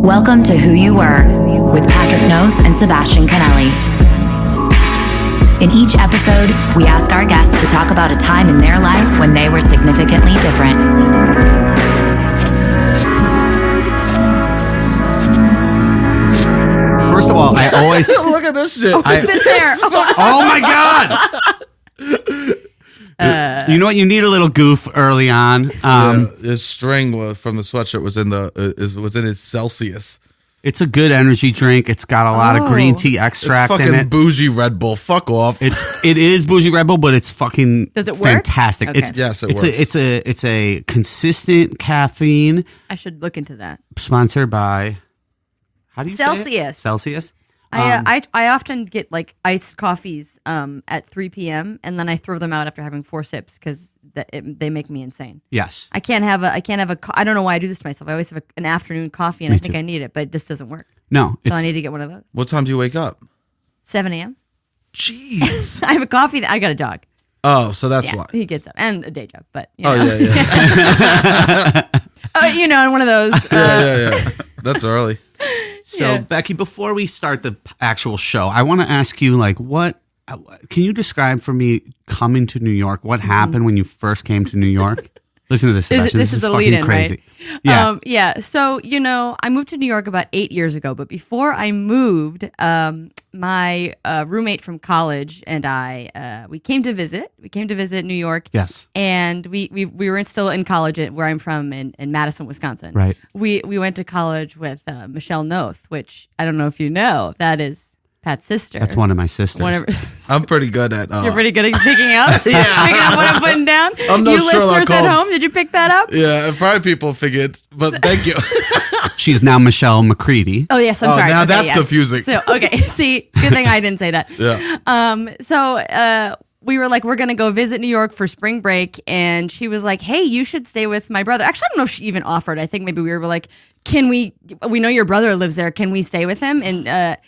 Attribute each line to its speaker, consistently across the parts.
Speaker 1: Welcome to Who You Were with Patrick Noth and Sebastian Canelli. In each episode, we ask our guests to talk about a time in their life when they were significantly different.
Speaker 2: First of all, I always
Speaker 3: look at this shit.
Speaker 1: Sit there.
Speaker 2: Oh my god! You know what? You need a little goof early on.
Speaker 3: His string from the sweatshirt was in his Celsius.
Speaker 2: It's a good energy drink. It's got a lot of green tea extract
Speaker 3: It's
Speaker 2: in
Speaker 3: fucking
Speaker 2: it.
Speaker 3: bougie Red Bull. Fuck off.
Speaker 2: It is bougie Red Bull, but it's fucking
Speaker 1: Does it work?
Speaker 2: fantastic.
Speaker 1: Okay.
Speaker 3: Yes, it
Speaker 2: it's
Speaker 3: works.
Speaker 2: It's a consistent caffeine.
Speaker 1: I should look into that.
Speaker 2: Sponsored by how do you say
Speaker 4: Celsius.
Speaker 2: it? Celsius.
Speaker 4: I often get like iced coffees at 3 p.m. and then I throw them out after having 4 sips because they make me insane.
Speaker 2: Yes.
Speaker 4: I can't have a I don't know why I do this to myself. I always have an afternoon coffee and
Speaker 2: Me
Speaker 4: I think
Speaker 2: too.
Speaker 4: I need it, but it just doesn't work.
Speaker 2: No.
Speaker 4: So I need to get one of those.
Speaker 3: What time do you wake up?
Speaker 4: 7 a.m.
Speaker 3: Jeez.
Speaker 4: I have a coffee. I got a dog.
Speaker 3: Oh, so that's
Speaker 4: Yeah,
Speaker 3: why.
Speaker 4: he gets up and a day job, but you
Speaker 3: Oh,
Speaker 4: know.
Speaker 3: yeah.
Speaker 4: One of those.
Speaker 3: Yeah. That's early.
Speaker 2: So,
Speaker 4: Yeah.
Speaker 2: Becky, before we start the actual show, I want to ask you, like, can you describe for me coming to New York? What happened when you first came to New York? Listen to this, Sebastian.
Speaker 4: This is a
Speaker 2: fucking
Speaker 4: lead-in,
Speaker 2: crazy.
Speaker 4: right?
Speaker 2: Yeah.
Speaker 4: So, I moved to New York about 8 years ago, but before I moved, my roommate from college and we came to visit. We came to visit New York.
Speaker 2: Yes.
Speaker 4: And we were still in college where I'm from in Madison, Wisconsin.
Speaker 2: Right.
Speaker 4: We went to college with Michelle Noth, which I don't know if you know. That is Pat's sister.
Speaker 2: That's one of my sisters.
Speaker 3: I'm pretty good at.
Speaker 4: You're pretty good at picking up. Picking up what I'm putting down.
Speaker 3: I'm no
Speaker 4: you
Speaker 3: Sherlock
Speaker 4: listeners at
Speaker 3: Holmes.
Speaker 4: home, did you pick that up?
Speaker 3: Yeah, probably people figured, but thank you.
Speaker 2: She's now Michelle McCready.
Speaker 4: Oh yes, I'm
Speaker 3: Oh,
Speaker 4: sorry.
Speaker 3: now
Speaker 4: Okay,
Speaker 3: that's
Speaker 4: yes.
Speaker 3: confusing.
Speaker 4: So see, good thing I didn't say that.
Speaker 3: Yeah.
Speaker 4: So we were like, we're gonna go visit New York for spring break, and she was like, "Hey, you should stay with my brother." Actually, I don't know if she even offered. I think maybe we were like, "Can we? We know your brother lives there. Can we stay with him?" And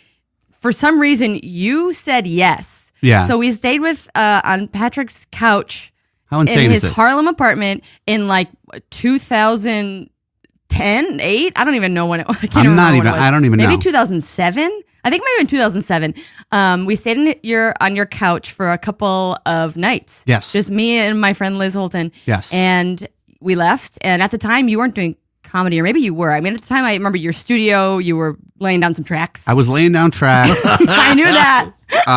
Speaker 4: for some reason, you said yes.
Speaker 2: Yeah.
Speaker 4: So we stayed with on Patrick's couch
Speaker 2: How
Speaker 4: in
Speaker 2: insane is
Speaker 4: his
Speaker 2: this?
Speaker 4: Harlem apartment in like 2010, 8. I don't even know when it was. I don't even know. Maybe 2007. I think it might have been 2007. We stayed on your couch for a couple of nights.
Speaker 2: Yes.
Speaker 4: Just me and my friend Liz Holton.
Speaker 2: Yes.
Speaker 4: And we left. And at the time, you weren't doing comedy, or maybe you were. I mean, at the time, I remember your studio. You were laying down some tracks.
Speaker 2: I was laying down tracks.
Speaker 4: I knew that.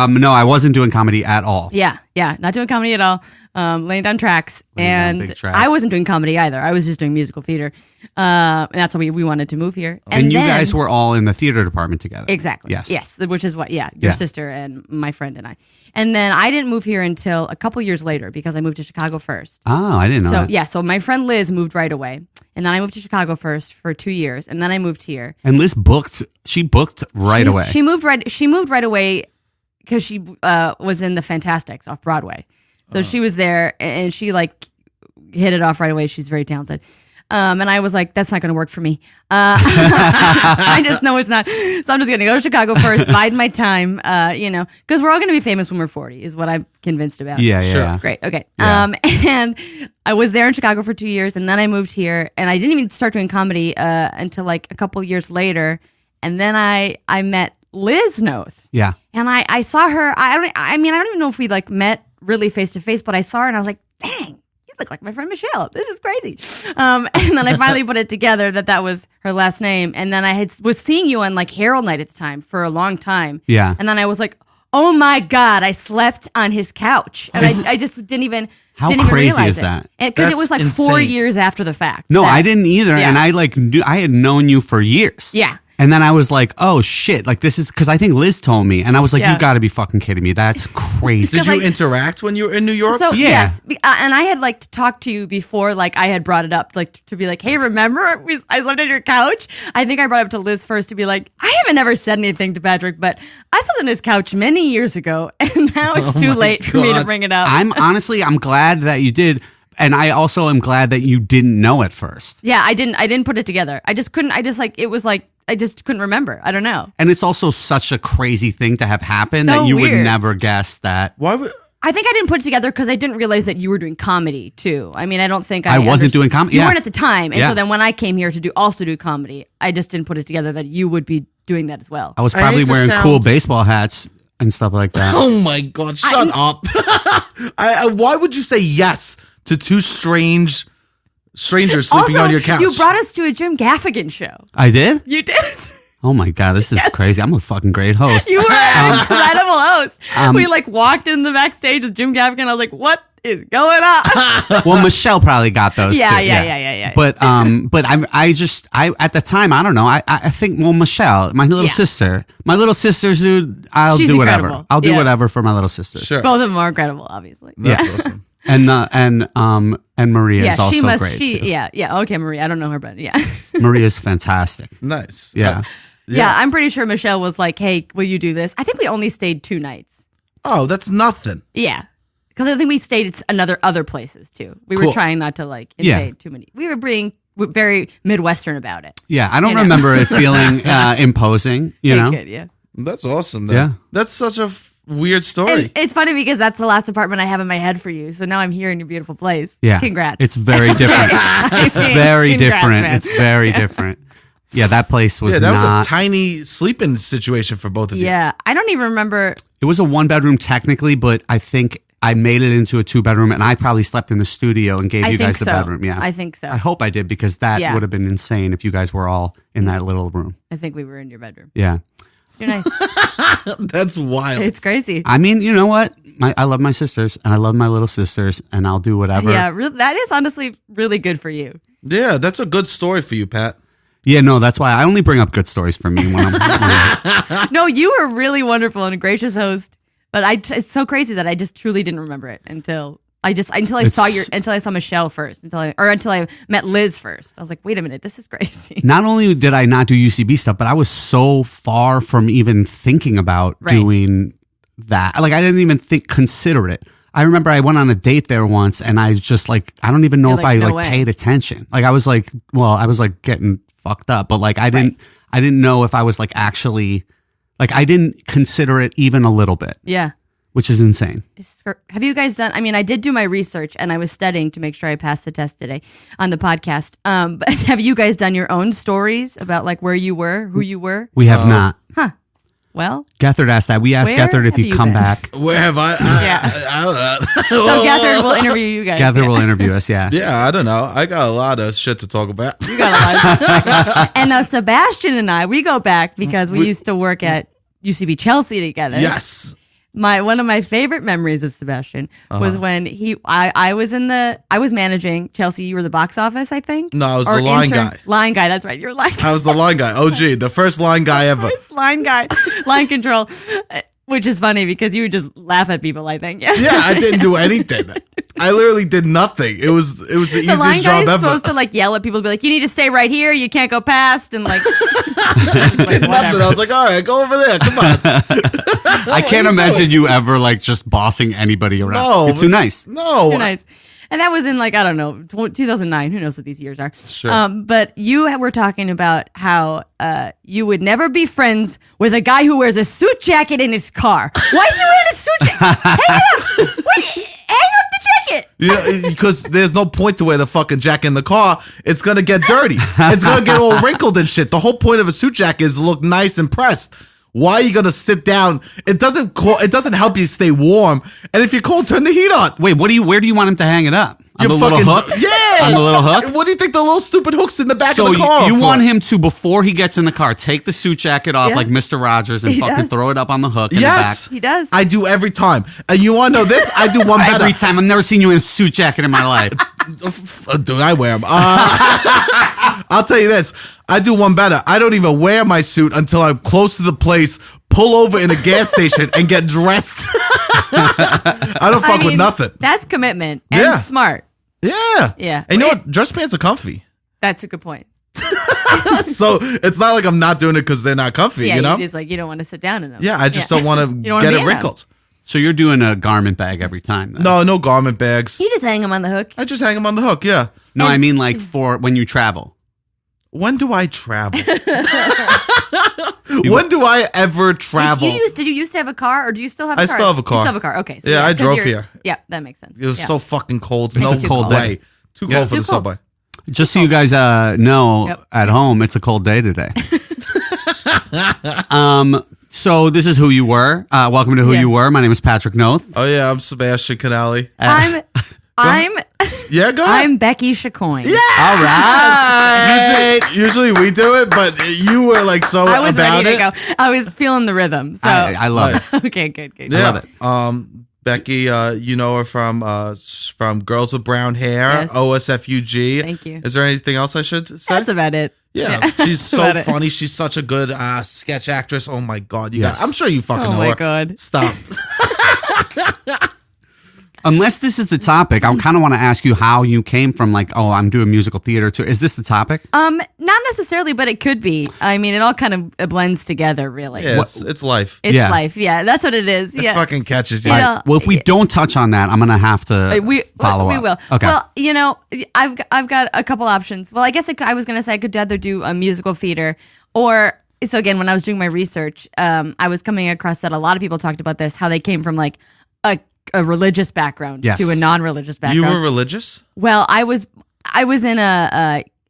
Speaker 2: No, I wasn't doing comedy at all.
Speaker 4: Yeah, not doing comedy at all. Laying down tracks,
Speaker 2: Laying down
Speaker 4: and
Speaker 2: big tracks.
Speaker 4: I wasn't doing comedy either. I was just doing musical theater, and that's why we wanted to move here.
Speaker 2: And you
Speaker 4: then-
Speaker 2: guys were all in the theater department together.
Speaker 4: exactly
Speaker 2: Yes.
Speaker 4: which is what your
Speaker 2: Yeah.
Speaker 4: sister and my friend and I. And then I didn't move here until a couple years later because I moved to Chicago first.
Speaker 2: Oh, I didn't know
Speaker 4: So
Speaker 2: that.
Speaker 4: so my friend Liz moved right away, and then I moved to Chicago first for 2 years, and then I moved here.
Speaker 2: And Liz booked right away.
Speaker 4: She moved right away because she was in the Fantastics off Broadway. So she was there, and she like hit it off right away. She's very talented. And I was like, that's not going to work for me. I just know it's not. So I'm just going to go to Chicago first, bide my time, because we're all going to be famous when we're 40 is what I'm convinced about.
Speaker 2: yeah.
Speaker 3: Sure.
Speaker 4: Great. Okay.
Speaker 2: Yeah.
Speaker 4: And I was there in Chicago for 2 years, and then I moved here, and I didn't even start doing comedy until like a couple years later. And then I met Liz Noth.
Speaker 2: Yeah.
Speaker 4: And I saw her. I don't even know if we like met really face to face, but I saw her and I was like, dang, you look like my friend Michelle. This is crazy. And then I finally put it together that was her last name. And then I was seeing you on like Herald Night at the time for a long time.
Speaker 2: Yeah.
Speaker 4: And then I was like, oh my God, I slept on his couch. And I just didn't even
Speaker 2: How
Speaker 4: didn't even
Speaker 2: crazy
Speaker 4: realize
Speaker 2: is
Speaker 4: it.
Speaker 2: that?
Speaker 4: Because it
Speaker 3: That's
Speaker 4: was like 4
Speaker 3: insane.
Speaker 4: years after the fact.
Speaker 2: No,
Speaker 4: that-
Speaker 2: I didn't either.
Speaker 4: Yeah.
Speaker 2: And I I had known you for years.
Speaker 4: Yeah.
Speaker 2: And then I was like, oh shit, like this is, because I think Liz told me, and I was like,
Speaker 4: Yeah.
Speaker 2: you gotta be fucking kidding me. That's crazy.
Speaker 3: Did you
Speaker 4: like-
Speaker 3: interact when you were in New York?
Speaker 4: So
Speaker 2: Yeah.
Speaker 4: yes, and I had like talked to you before, like I had brought it up, like to be like, hey, remember I slept on your couch? I think I brought it up to Liz first to be like, I haven't ever said anything to Patrick, but I slept on his couch many years ago, and now it's too late for me to
Speaker 3: God.
Speaker 4: bring it up.
Speaker 2: I'm glad that you did. And I also am glad that you didn't know at first.
Speaker 4: Yeah, I didn't put it together. I just couldn't. I just couldn't remember. I don't know.
Speaker 2: And it's also such a crazy thing to have happen
Speaker 4: So
Speaker 2: that you would
Speaker 4: weird.
Speaker 2: never guess that.
Speaker 3: Why would
Speaker 4: I think I didn't put it together because I didn't realize that you were doing comedy too. I mean, I don't think
Speaker 2: I wasn't doing comedy.
Speaker 4: You
Speaker 2: Yeah.
Speaker 4: weren't at the time, and
Speaker 2: Yeah.
Speaker 4: so then when I came here to also do comedy, I just didn't put it together that you would be doing that as well.
Speaker 2: I was
Speaker 3: I
Speaker 2: probably
Speaker 3: hate to
Speaker 2: wearing
Speaker 3: sound-
Speaker 2: cool baseball hats and stuff like that.
Speaker 3: Oh my God! Shut up. Why would you say yes to two strangers sleeping
Speaker 4: Also,
Speaker 3: on your couch?
Speaker 4: you brought us to a Jim Gaffigan show.
Speaker 2: I did?
Speaker 4: You did.
Speaker 2: Oh my God, this is crazy. I'm a fucking great host.
Speaker 4: You were an incredible host.
Speaker 2: um,
Speaker 4: We walked in the backstage with Jim Gaffigan. I was like, "What is going on?"
Speaker 2: Well, Michelle probably got those
Speaker 4: Yeah,
Speaker 2: too.
Speaker 4: yeah.
Speaker 2: But I at the time, I don't know. I think, well, Michelle, my little sister's, dude, I'll
Speaker 4: She's
Speaker 2: do whatever.
Speaker 4: incredible.
Speaker 2: I'll do
Speaker 4: Yeah.
Speaker 2: whatever for my little sister.
Speaker 3: Sure.
Speaker 4: Both of them are incredible, obviously.
Speaker 3: That's awesome.
Speaker 2: And Maria is also great.
Speaker 4: She,
Speaker 2: too.
Speaker 4: yeah. Okay, Maria. I don't know her, but yeah.
Speaker 2: Maria's fantastic.
Speaker 3: Nice.
Speaker 2: Yeah.
Speaker 4: Yeah, I'm pretty sure Michelle was like, "Hey, will you do this?" I think we only stayed 2 nights.
Speaker 3: Oh, that's nothing.
Speaker 4: Yeah, because I think we stayed at other places too. We were
Speaker 3: Cool.
Speaker 4: trying not to invade too many. We were being very Midwestern about it.
Speaker 2: Yeah, I don't
Speaker 4: You know.
Speaker 2: remember it feeling imposing, you know?
Speaker 4: Good, yeah.
Speaker 3: That's awesome. Then.
Speaker 2: Yeah.
Speaker 3: That's such a weird story.
Speaker 4: And it's funny because that's the last apartment I have in my head for you. So now I'm here in your beautiful place.
Speaker 2: Yeah.
Speaker 4: Congrats.
Speaker 2: It's very different. It's very
Speaker 4: Congrats,
Speaker 2: different.
Speaker 4: man.
Speaker 2: It's very different. Yeah, that place was
Speaker 3: yeah, that
Speaker 2: not.
Speaker 3: was a tiny sleeping situation for both of you.
Speaker 4: Yeah, I don't even remember.
Speaker 2: It was a 1-bedroom technically, but I think I made it into a 2-bedroom, and I probably slept in the studio and gave
Speaker 4: I
Speaker 2: you
Speaker 4: think
Speaker 2: guys the
Speaker 4: so.
Speaker 2: bedroom. Yeah,
Speaker 4: I think so.
Speaker 2: I hope I did because that
Speaker 4: Yeah.
Speaker 2: would have been insane if you guys were all in that little room.
Speaker 4: I think we were in your bedroom.
Speaker 2: Yeah,
Speaker 4: You're nice.
Speaker 3: That's wild.
Speaker 4: It's crazy.
Speaker 2: I mean, you know what? I love my sisters, and I love my little sisters, and I'll do whatever.
Speaker 4: Yeah, that is honestly really good for you.
Speaker 3: Yeah, that's a good story for you, Pat.
Speaker 2: Yeah, no, that's why I only bring up good stories for me when I'm.
Speaker 4: No, you were really wonderful and a gracious host. But it's so crazy that I just truly didn't remember it until I saw Michelle first, until I met Liz first. I was like, wait a minute, this is crazy.
Speaker 2: Not only did I not do UCB stuff, but I was so far from even thinking about doing that. Like I didn't even consider it. I remember I went on a date there once, and I just I don't even know if I
Speaker 4: no way.
Speaker 2: paid attention. Like I was getting fucked up, but I didn't know if I was actually I didn't consider it even a little bit.
Speaker 4: Yeah.
Speaker 2: Which is insane.
Speaker 4: Have you guys done? I mean, I did do my research and I was studying to make sure I passed the test today on the podcast. But have you guys done your own stories about where you were, who you were?
Speaker 2: We have not.
Speaker 4: Huh. Well,
Speaker 2: Gethard asked that. We asked
Speaker 4: Where
Speaker 2: Gethard if
Speaker 4: have
Speaker 2: he'd
Speaker 4: you
Speaker 2: come
Speaker 4: been?
Speaker 2: back.
Speaker 3: Where have I? I don't know.
Speaker 4: so Gethard will interview you guys.
Speaker 2: Gethard will interview us. Yeah.
Speaker 3: Yeah, I don't know. I got a lot of shit to talk about.
Speaker 4: You got a lot. And now Sebastian and I, we go back because we used to work at UCB Chelsea together.
Speaker 3: Yes.
Speaker 4: One of my favorite memories of Sebastian was when I was managing Chelsea. You were the box office, I think.
Speaker 3: No, I was
Speaker 4: Or
Speaker 3: the line
Speaker 4: intern.
Speaker 3: guy.
Speaker 4: Line guy, that's right. You're line guy.
Speaker 3: I was the line guy. OG, the first line guy ever.
Speaker 4: First line guy, line control, which is funny because you would just laugh at people. I think.
Speaker 3: Yeah, I didn't do anything. I literally did nothing. It was the
Speaker 4: The
Speaker 3: easiest
Speaker 4: line guy
Speaker 3: job
Speaker 4: is
Speaker 3: ever.
Speaker 4: supposed to yell at people, be like, "You need to stay right here. You can't go past." And
Speaker 3: Did nothing. I was like, all right, go over there. Come on.
Speaker 2: I can't imagine you ever just bossing anybody around.
Speaker 3: No.
Speaker 2: You're too nice.
Speaker 3: No.
Speaker 4: Too nice. And that was in I don't know, 2009. Who knows what these years are?
Speaker 3: Sure.
Speaker 4: But you were talking about how you would never be friends with a guy who wears a suit jacket in his car. Why is he wearing a suit jacket? Hang it up! Hang up the jacket!
Speaker 3: Yeah, because there's no point to wear the fucking jacket in the car. It's gonna get dirty. It's gonna get all wrinkled and shit. The whole point of a suit jacket is to look nice and pressed. Why are you gonna sit down? It doesn't help you stay warm. And if you're cold, turn the heat on.
Speaker 2: Wait, where do you want him to hang it up? On
Speaker 3: You
Speaker 2: the little
Speaker 3: fucking-
Speaker 2: hook?
Speaker 3: Yeah.
Speaker 2: On the little hook?
Speaker 3: What do you think the little stupid hooks in the back
Speaker 2: So
Speaker 3: of the car?
Speaker 2: you
Speaker 3: are for?
Speaker 2: want him to, before he gets in the car, take the suit jacket off
Speaker 4: Yeah.
Speaker 2: like Mr. Rogers and
Speaker 4: He
Speaker 2: fucking
Speaker 4: does.
Speaker 2: throw it up on the hook in
Speaker 3: Yes.
Speaker 2: the back?
Speaker 4: He does.
Speaker 3: I do every time. And you want to know this? I do one better.
Speaker 2: Every time. I've never seen you in a suit jacket in my life.
Speaker 3: Dude, I wear them. I'll tell you this. I do one better. I don't even wear my suit until I'm close to the place, pull over in a gas station, and get dressed. I don't fuck with nothing.
Speaker 4: That's commitment and
Speaker 3: Yeah.
Speaker 4: smart.
Speaker 3: Yeah.
Speaker 4: Yeah.
Speaker 3: And you know what? Dress pants are comfy.
Speaker 4: That's a good point.
Speaker 3: So it's not like I'm not doing it because they're not comfy,
Speaker 4: Yeah,
Speaker 3: you know?
Speaker 4: just you don't want to sit down in them.
Speaker 3: Yeah, I just don't want to
Speaker 4: don't wanna
Speaker 3: get
Speaker 4: be
Speaker 3: it
Speaker 4: in 'em.
Speaker 3: wrinkled.
Speaker 2: So you're doing a garment bag every time then?
Speaker 3: No garment bags.
Speaker 4: You just hang them on the hook.
Speaker 3: I just hang them on the hook, yeah.
Speaker 2: No, I mean for when you travel.
Speaker 3: When do I travel? When do I ever travel?
Speaker 4: Did you used to have a car, or do you still have a car?
Speaker 3: I still have a car.
Speaker 4: You still have a car. Okay. So
Speaker 3: yeah, I
Speaker 4: 'cause
Speaker 3: drove here.
Speaker 4: Yeah, that makes sense.
Speaker 3: It was
Speaker 4: yeah.
Speaker 3: so fucking cold.
Speaker 2: It's
Speaker 3: No
Speaker 2: a cold
Speaker 3: way.
Speaker 2: day.
Speaker 3: Too cold for
Speaker 4: Too
Speaker 3: the
Speaker 4: cold.
Speaker 3: subway.
Speaker 2: Just so you guys know,
Speaker 4: Yep.
Speaker 2: at home, it's a cold day today. So this is Who You Were. Welcome to Who
Speaker 4: Yeah.
Speaker 2: You Were. My name is Patrick Noth.
Speaker 3: Oh yeah, I'm Sebastian Canali. Yeah, go ahead.
Speaker 4: I'm Becky Chicoine.
Speaker 3: Yeah.
Speaker 2: All right.
Speaker 3: Usually we do it, but you were like so
Speaker 4: I was
Speaker 3: about
Speaker 4: ready
Speaker 3: it.
Speaker 4: to go. I was feeling the rhythm. So
Speaker 2: I love it.
Speaker 4: okay, good.
Speaker 3: Yeah.
Speaker 2: love it.
Speaker 3: Becky, you know her from Girls with Brown Hair,
Speaker 4: Yes.
Speaker 3: OSFUG.
Speaker 4: Thank you.
Speaker 3: Is there anything else I should say?
Speaker 4: That's about it.
Speaker 3: Yeah, she's so
Speaker 4: about it.
Speaker 3: funny. She's such a good sketch actress. Oh my god, you
Speaker 2: Yes.
Speaker 3: guys! I'm sure you fucking
Speaker 4: Oh
Speaker 3: know
Speaker 4: my
Speaker 3: her.
Speaker 4: God.
Speaker 3: Stop.
Speaker 2: Unless this is the topic, I kind of want to ask you how you came from like, oh, I'm doing musical theater too. Is this the topic?
Speaker 4: Not necessarily, but it could be. I mean, it all kind of blends together, really.
Speaker 3: Yeah, it's life.
Speaker 4: It's
Speaker 2: Yeah.
Speaker 4: life. Yeah, that's what it is.
Speaker 3: It
Speaker 4: Yeah.
Speaker 3: fucking catches you.
Speaker 4: You know,
Speaker 2: Well, if we don't touch on that, I'm gonna have to follow up.
Speaker 4: We will.
Speaker 2: Okay.
Speaker 4: Well, you know, I've got a couple options. Well, I guess I was going to say I could either do a musical theater or. So again, when I was doing my research, I was coming across that a lot of people talked about this, how they came from like a religious background
Speaker 2: Yes.
Speaker 4: to a non-religious background.
Speaker 3: You were religious?
Speaker 4: Well, I was in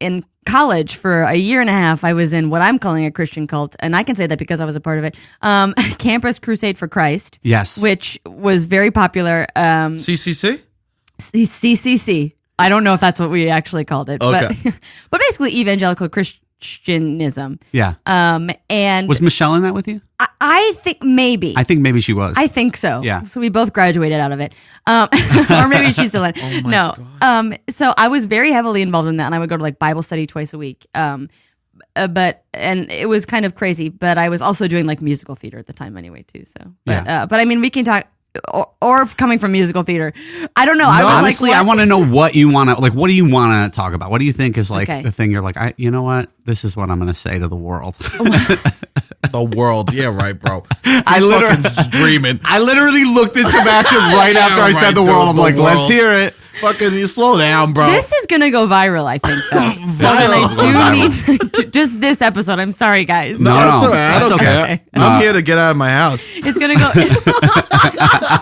Speaker 4: in college for a year and a half. I was in what I'm calling a Christian cult, and I can say that because I was a part of it. Campus Crusade for Christ.
Speaker 2: Yes.
Speaker 4: Which was very popular.
Speaker 3: CCC?
Speaker 4: CCC. I don't know if that's what we actually called it,
Speaker 3: Okay.
Speaker 4: but basically evangelical Christianism.
Speaker 2: Yeah.
Speaker 4: And
Speaker 2: Was Michelle in that with you?
Speaker 4: I think maybe.
Speaker 2: I think maybe she was.
Speaker 4: I think so.
Speaker 2: Yeah.
Speaker 4: So we both graduated out of it. Or maybe she's still in.
Speaker 3: Oh my
Speaker 4: no.
Speaker 3: God.
Speaker 4: So I was very heavily involved in that, and I would go to like Bible study twice a week. And it was kind of crazy, but I was also doing like musical theater at the time anyway too. So, but I mean, we can talk. Or coming from musical theater, I don't know. I was
Speaker 2: honestly,
Speaker 4: like,
Speaker 2: I want to know what you want to like. What do you want to talk about? What do you think is like
Speaker 4: Okay.
Speaker 2: the thing you're like? You know what? This is what I'm going to say to the world.
Speaker 3: The world. Yeah, right, bro.
Speaker 2: I literally
Speaker 3: Fucking dreaming.
Speaker 2: I literally looked at Sebastian right after I said the
Speaker 3: Right,
Speaker 2: world. I'm
Speaker 3: the
Speaker 2: like, let's
Speaker 3: world.
Speaker 2: hear it.
Speaker 3: Fucking you slow down, bro.
Speaker 4: this is gonna go viral. I think so. So I do need just this episode. I'm sorry, guys.
Speaker 2: No,
Speaker 3: That's
Speaker 2: no,
Speaker 3: all right. I
Speaker 2: that's
Speaker 3: don't
Speaker 2: okay.
Speaker 3: care. I'm here to get out of my house.
Speaker 4: It's gonna go. It's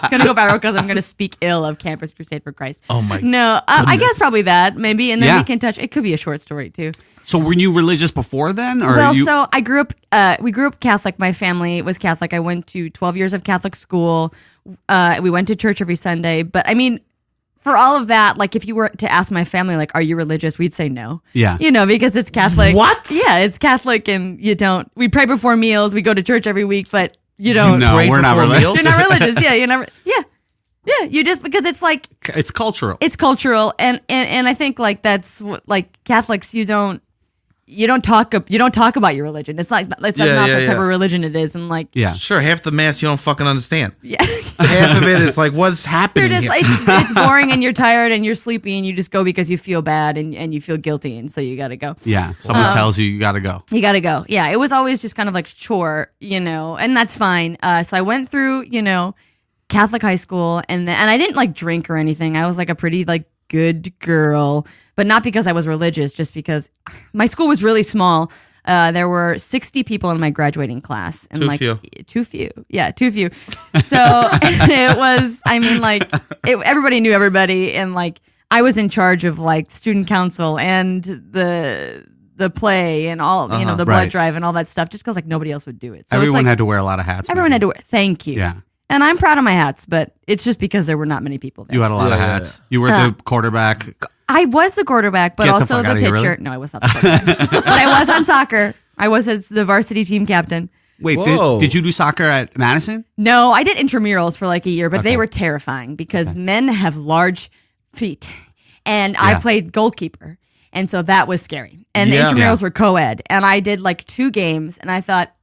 Speaker 4: gonna go viral because I'm gonna speak ill of Campus Crusade for Christ.
Speaker 3: Oh my
Speaker 4: No, I guess
Speaker 3: goodness.
Speaker 4: probably that maybe, and then
Speaker 2: Yeah.
Speaker 4: we can touch. It could be a short story too.
Speaker 2: So were you religious before then, or
Speaker 4: Well,
Speaker 2: you?
Speaker 4: so I grew up. We grew up Catholic. My family was Catholic. I went to 12 years of Catholic school. We went to church every Sunday. But I mean, for all of that, like if you were to ask my family, like, "Are you religious?" We'd say no.
Speaker 2: Yeah.
Speaker 4: You know, because it's Catholic.
Speaker 3: What?
Speaker 4: Yeah, it's Catholic, and you don't. We pray before meals. We go to church every week, but you don't.
Speaker 2: No,
Speaker 3: Pray
Speaker 2: we're not
Speaker 3: before
Speaker 2: religious.
Speaker 3: meals?
Speaker 4: You're not religious. Yeah, you're not. Yeah. You just because it's like
Speaker 2: It's cultural.
Speaker 4: it's cultural, and I think like that's what, like Catholics, you don't talk about your religion. It's like not
Speaker 3: Yeah,
Speaker 4: the
Speaker 3: yeah,
Speaker 4: type
Speaker 3: yeah.
Speaker 4: of religion it is, and like
Speaker 2: yeah.
Speaker 3: Sure, half the mass you don't fucking understand.
Speaker 4: yeah.
Speaker 3: Half of it is like, what's happening
Speaker 4: You're just
Speaker 3: here?
Speaker 4: it's boring and you're tired and you're sleepy and you just go because you feel bad and you feel guilty and so you got to go.
Speaker 2: Yeah. Someone tells you got to go.
Speaker 4: You got to go. Yeah, it was always just kind of like chore, and that's fine. So I went through, Catholic high school and I didn't like drink or anything. I was like a pretty like good girl, but not because I was religious, just because my school was really small. There were 60 people in my graduating class, and too few. Yeah, too few. So it was. I mean, like everybody knew everybody, and like I was in charge of like student council and the play and all, the blood
Speaker 2: Right.
Speaker 4: drive and all that stuff, just because like nobody else would do it. So
Speaker 2: Everyone
Speaker 4: it's like,
Speaker 2: had to wear a lot of hats.
Speaker 4: everyone
Speaker 2: maybe.
Speaker 4: had to wear. Thank you.
Speaker 2: Yeah.
Speaker 4: And I'm proud of my hats, but it's just because there were not many people there.
Speaker 2: You had a lot of
Speaker 3: Yeah, yeah,
Speaker 2: hats. You were the quarterback.
Speaker 4: I was the quarterback, but
Speaker 2: Get the
Speaker 4: also
Speaker 2: fuck
Speaker 4: the
Speaker 2: outta here,
Speaker 4: pitcher.
Speaker 2: really?
Speaker 4: No, I was not the quarterback. But I was on soccer. I was as the varsity team captain.
Speaker 2: Wait,
Speaker 3: Whoa.
Speaker 2: did you do soccer at Madison?
Speaker 4: No, I did intramurals for like a year, but
Speaker 2: Okay.
Speaker 4: they were terrifying because men have large feet. And I
Speaker 2: Yeah.
Speaker 4: played goalkeeper. And so that was scary. And
Speaker 3: Yeah.
Speaker 4: the intramurals
Speaker 2: Yeah.
Speaker 4: were co-ed. And I did like 2 games and I thought,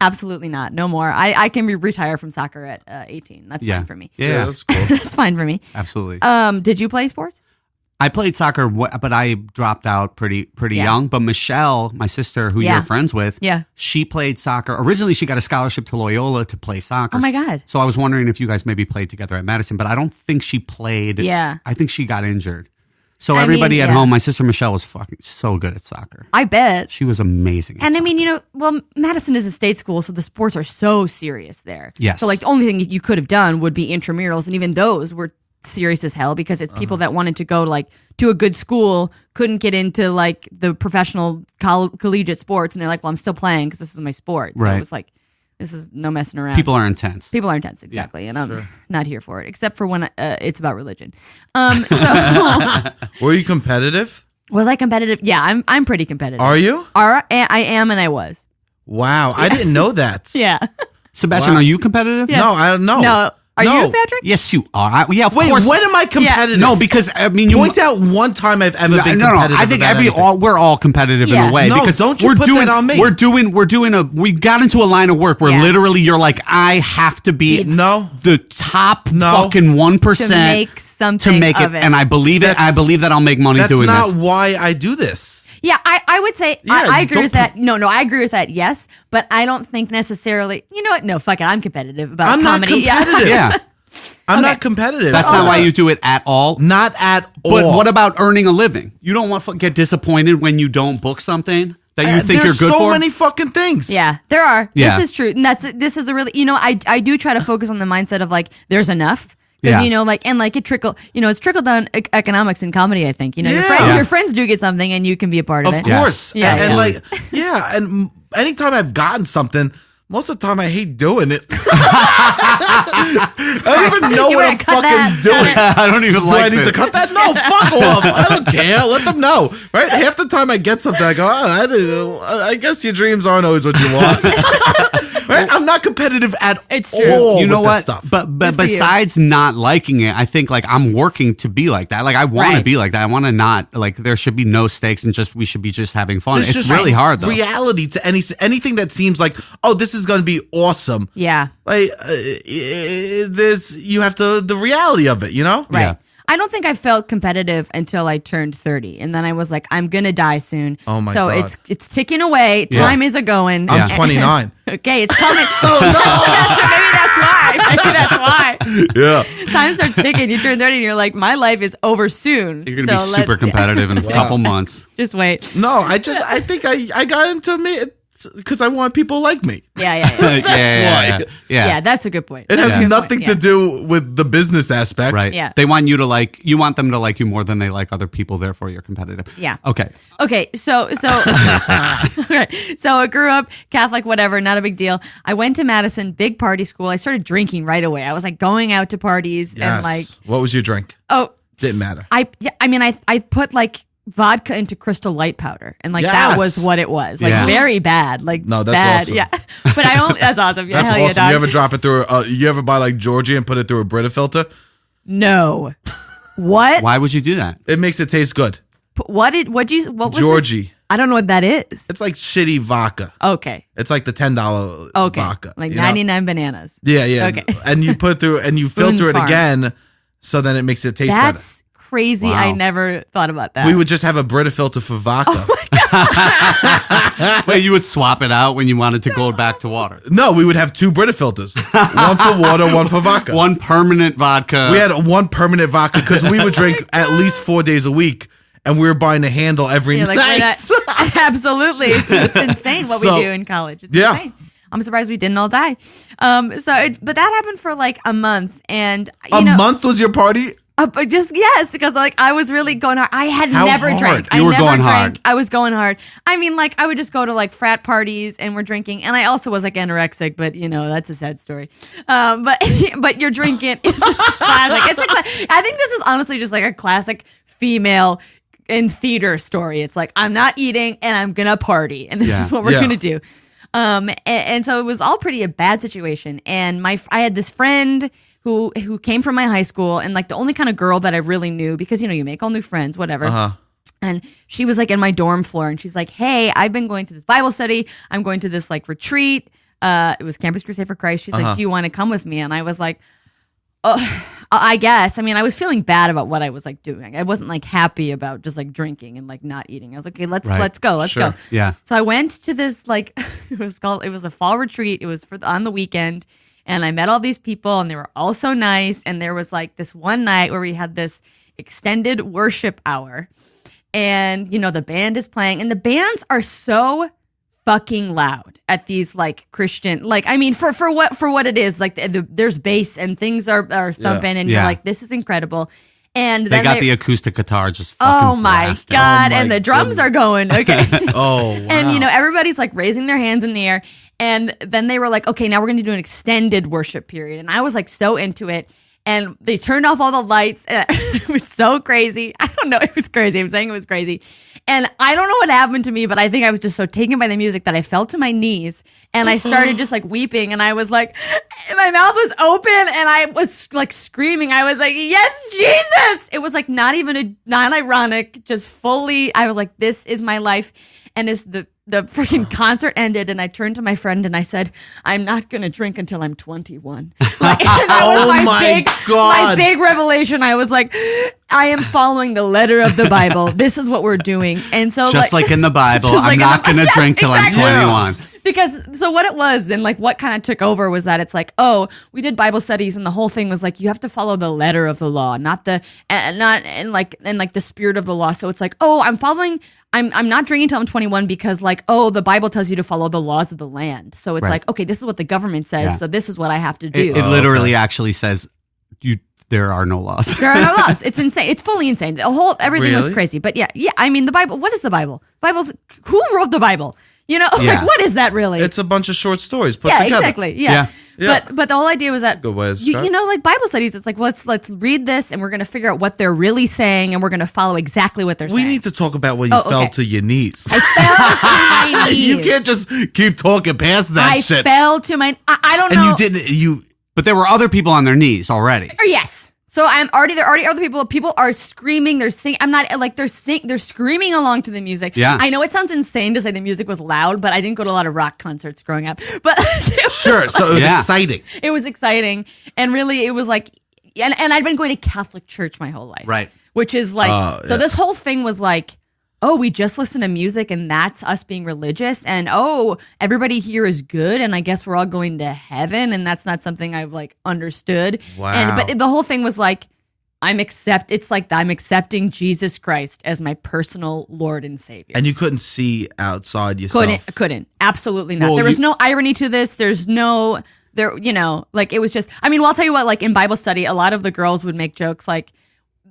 Speaker 4: absolutely not. No more. I can retire from soccer at 18. That's
Speaker 2: Yeah.
Speaker 4: fine for me.
Speaker 2: Yeah,
Speaker 3: that's cool.
Speaker 4: That's fine for me.
Speaker 2: absolutely.
Speaker 4: Did you play sports?
Speaker 2: I played soccer, but I dropped out pretty
Speaker 4: Yeah.
Speaker 2: young. But Michelle, my sister, who
Speaker 4: Yeah.
Speaker 2: you're friends with,
Speaker 4: Yeah.
Speaker 2: she played soccer. Originally, she got a scholarship to Loyola to play soccer.
Speaker 4: Oh my God.
Speaker 2: So I was wondering if you guys maybe played together at Madison, but I don't think she played.
Speaker 4: Yeah.
Speaker 2: I think she got injured. So everybody at home, my sister Michelle was fucking so good at soccer.
Speaker 4: I bet.
Speaker 2: She was amazing.
Speaker 4: And I mean, Madison is a state school, so the sports are so serious there.
Speaker 2: Yes.
Speaker 4: So like the only thing you could have done would be intramurals, and even those were serious as hell because it's people that wanted to go like to a good school couldn't get into like the professional collegiate sports, and they're like, well, I'm still playing because this is my sport. So
Speaker 2: right.
Speaker 4: It was like, this is no messing around.
Speaker 2: People are intense.
Speaker 4: People are intense, exactly, and I'm not here for it, except for when it's about religion.
Speaker 3: Were you competitive?
Speaker 4: Was I competitive? Yeah, I'm pretty competitive.
Speaker 3: Are you?
Speaker 4: I am, and I was.
Speaker 3: Wow, I didn't know that.
Speaker 4: Yeah.
Speaker 2: Sebastian,
Speaker 3: Wow.
Speaker 2: are you competitive?
Speaker 4: Yeah.
Speaker 3: No, I don't know.
Speaker 4: No. Are you, Patrick?
Speaker 2: Yes, you are. Of
Speaker 3: Wait,
Speaker 2: course.
Speaker 3: when am I competitive?
Speaker 2: No, because I mean, you
Speaker 3: Point out one time I've ever been
Speaker 2: no.
Speaker 3: competitive.
Speaker 2: I think
Speaker 3: about anything.
Speaker 2: we're all competitive in
Speaker 4: Yeah.
Speaker 2: a way.
Speaker 3: No,
Speaker 2: because
Speaker 3: don't you
Speaker 2: we're
Speaker 3: put
Speaker 2: doing,
Speaker 3: that on me.
Speaker 2: We got into a line of work where literally you're like, I have to be
Speaker 3: No.
Speaker 2: the top
Speaker 3: No.
Speaker 2: fucking 1%
Speaker 4: To make something
Speaker 2: to make
Speaker 4: of it.
Speaker 2: and I believe it. I believe that I'll make money
Speaker 3: That's
Speaker 2: doing
Speaker 3: not
Speaker 2: this.
Speaker 3: why I do this.
Speaker 4: Yeah, I would say
Speaker 3: Yeah,
Speaker 4: I agree
Speaker 3: don't
Speaker 4: with that. No, I agree with that. Yes, but I don't think necessarily. You know what? No, fuck it. I'm competitive about
Speaker 3: I'm not
Speaker 4: comedy.
Speaker 3: competitive.
Speaker 2: Yeah,
Speaker 3: I'm not competitive.
Speaker 2: that's not why you do it at all.
Speaker 3: Not at all.
Speaker 2: But what about earning a living? You don't want to get disappointed when you don't book something that you think you're
Speaker 3: There's
Speaker 2: good
Speaker 3: so
Speaker 2: for.
Speaker 3: many fucking things.
Speaker 4: Yeah, there are.
Speaker 2: Yeah.
Speaker 4: This is true, and this is a really. I do try to focus on the mindset of like there's enough.
Speaker 2: Yeah.
Speaker 4: Because it's trickle down economics in comedy. I think
Speaker 3: Yeah.
Speaker 4: your friends do get something, and you can be a part of it.
Speaker 3: Of course.
Speaker 4: Yeah,
Speaker 3: and
Speaker 4: yeah.
Speaker 3: like, and anytime I've gotten something, most of the time I hate doing it. I don't even know
Speaker 4: You
Speaker 3: what
Speaker 4: wanna
Speaker 3: I'm
Speaker 4: cut
Speaker 3: fucking
Speaker 4: that?
Speaker 3: doing.
Speaker 2: I don't even
Speaker 3: Do
Speaker 2: like
Speaker 3: I need
Speaker 2: this.
Speaker 3: to cut that? No, fuck off. I don't care. Let them know. Right? Half the time I get something, I go, I guess your dreams aren't always what you want. Right? I'm not competitive at
Speaker 4: It's true.
Speaker 3: all.
Speaker 2: You know
Speaker 3: with
Speaker 2: what?
Speaker 3: this stuff.
Speaker 2: But
Speaker 4: Good for you.
Speaker 2: besides not liking it, I think like I'm working to be like that. Like I want to
Speaker 4: Right.
Speaker 2: be like that. I want to not like there should be no stakes and we should be just having fun.
Speaker 3: There's
Speaker 2: It's
Speaker 3: just
Speaker 2: really hard though.
Speaker 3: reality to anything that seems like, oh, this is going to be awesome.
Speaker 4: Yeah.
Speaker 3: Like you have to the reality of it, you know?
Speaker 4: Right.
Speaker 2: Yeah.
Speaker 4: I don't think I felt competitive until I turned 30, and then I was like, I'm gonna die soon.
Speaker 3: Oh my
Speaker 4: so
Speaker 3: God.
Speaker 4: it's ticking away.
Speaker 2: Yeah.
Speaker 4: Time is a going.
Speaker 3: I'm 29.
Speaker 4: Okay, it's coming. Oh no! Maybe that's why.
Speaker 3: Yeah.
Speaker 4: Time starts ticking. You turn 30, and you're like, my life is over soon.
Speaker 2: You're gonna
Speaker 4: So
Speaker 2: be super
Speaker 4: let's-
Speaker 2: competitive in a couple months.
Speaker 4: Just wait.
Speaker 3: No, I think I got into me because I want people like me.
Speaker 4: Yeah.
Speaker 3: why.
Speaker 4: Yeah, that's a good point.
Speaker 3: It
Speaker 4: That's a
Speaker 3: has
Speaker 4: good
Speaker 3: nothing
Speaker 4: point.
Speaker 3: to do with the business aspect.
Speaker 2: Right.
Speaker 4: Yeah.
Speaker 2: They want you to you want them to like you more than they like other people, therefore you're competitive.
Speaker 4: Yeah.
Speaker 2: Okay.
Speaker 4: Okay, so okay, so I grew up Catholic, whatever, not a big deal. I went to Madison, big party school. I started drinking right away. I was like going out to parties
Speaker 3: Yes.
Speaker 4: and like,
Speaker 3: What was your drink? Didn't matter.
Speaker 4: I put like vodka into Crystal Light powder, and like
Speaker 3: Yes.
Speaker 4: that was what it was. Like
Speaker 2: Yeah.
Speaker 4: very bad. Like
Speaker 3: No, that's
Speaker 4: bad.
Speaker 3: awesome.
Speaker 4: Yeah, but I only that's awesome. Yeah,
Speaker 3: That's
Speaker 4: hell yeah,
Speaker 3: awesome.
Speaker 4: dog.
Speaker 3: You ever drop it through? You ever buy like Georgie and put it through a Brita filter?
Speaker 4: No. What?
Speaker 2: Why would you do that?
Speaker 3: It makes it taste good.
Speaker 4: What was
Speaker 3: Georgie.
Speaker 4: it? I don't know what that is.
Speaker 3: It's like shitty vodka.
Speaker 4: Okay.
Speaker 3: It's like the $10
Speaker 4: Okay.
Speaker 3: vodka.
Speaker 4: Like
Speaker 3: you know?
Speaker 4: 99 bananas.
Speaker 3: Yeah.
Speaker 4: Okay.
Speaker 3: And you put through and you filter
Speaker 4: Boone's
Speaker 3: it
Speaker 4: Farm.
Speaker 3: again, so then it makes it taste
Speaker 4: That's crazy.
Speaker 2: Wow.
Speaker 4: I never thought about that.
Speaker 3: better. We would just have a Brita filter for vodka.
Speaker 2: Wait, you would swap it out when you wanted to go back to water.
Speaker 3: No, we would have two Brita filters. One for water, one for vodka.
Speaker 2: One permanent vodka.
Speaker 3: We had one permanent vodka because we would drink at least 4 dadays a week, and we were buying a handle every
Speaker 4: You're like,
Speaker 3: night.
Speaker 4: we're not- absolutely. It's insane what
Speaker 3: So-
Speaker 4: we do in college. It's
Speaker 3: Yeah.
Speaker 4: insane. I'm surprised we didn't all die. But that happened for like a month, and
Speaker 3: A month was your party?
Speaker 4: But yes, because like I was really going hard. I had
Speaker 3: How
Speaker 4: never
Speaker 3: hard?
Speaker 4: drank.
Speaker 2: You
Speaker 4: I
Speaker 2: were
Speaker 4: never
Speaker 2: going
Speaker 4: drank.
Speaker 2: hard.
Speaker 4: I was going hard. I mean, like I would just go to like frat parties and we're drinking, and I also was like anorexic, but that's a sad story. But you're drinking. It's just classic. I think this is honestly just like a classic female in theater story. It's like I'm not eating and I'm gonna party, and this
Speaker 2: Yeah.
Speaker 4: is what we're
Speaker 3: Yeah.
Speaker 4: gonna do. And so it was all pretty a bad situation. And I had this friend who came from my high school, and like the only kind of girl that I really knew, because you make all new friends, whatever.
Speaker 3: Uh-huh.
Speaker 4: And she was like in my dorm floor, and she's like, "Hey, I've been going to this Bible study. I'm going to this like retreat. It was Campus Crusade for Christ." She's like, "Do you want to come with me?" And I was like, "Oh, I guess." I mean, I was feeling bad about what I was like doing. I wasn't like happy about just like drinking and like not eating. I was like, "Okay, let's go, let's
Speaker 3: Sure.
Speaker 4: go."
Speaker 2: Yeah.
Speaker 4: So I went to this like it was a fall retreat. It was on the weekend, and I met all these people, and they were all so nice. And there was like this one night where we had this extended worship hour. And, the band is playing. And the bands are so fucking loud at these like Christian, for what it is, like there's bass and things are thumping and you're like, this is incredible. And
Speaker 2: they
Speaker 4: then
Speaker 2: got the acoustic guitar just fucking blasting.
Speaker 4: God. And the drums are going. Okay.
Speaker 3: Oh, wow.
Speaker 4: And, everybody's like raising their hands in the air. And then they were like, okay, now we're going to do an extended worship period. And I was like so into it. And they turned off all the lights. And it was so crazy. I don't know. It was crazy. I'm saying it was crazy. And I don't know what happened to me, but I think I was just so taken by the music that I fell to my knees and I started just like weeping. And I was like, my mouth was open and I was like screaming. I was like, yes, Jesus. It was like not ironic, just fully. I was like, this is my life. And as the freaking concert ended and I turned to my friend and I said, I'm not going to drink until I'm 21. Like, that was my big revelation. I was like, I am following the letter of the Bible. This is what we're doing. And so
Speaker 2: just like in the Bible, I'm not going to drink till I'm 21.
Speaker 4: Because so what it was and like what kind of took over was that it's like, oh, we did Bible studies and the whole thing was like you have to follow the letter of the law, not the the spirit of the law. So it's like, oh, I'm not drinking until I'm 21 because like, oh, the Bible tells you to follow the laws of the land. So it's like, okay, this is what the government says, so this is what I have to do.
Speaker 2: It literally actually says there are no laws.
Speaker 4: There are no laws. It's insane. It's fully insane. Everything was crazy. But yeah. I mean, the Bible. What is the Bible? Who wrote the Bible? Like what is that really?
Speaker 3: It's a bunch of short stories put together.
Speaker 4: Exactly. Yeah. But the whole idea was that like Bible studies, it's like let's read this and we're gonna figure out what they're really saying and we're gonna follow exactly what they're saying.
Speaker 3: We need to talk about when you fell to your knees.
Speaker 4: I fell to my knees.
Speaker 3: You can't just keep talking past that shit.
Speaker 4: I fell to my. I don't know.
Speaker 3: And you didn't.
Speaker 2: But there were other people on their knees already.
Speaker 4: Yes. So there are already other people. People are screaming. They're singing. I'm not like they're screaming along to the music.
Speaker 2: Yeah.
Speaker 4: I know it sounds insane to say the music was loud, but I didn't go to a lot of rock concerts growing up. But
Speaker 3: sure. So it was exciting.
Speaker 4: It was exciting, and really, it was like, and I'd been going to Catholic church my whole life,
Speaker 2: right?
Speaker 4: Which is like, so this whole thing was like, oh, we just listen to music and that's us being religious. And oh, everybody here is good. And I guess we're all going to heaven. And that's not something I've like understood.
Speaker 3: Wow.
Speaker 4: But the whole thing was like, I'm accepting Jesus Christ as my personal Lord and Savior.
Speaker 3: And you couldn't see outside yourself.
Speaker 4: Couldn't. Absolutely not.
Speaker 2: Well,
Speaker 4: there was no irony to this. There's no, like it was just, I mean, well, I'll tell you what, like in Bible study, a lot of the girls would make jokes like,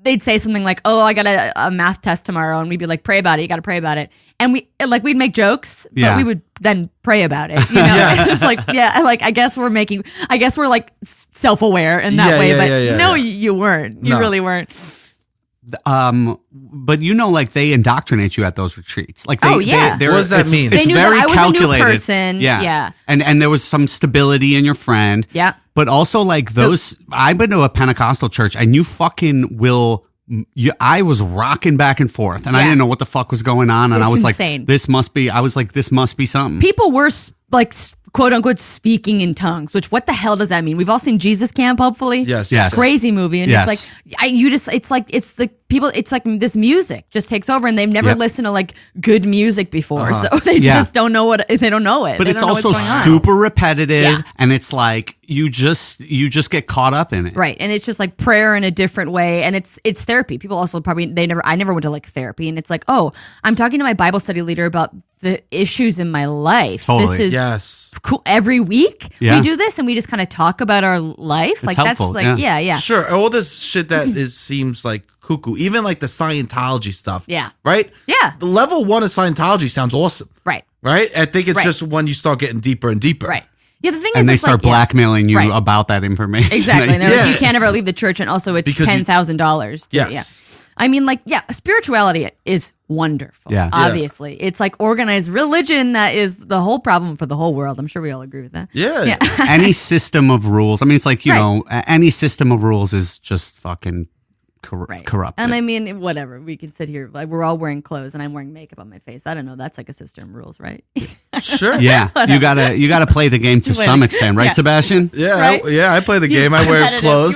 Speaker 4: they'd say something like, oh, I got a math test tomorrow. And we'd be like, pray about it. You got to pray about it. And we'd make jokes, but we would then pray about it. It's just like, like, I guess we're like self-aware in that way. But no, you weren't. You really weren't.
Speaker 2: But like they indoctrinate you at those retreats. Like
Speaker 3: what does that mean?
Speaker 2: It's
Speaker 4: they knew
Speaker 2: very
Speaker 4: that I was
Speaker 2: calculated.
Speaker 4: a new person. Yeah.
Speaker 2: And there was some stability in your friend.
Speaker 4: Yeah.
Speaker 2: But also like I've been to a Pentecostal church and you fucking will. I was rocking back and forth and I didn't know what the fuck was going on. And I was
Speaker 4: insane.
Speaker 2: like, this must be something.
Speaker 4: People were like, quote unquote, speaking in tongues, which what the hell does that mean? We've all seen Jesus Camp, hopefully.
Speaker 3: Yes.
Speaker 4: Crazy movie. And it's like, it's the people, it's like this music just takes over and they've never listened to like good music before. So they just don't know they don't know it.
Speaker 2: But it's also super repetitive and it's like, you just get caught up in it.
Speaker 4: Right. And it's just like prayer in a different way. And it's therapy. People also I never went to like therapy. And it's like, oh, I'm talking to my Bible study leader about the issues in my life.
Speaker 2: Totally.
Speaker 4: This is cool. Every week we do this and we just kind of talk about our life.
Speaker 2: It's
Speaker 4: like
Speaker 2: helpful.
Speaker 4: That's like,
Speaker 3: Sure. All this shit that seems like cuckoo, even like the Scientology stuff.
Speaker 4: Yeah.
Speaker 3: Right?
Speaker 4: Yeah.
Speaker 3: The level 1 of Scientology sounds awesome.
Speaker 4: Right.
Speaker 3: Right? I think it's just when you start getting deeper and deeper.
Speaker 4: Right. Yeah, the thing is,
Speaker 2: and they start blackmailing you about that information.
Speaker 4: Exactly. And like, you can't ever leave the church, and also it's $10,000.
Speaker 3: Yes.
Speaker 4: Yeah. I mean, like, spirituality is wonderful.
Speaker 2: Yeah.
Speaker 4: Obviously, it's like organized religion that is the whole problem for the whole world. I'm sure we all agree with that.
Speaker 3: Yeah.
Speaker 2: Any system of rules. I mean, it's like any system of rules is just fucking corrupt.
Speaker 4: And I mean, whatever. We can sit here like we're all wearing clothes, and I'm wearing makeup on my face. I don't know. That's like a system of rules, right?
Speaker 3: Sure.
Speaker 2: Yeah. You gotta play the game to some extent, right, Sebastian?
Speaker 3: Yeah.
Speaker 4: Right?
Speaker 3: I play the game. I wear clothes.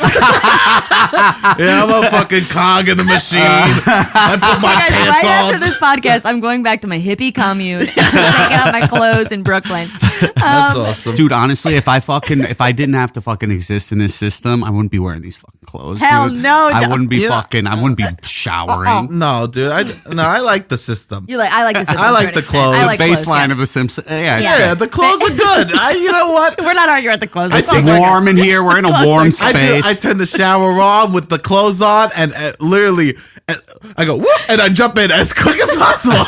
Speaker 3: I'm a fucking cog in the machine. I put my pants
Speaker 4: right
Speaker 3: on.
Speaker 4: After this podcast, I'm going back to my hippie commune and taking out my clothes in Brooklyn.
Speaker 3: That's awesome.
Speaker 2: Dude, honestly, if I didn't have to fucking exist in this system, I wouldn't be wearing these fucking clothes.
Speaker 4: Hell
Speaker 2: dude.
Speaker 4: no,
Speaker 2: I
Speaker 4: don't.
Speaker 2: wouldn't be
Speaker 3: Yeah.
Speaker 2: I wouldn't be showering.
Speaker 3: No, dude. I like the system.
Speaker 4: I like the system.
Speaker 3: I like
Speaker 4: to
Speaker 3: the
Speaker 4: an extent.
Speaker 3: clothes.
Speaker 4: I like
Speaker 2: Baseline
Speaker 4: clothes, yeah.
Speaker 2: of the Simpsons. Yeah,
Speaker 3: Yeah, the clothes are good. You know what?
Speaker 4: We're not arguing about the clothes.
Speaker 2: It's
Speaker 4: The clothes are
Speaker 2: warm in here. We're in a warm space.
Speaker 3: I turn the shower on with the clothes on, and literally, I go whoop, and I jump in as quick as possible.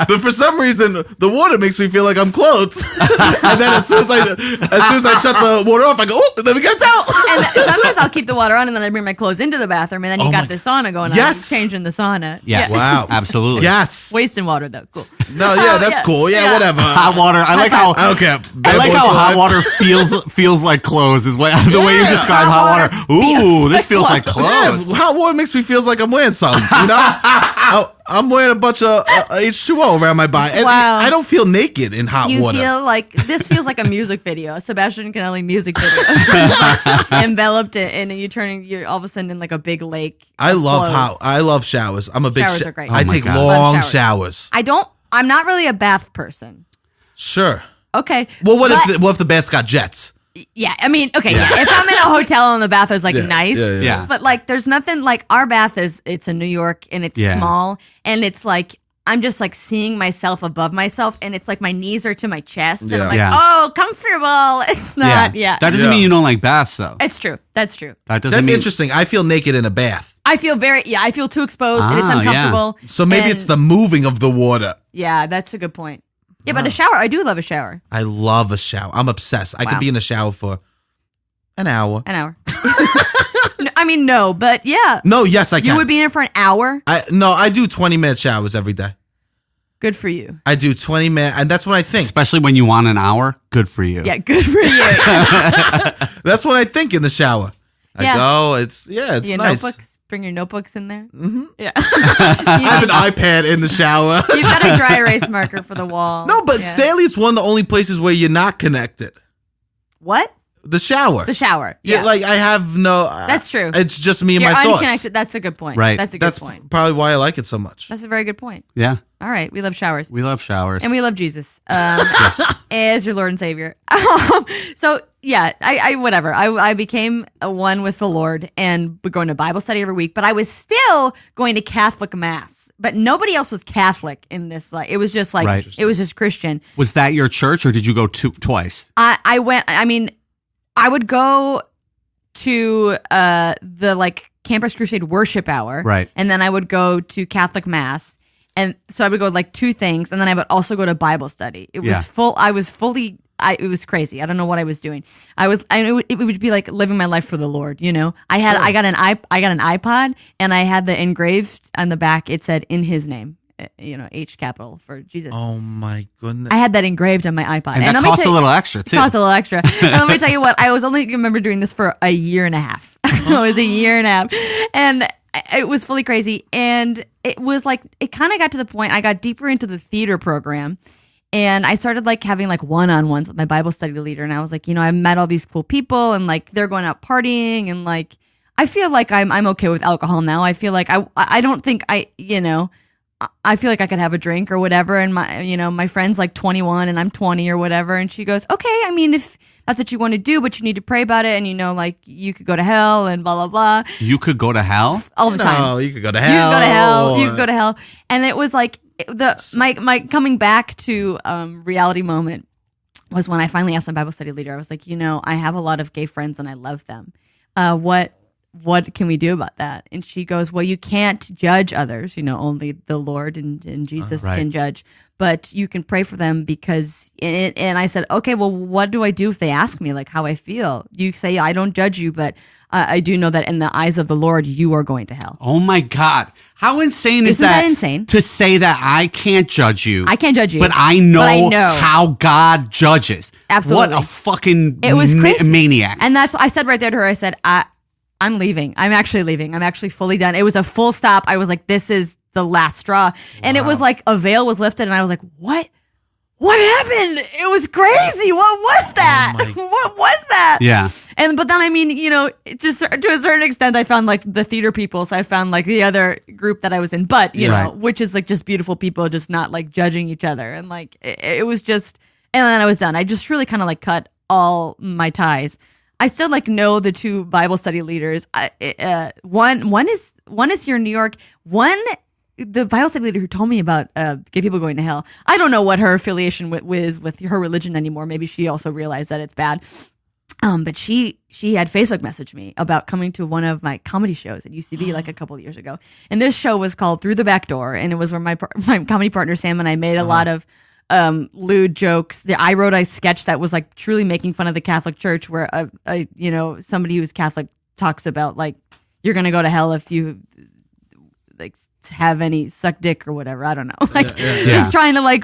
Speaker 3: But for some reason, the water makes me feel like I'm clothed. And then as soon as I shut the water off, I go, oh, let me get out.
Speaker 4: And sometimes I'll keep the water on and then I bring my clothes into the bathroom and then you got the sauna going on.
Speaker 3: Yes.
Speaker 4: Changing the sauna.
Speaker 2: Yes.
Speaker 4: Yeah.
Speaker 3: Wow.
Speaker 2: Absolutely.
Speaker 3: Yes.
Speaker 4: Wasting water though. Cool.
Speaker 3: No, yeah, that's cool. Yeah, whatever.
Speaker 2: Hot water. I like how
Speaker 3: I don't care.
Speaker 2: I like how hot water feels like clothes. Is what the way you describe hot water. Ooh, this feels like clothes.
Speaker 3: Yeah, hot water makes me feel like I'm wearing something. You know, I'm wearing a bunch of H2O around my body. And
Speaker 4: Wow.
Speaker 3: I don't feel naked in hot
Speaker 4: You
Speaker 3: water.
Speaker 4: feel like this feels like a music video, a Sebastian Canelli music video, enveloped in you're all of a sudden in like a big lake.
Speaker 3: I
Speaker 4: of
Speaker 3: love
Speaker 4: clothes.
Speaker 3: I love showers. I'm a big.
Speaker 4: Showers are great.
Speaker 3: I
Speaker 2: Oh my
Speaker 3: take
Speaker 2: God.
Speaker 3: long
Speaker 4: Love
Speaker 3: showers.
Speaker 4: I'm not really a bath person.
Speaker 3: Sure.
Speaker 4: Okay.
Speaker 3: Well, what
Speaker 4: but-
Speaker 3: if the bath's got jets?
Speaker 4: Yeah, I mean, okay, yeah. If I'm in a hotel and the bath is like nice,
Speaker 2: Yeah.
Speaker 4: but like there's nothing like our bath it's in New York and it's
Speaker 2: Yeah.
Speaker 4: small and it's like I'm just like seeing myself above myself and it's like my knees are to my chest and I'm like,
Speaker 2: Yeah.
Speaker 4: oh, comfortable. It's not, yeah.
Speaker 2: That doesn't
Speaker 3: Yeah.
Speaker 2: mean you don't like baths, though.
Speaker 4: It's true. That's true.
Speaker 2: That doesn't
Speaker 3: That's
Speaker 2: mean
Speaker 3: interesting. I feel naked in a bath.
Speaker 4: I feel I feel too exposed and it's
Speaker 2: Ah,
Speaker 4: uncomfortable.
Speaker 3: So maybe
Speaker 4: And-
Speaker 3: it's the moving of the water.
Speaker 4: Yeah, that's a good point. Yeah, but a shower, I do love a shower.
Speaker 3: I love a shower. I'm obsessed. I
Speaker 4: Wow.
Speaker 3: could be in a shower for an hour.
Speaker 4: An hour. No, I mean, no, but yeah.
Speaker 3: No, yes, I can.
Speaker 4: You would be in it for an hour?
Speaker 3: I do 20-minute showers every day.
Speaker 4: Good for you.
Speaker 3: I do 20-minute, and that's what I think.
Speaker 2: especially when you want an hour. Good for you.
Speaker 4: Yeah, good for you.
Speaker 3: That's what I think in the shower. I
Speaker 4: Yeah.
Speaker 3: go, it's
Speaker 4: Your
Speaker 3: nice.
Speaker 4: notebooks. Bring your notebooks in there. Mm-hmm. Yeah.
Speaker 3: I have an iPad in the shower.
Speaker 4: You've got a dry erase marker for the wall.
Speaker 3: No, but
Speaker 4: Yeah.
Speaker 3: sadly, it's one of the only places where you're not connected.
Speaker 4: What?
Speaker 3: The shower.
Speaker 4: The shower.
Speaker 3: Yeah, like I have no.
Speaker 4: That's true.
Speaker 3: It's just me and
Speaker 4: You're
Speaker 3: my thoughts.
Speaker 4: unconnected. That's a good point.
Speaker 2: Right.
Speaker 4: That's a good
Speaker 3: That's
Speaker 4: point.
Speaker 3: probably why I like it so much.
Speaker 4: That's a very good point.
Speaker 2: Yeah.
Speaker 4: All right. We love showers.
Speaker 2: We love showers.
Speaker 4: And we love Jesus as your Lord and Savior. So yeah, I whatever. I became one with the Lord and we're going to Bible study every week, but I was still going to Catholic Mass. But nobody else was Catholic in this. Like it was just like
Speaker 2: Right.
Speaker 4: it was just Christian.
Speaker 2: Was that your church, or did you go twice?
Speaker 4: I went. I mean, I would go to the like Campus Crusade worship hour,
Speaker 2: Right.
Speaker 4: and then I would go to Catholic Mass. And so I would go like two things, and then I would also go to Bible study. It was
Speaker 2: Yeah.
Speaker 4: full. I was fully. It was crazy. I don't know what I was doing. It would be like living my life for the Lord. You know, I got an iPod, and I had the engraved on the back. It said "In His name." You know, H capital for Jesus.
Speaker 3: Oh my goodness.
Speaker 4: I had that engraved on my iPod,
Speaker 2: And that
Speaker 4: let me
Speaker 2: costs
Speaker 4: tell
Speaker 2: a
Speaker 4: you-
Speaker 2: little extra, too.
Speaker 4: It costs a little extra. And let me tell you what. I was only remember doing this for a year and a half. It was a year and a half, and it was fully crazy. And it was like it kind of got to the point. I got deeper into the theater program. And I started like having like one-on-ones with my Bible study leader. And I was like, you know, I met all these cool people and like they're going out partying. And like, I feel like I'm okay with alcohol now. I feel like I don't think I feel like I could have a drink or whatever. And my friend's like 21 and I'm 20 or whatever. And she goes, okay, I mean, if that's what you want to do, but you need to pray about it. And you know, like you could go to hell and blah, blah, blah.
Speaker 2: You could go to hell?
Speaker 4: All the time.
Speaker 3: No, you could go to
Speaker 4: You
Speaker 3: hell.
Speaker 4: can go to hell. You can go to hell. And it was like my coming back to reality moment was when I finally asked my Bible study leader. I was like, you know, I have a lot of gay friends and I love them. What can we do about that? And she goes, well, you can't judge others. You know, only the Lord and Jesus
Speaker 2: Right.
Speaker 4: can judge. But you can pray for them because and I said, okay, well, what do I do if they ask me like how I feel? You say, I don't judge you, but I do know that in the eyes of the Lord, you are going to hell.
Speaker 2: Oh my God. How insane is
Speaker 4: Isn't that insane?
Speaker 2: To say that I can't judge you.
Speaker 4: I can't judge you.
Speaker 2: But I know,
Speaker 4: know.
Speaker 2: how God judges.
Speaker 4: Absolutely.
Speaker 2: What a fucking
Speaker 4: It was crazy.
Speaker 2: maniac.
Speaker 4: And that's I said right there to her, I said, I'm leaving. I'm actually leaving. I'm actually fully done. It was a full stop. I was like, this is the last straw. And it was like a veil was lifted and I was like, what? What happened? It was crazy. What was that? What was that?
Speaker 2: Yeah.
Speaker 4: But then, I mean, you know, just to a certain extent, I found like the theater people. So I found like the other group that I was in, but you know,
Speaker 2: Right.
Speaker 4: which is like just beautiful people, just not like judging each other. And like, it was just, And then I was done. I just really kind of like cut all my ties. I still like know the two Bible study leaders. One is here in New York. The Bible study leader who told me about gay people going to hell. I don't know what her affiliation with her religion anymore. Maybe she also realized that it's bad. But she had Facebook messaged me about coming to one of my comedy shows at UCB like a couple of years ago. And this show was called Through the Back Door, and it was where my comedy partner Sam and I made a lot of lewd jokes. I wrote a sketch that was like truly making fun of the Catholic Church, where somebody who's Catholic talks about like you're gonna go to hell if you like have any suck dick or whatever. I don't know. Like just trying to like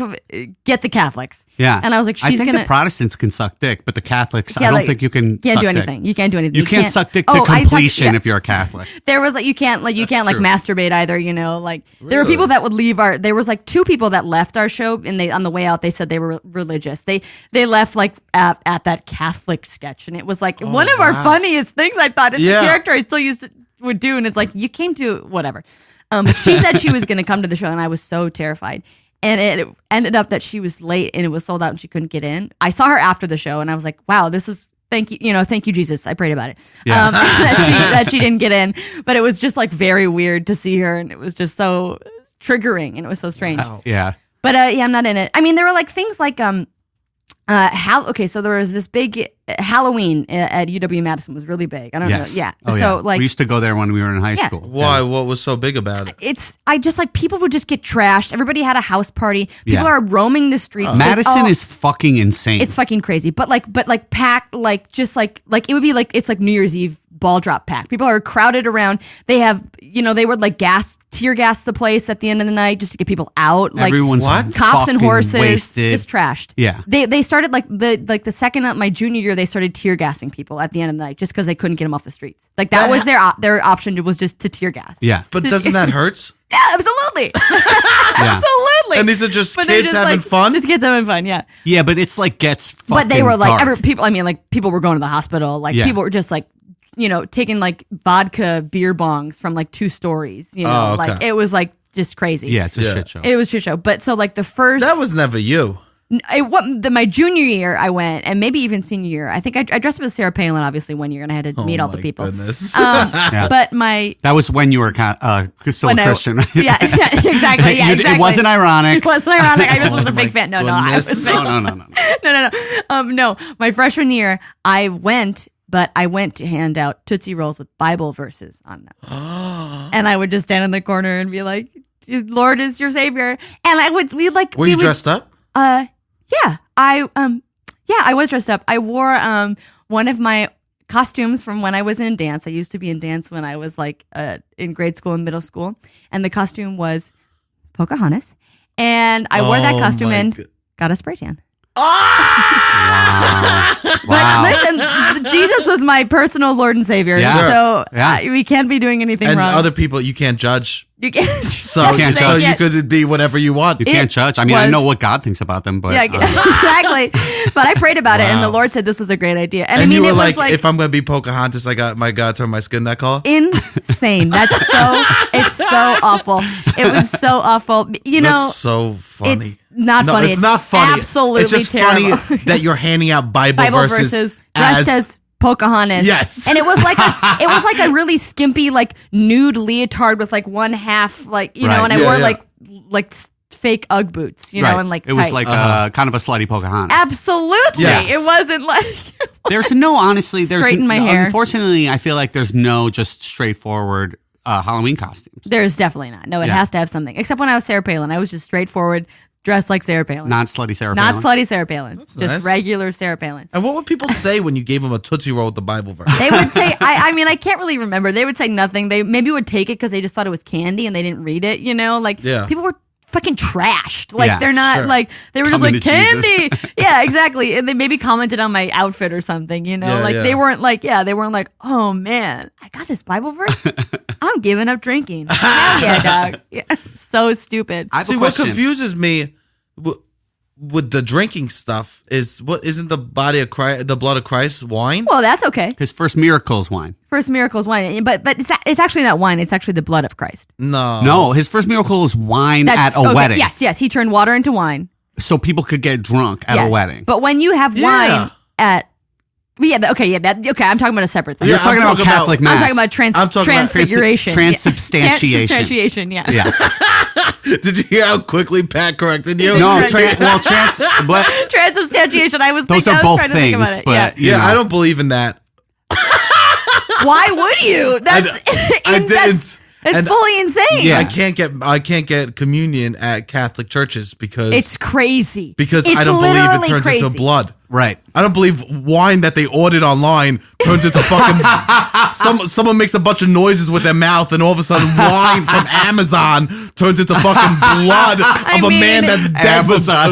Speaker 4: get the Catholics. Yeah. And I was like,
Speaker 2: I think the Protestants can suck dick, but the Catholics, I don't think you can.
Speaker 4: Can't do anything. You can't do anything.
Speaker 2: You can't suck dick to completion if you're a Catholic.
Speaker 4: There was like you can't like masturbate either. You know, like there were people that would leave our. There was like two people that left our show, and they on the way out they said they were religious. They left like at that Catholic sketch, and it was like one of our funniest things. I thought it's a character I still would do, and it's like you came to whatever. But she said she was going to come to the show, and I was so terrified. And it ended up that she was late, and it was sold out, and she couldn't get in. I saw her after the show, and I was like, "Wow, this is thank you, Jesus." I prayed about it. Yeah. That she didn't get in, but it was just like very weird to see her, and it was just so triggering, and it was so strange.
Speaker 2: Wow. Yeah,
Speaker 4: but I'm not in it. I mean, there were like things like so there was this big Halloween at UW-Madison was really big. I don't know. Yeah. So like
Speaker 2: we used to go there when we were in high school.
Speaker 3: Why? What was so big about it?
Speaker 4: I just like people would just get trashed. Everybody had a house party. People are roaming the streets.
Speaker 2: Madison is fucking insane.
Speaker 4: It's fucking crazy. But packed like it would be like it's like New Year's Eve ball drop packed. People are crowded around. They have they would like tear gas the place at the end of the night just to get people out. Like
Speaker 2: everyone's
Speaker 4: cops and horses
Speaker 2: wasted.
Speaker 4: Just trashed.
Speaker 2: Yeah.
Speaker 4: They started like the second of my junior year they started tear gassing people at the end of the night just because they couldn't get them off the streets. Like that was their option was just to tear gas.
Speaker 2: Yeah.
Speaker 3: But doesn't that hurt?
Speaker 4: Yeah, absolutely. Absolutely.
Speaker 3: And these are just kids having fun?
Speaker 4: Just kids having fun, yeah.
Speaker 2: Yeah, but it's like gets fucking
Speaker 4: But they were like
Speaker 2: dark.
Speaker 4: people were going to the hospital. Like people were just like taking like vodka beer bongs from like 2 stories, like it was like just crazy.
Speaker 2: Yeah, it's a shit show.
Speaker 4: It was a shit show. But so like the first
Speaker 3: that was never you.
Speaker 4: My junior year I went, and maybe even senior year. I think I dressed up as Sarah Palin obviously one year, and I had to meet all the people.
Speaker 3: Goodness.
Speaker 4: But that
Speaker 2: was when you were still a Christian.
Speaker 4: Yeah, exactly. Yeah, exactly.
Speaker 2: It wasn't ironic.
Speaker 4: It wasn't ironic. I just was a big fan. No, I was No. My freshman year, I went to hand out Tootsie Rolls with Bible verses on them. And I would just stand in the corner and be like, Lord is your savior. And
Speaker 3: Were you dressed up?
Speaker 4: I was dressed up. I wore one of my costumes from when I was in dance. I used to be in dance when I was like in grade school and middle school. And the costume was Pocahontas. And I wore that costume and got a spray tan.
Speaker 2: Wow.
Speaker 4: But listen, Jesus was my personal Lord and Savior, so we can't be doing anything wrong.
Speaker 3: And other people, you can't judge.
Speaker 4: You can't.
Speaker 3: So you could be whatever you want.
Speaker 2: You can't judge. I mean, I know what God thinks about them, but
Speaker 4: exactly. But I prayed about it, and the Lord said this was a great idea. And I mean,
Speaker 3: you were
Speaker 4: it was
Speaker 3: like, if I'm going to be Pocahontas, I got my God turn my skin that color.
Speaker 4: Insane. It's so awful. It was so awful.
Speaker 3: That's so funny.
Speaker 4: It's not funny.
Speaker 3: It's not funny.
Speaker 4: Absolutely
Speaker 3: it's just
Speaker 4: terrible.
Speaker 3: funny that you're handing out Bible verses
Speaker 4: dressed as Pocahontas.
Speaker 3: Yes.
Speaker 4: And it was like a really skimpy like nude leotard with like one half and I wore like fake Ugg boots, and like
Speaker 2: it was like kind of a slutty Pocahontas.
Speaker 4: Absolutely. Yes. It wasn't like
Speaker 2: straighten
Speaker 4: my hair.
Speaker 2: Unfortunately, I feel like there's no just straightforward Halloween costumes.
Speaker 4: There's definitely not. No, it has to have something. Except when I was Sarah Palin, I was just straightforward. Dressed like Sarah Palin.
Speaker 2: Not slutty Sarah Palin.
Speaker 4: Not slutty Sarah Palin. That's just nice. Regular Sarah Palin.
Speaker 3: And what would people say when you gave them a Tootsie Roll with the Bible verse?
Speaker 4: They would say, I can't really remember. They would say nothing. They maybe would take it because they just thought it was candy and they didn't read it, People were fucking trashed. Like, they're not, they were just like, candy! Yeah, exactly. And they maybe commented on my outfit or something, They weren't like, oh man, I got this Bible verse? I'm giving up drinking. Hell yeah, dog. Yeah. So stupid.
Speaker 3: What confuses me with the drinking stuff isn't the body of Christ, the blood of Christ, wine?
Speaker 4: Well, that's okay.
Speaker 2: His first miracle is wine.
Speaker 4: First miracle is wine, but it's actually not wine. It's actually the blood of Christ.
Speaker 3: No,
Speaker 2: his first miracle is wine at a wedding.
Speaker 4: Yes. He turned water into wine.
Speaker 2: so people could get drunk at a wedding.
Speaker 4: But when you have wine at I'm talking about a separate thing.
Speaker 2: You're talking about Catholic Mass.
Speaker 4: I'm talking about transfiguration.
Speaker 2: Transubstantiation.
Speaker 4: Transubstantiation, yeah.
Speaker 2: Yes.
Speaker 3: Did you hear how quickly Pat corrected you?
Speaker 2: No, but
Speaker 4: transubstantiation.
Speaker 2: Those are both things, but
Speaker 3: I don't believe in that.
Speaker 4: Why would you? It's fully insane.
Speaker 2: Yeah.
Speaker 3: I can't get communion at Catholic churches because
Speaker 4: it's crazy.
Speaker 3: Because I don't believe it turns into blood.
Speaker 2: Right.
Speaker 3: I don't believe wine that they ordered online turns into fucking someone makes a bunch of noises with their mouth and all of a sudden wine from Amazon turns into fucking blood of a man that's dead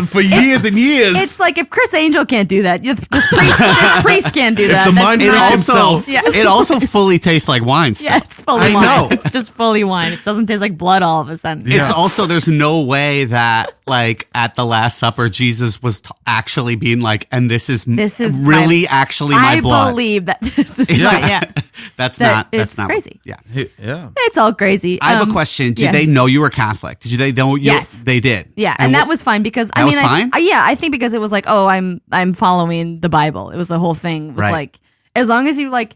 Speaker 3: for years and years.
Speaker 4: It's like if Chris Angel can't do that, this priest can't do that.
Speaker 3: If the mind freak himself.
Speaker 2: It also fully tastes like wine still.
Speaker 4: Yeah, it's fully wine. I know. It's just fully wine. It doesn't taste like blood all of a sudden.
Speaker 2: Yeah. It's also, there's no way that like at the Last Supper, Jesus was actually being like, and this is really actually my blood.
Speaker 4: I believe that this is my,
Speaker 2: That's
Speaker 4: it's
Speaker 2: not
Speaker 4: crazy.
Speaker 3: Yeah.
Speaker 4: It's all crazy.
Speaker 2: I have a question. Did they know you were Catholic? Did they know you?
Speaker 4: Yes.
Speaker 2: They did.
Speaker 4: Yeah. And that was fine because I think because it was like, oh, I'm following the Bible. It was the whole thing. It was like, as long as you like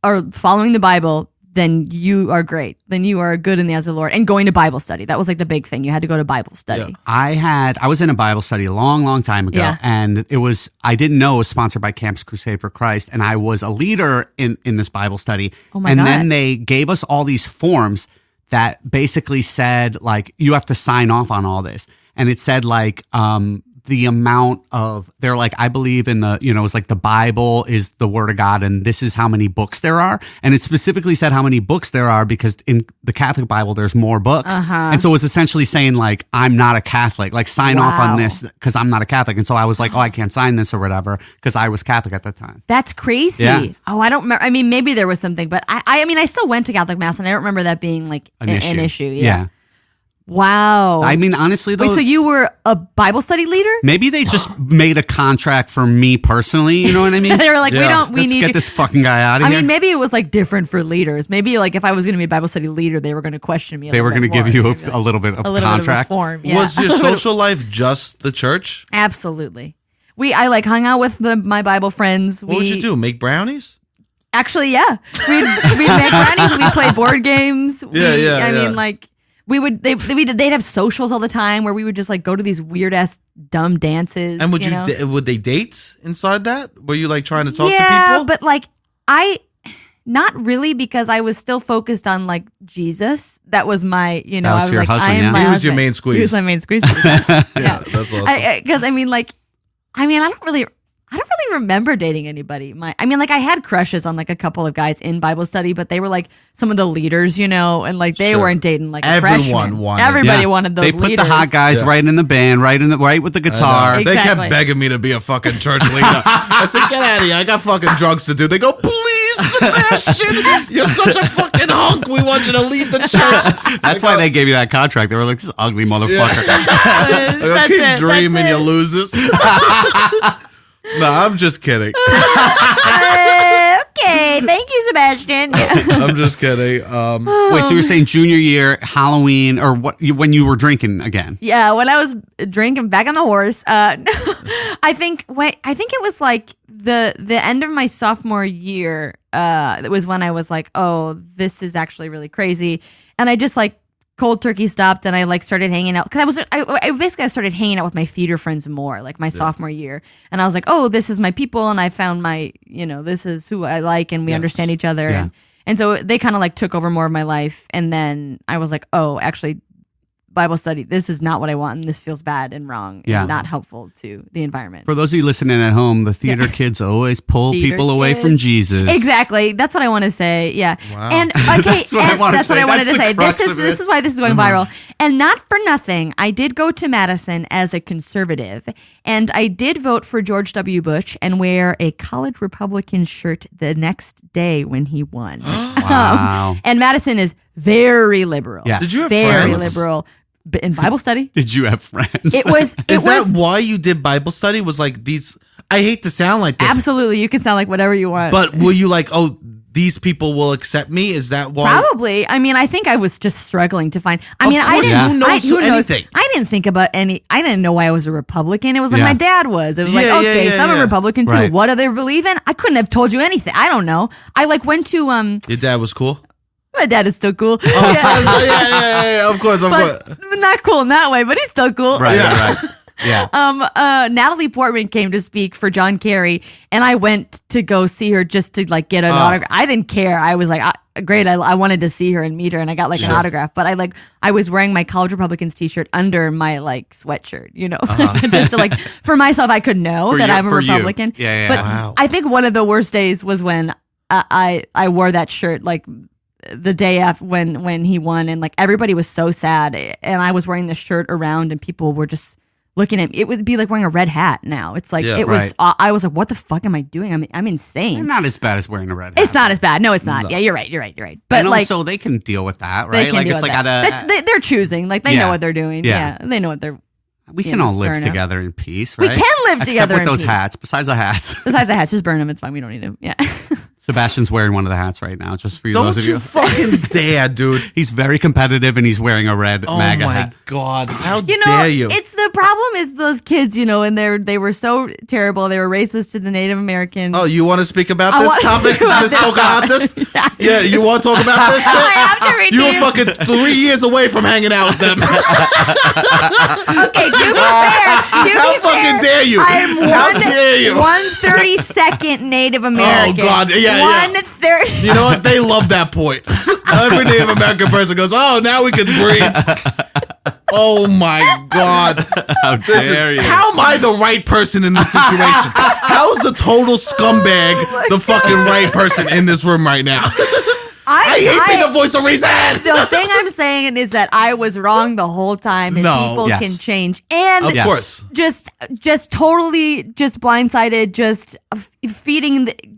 Speaker 4: are following the Bible, then you are great. Then you are good in the eyes of the Lord. And going to Bible study. That was like the big thing. You had to go to Bible study.
Speaker 2: Yeah. I was in a Bible study a long time ago. And I didn't know it was sponsored by Campus Crusade for Christ. And I was a leader in this Bible study.
Speaker 4: Oh my God.
Speaker 2: And then they gave us all these forms that basically said like, you have to sign off on all this. And it said like, the amount of, they're like, I believe in it's like the Bible is the word of God and this is how many books there are. And it specifically said how many books there are because in the Catholic Bible, there's more books. And so it was essentially saying like, I'm not a Catholic, like sign off on this because I'm not a Catholic. And so I was like, oh, I can't sign this or whatever because I was Catholic at the time.
Speaker 4: That's crazy.
Speaker 2: Yeah.
Speaker 4: Oh, I don't remember. I mean, maybe there was something, but I mean, I still went to Catholic Mass and I don't remember that being like an issue. Yeah. Wow.
Speaker 2: I mean, honestly, though.
Speaker 4: Wait, so you were a Bible study leader?
Speaker 2: Maybe they just made a contract for me personally. You know what I mean?
Speaker 4: They were like,
Speaker 2: Let's get this fucking guy out of here.
Speaker 4: I mean, maybe it was like different for leaders. Maybe like if I was going to be a Bible study leader, they were going to question me.
Speaker 2: They were going to give you a little bit of contract.
Speaker 4: Bit of a form.
Speaker 3: Was your social life just the church?
Speaker 4: Absolutely. I like hung out with my Bible friends.
Speaker 3: What would you do? Make brownies?
Speaker 4: Actually, yeah. We'd make brownies and we'd play board games. I mean, like. They'd have socials all the time where we would just like go to these weird ass dumb dances.
Speaker 3: And would they date inside that? Were you like trying to talk to people?
Speaker 4: Yeah, but like not really because I was still focused on like Jesus. That was my, I was
Speaker 2: your
Speaker 4: like,
Speaker 2: husband,
Speaker 4: I am my
Speaker 3: He was
Speaker 4: husband.
Speaker 3: your main squeeze.
Speaker 4: He was my main squeeze.
Speaker 3: Yeah, that's awesome.
Speaker 4: Because I don't really remember dating anybody. I had crushes on like a couple of guys in Bible study, but they were like some of the leaders, and like they weren't dating like a freshman. Everybody wanted those leaders.
Speaker 2: They put the hot guys right in the band, right with the guitar.
Speaker 3: They kept begging me to be a fucking church leader. I said, get out of here. I got fucking drugs to do. They go, please, Sebastian, you're such a fucking hunk. We want you to lead the church.
Speaker 2: That's why they gave you that contract. They were like, this ugly motherfucker.
Speaker 3: I keep dreaming, you losers. No, I'm just kidding.
Speaker 4: Okay, thank you, Sebastian.
Speaker 3: I'm just kidding.
Speaker 2: Wait, so you're saying junior year, Halloween, or when you were drinking again?
Speaker 4: Yeah, when I was drinking back on the horse. I think it was like the end of my sophomore year. It was when I was like, oh, this is actually really crazy, and I just like cold turkey stopped and I like started hanging out because I started hanging out with my theater friends more like my sophomore year, and I was like, oh, this is my people, and I found my this is who I like, and we understand each other, and so they kind of like took over more of my life, and then I was like, oh, actually Bible study, this is not what I want, and this feels bad and wrong and not helpful to the environment.
Speaker 2: For those of you listening at home, the theater kids always pull people away from Jesus.
Speaker 4: Exactly. That's what I want to say. Yeah.
Speaker 2: Wow.
Speaker 4: And okay, that's what I wanted to say. This is why this is going viral. And not for nothing, I did go to Madison as a conservative, and I did vote for George W. Bush and wear a college Republican shirt the next day when he won.
Speaker 2: Wow.
Speaker 4: And Madison is very liberal.
Speaker 2: Yes.
Speaker 3: Did you have
Speaker 4: very
Speaker 3: friends?
Speaker 4: liberal. In Bible study?
Speaker 2: Did you have friends?
Speaker 3: Is that why you did Bible study? Was like these, I hate to sound like this.
Speaker 4: Absolutely. You can sound like whatever you want.
Speaker 3: But were you like, oh, these people will accept me? Is that why?
Speaker 4: Probably. I mean, I think I was just struggling to find. I mean,
Speaker 3: course,
Speaker 4: I didn't.
Speaker 3: who knows anything?
Speaker 4: I didn't think about any. I didn't know why I was a Republican. It was like my dad was. It was like, okay, so I'm a Republican too.
Speaker 2: Right.
Speaker 4: What do they believe in? I couldn't have told you anything. I don't know. I like went to
Speaker 3: Your dad was cool.
Speaker 4: My dad is still cool.
Speaker 3: Yeah, of course.
Speaker 4: But not cool in that way, but he's still cool.
Speaker 2: Right. Yeah.
Speaker 4: Natalie Portman came to speak for John Kerry, and I went to go see her just to like get an autograph. I didn't care. I was like, great. I wanted to see her and meet her, and I got like an autograph. But I was wearing my College Republicans t-shirt under my like sweatshirt, just to like for myself. I could know that I'm a Republican.
Speaker 2: Yeah.
Speaker 4: But I think one of the worst days was when I wore that shirt like the day after when he won, and like everybody was so sad, and I was wearing this shirt around, and people were just looking at me. It would be like wearing a red hat now. It's like was. I was like, what the fuck am I doing? I'm insane.
Speaker 2: They're not as bad as wearing a red hat.
Speaker 4: It's not as bad. No, it's not. No. Yeah, you're right. But
Speaker 2: and
Speaker 4: like,
Speaker 2: also they can deal with that, right?
Speaker 4: Like it's like they're choosing. Like they know what they're doing.
Speaker 2: Yeah.
Speaker 4: They know what they're.
Speaker 2: We can all live together in peace, right?
Speaker 4: We can live together
Speaker 2: with those
Speaker 4: peace.
Speaker 2: hats. Besides the hats.
Speaker 4: Besides the hats, just burn them. It's fine. We don't need them. Yeah.
Speaker 2: Sebastian's wearing one of the hats right now, just for you,
Speaker 3: Don't
Speaker 2: those of you.
Speaker 3: fucking dare, dude.
Speaker 2: He's very competitive, and he's wearing a red MAGA hat.
Speaker 3: Oh my God. How dare you?
Speaker 4: It's the problem is those kids, and they were so terrible. They were racist to the Native Americans.
Speaker 3: Oh, you want to speak about this topic, Miss Pocahontas? Yeah, you want to talk about this shit?
Speaker 4: I have to read
Speaker 3: You were fucking 3 years away from hanging out with them.
Speaker 4: Okay, to be fair,
Speaker 3: How fucking dare you? How dare you?
Speaker 4: 132nd Native American.
Speaker 3: Oh, God. Yeah.
Speaker 4: 130.
Speaker 3: You know what? They love that point. Every Native American person goes, oh, now we can breathe. Oh, my God.
Speaker 2: How dare you?
Speaker 3: How am I the right person in this situation? How is the total scumbag the fucking right person in this room right now? I hate being the voice of reason.
Speaker 4: The thing I'm saying is that I was wrong the whole time, and people can change. And
Speaker 3: of course,
Speaker 4: just totally just blindsided, just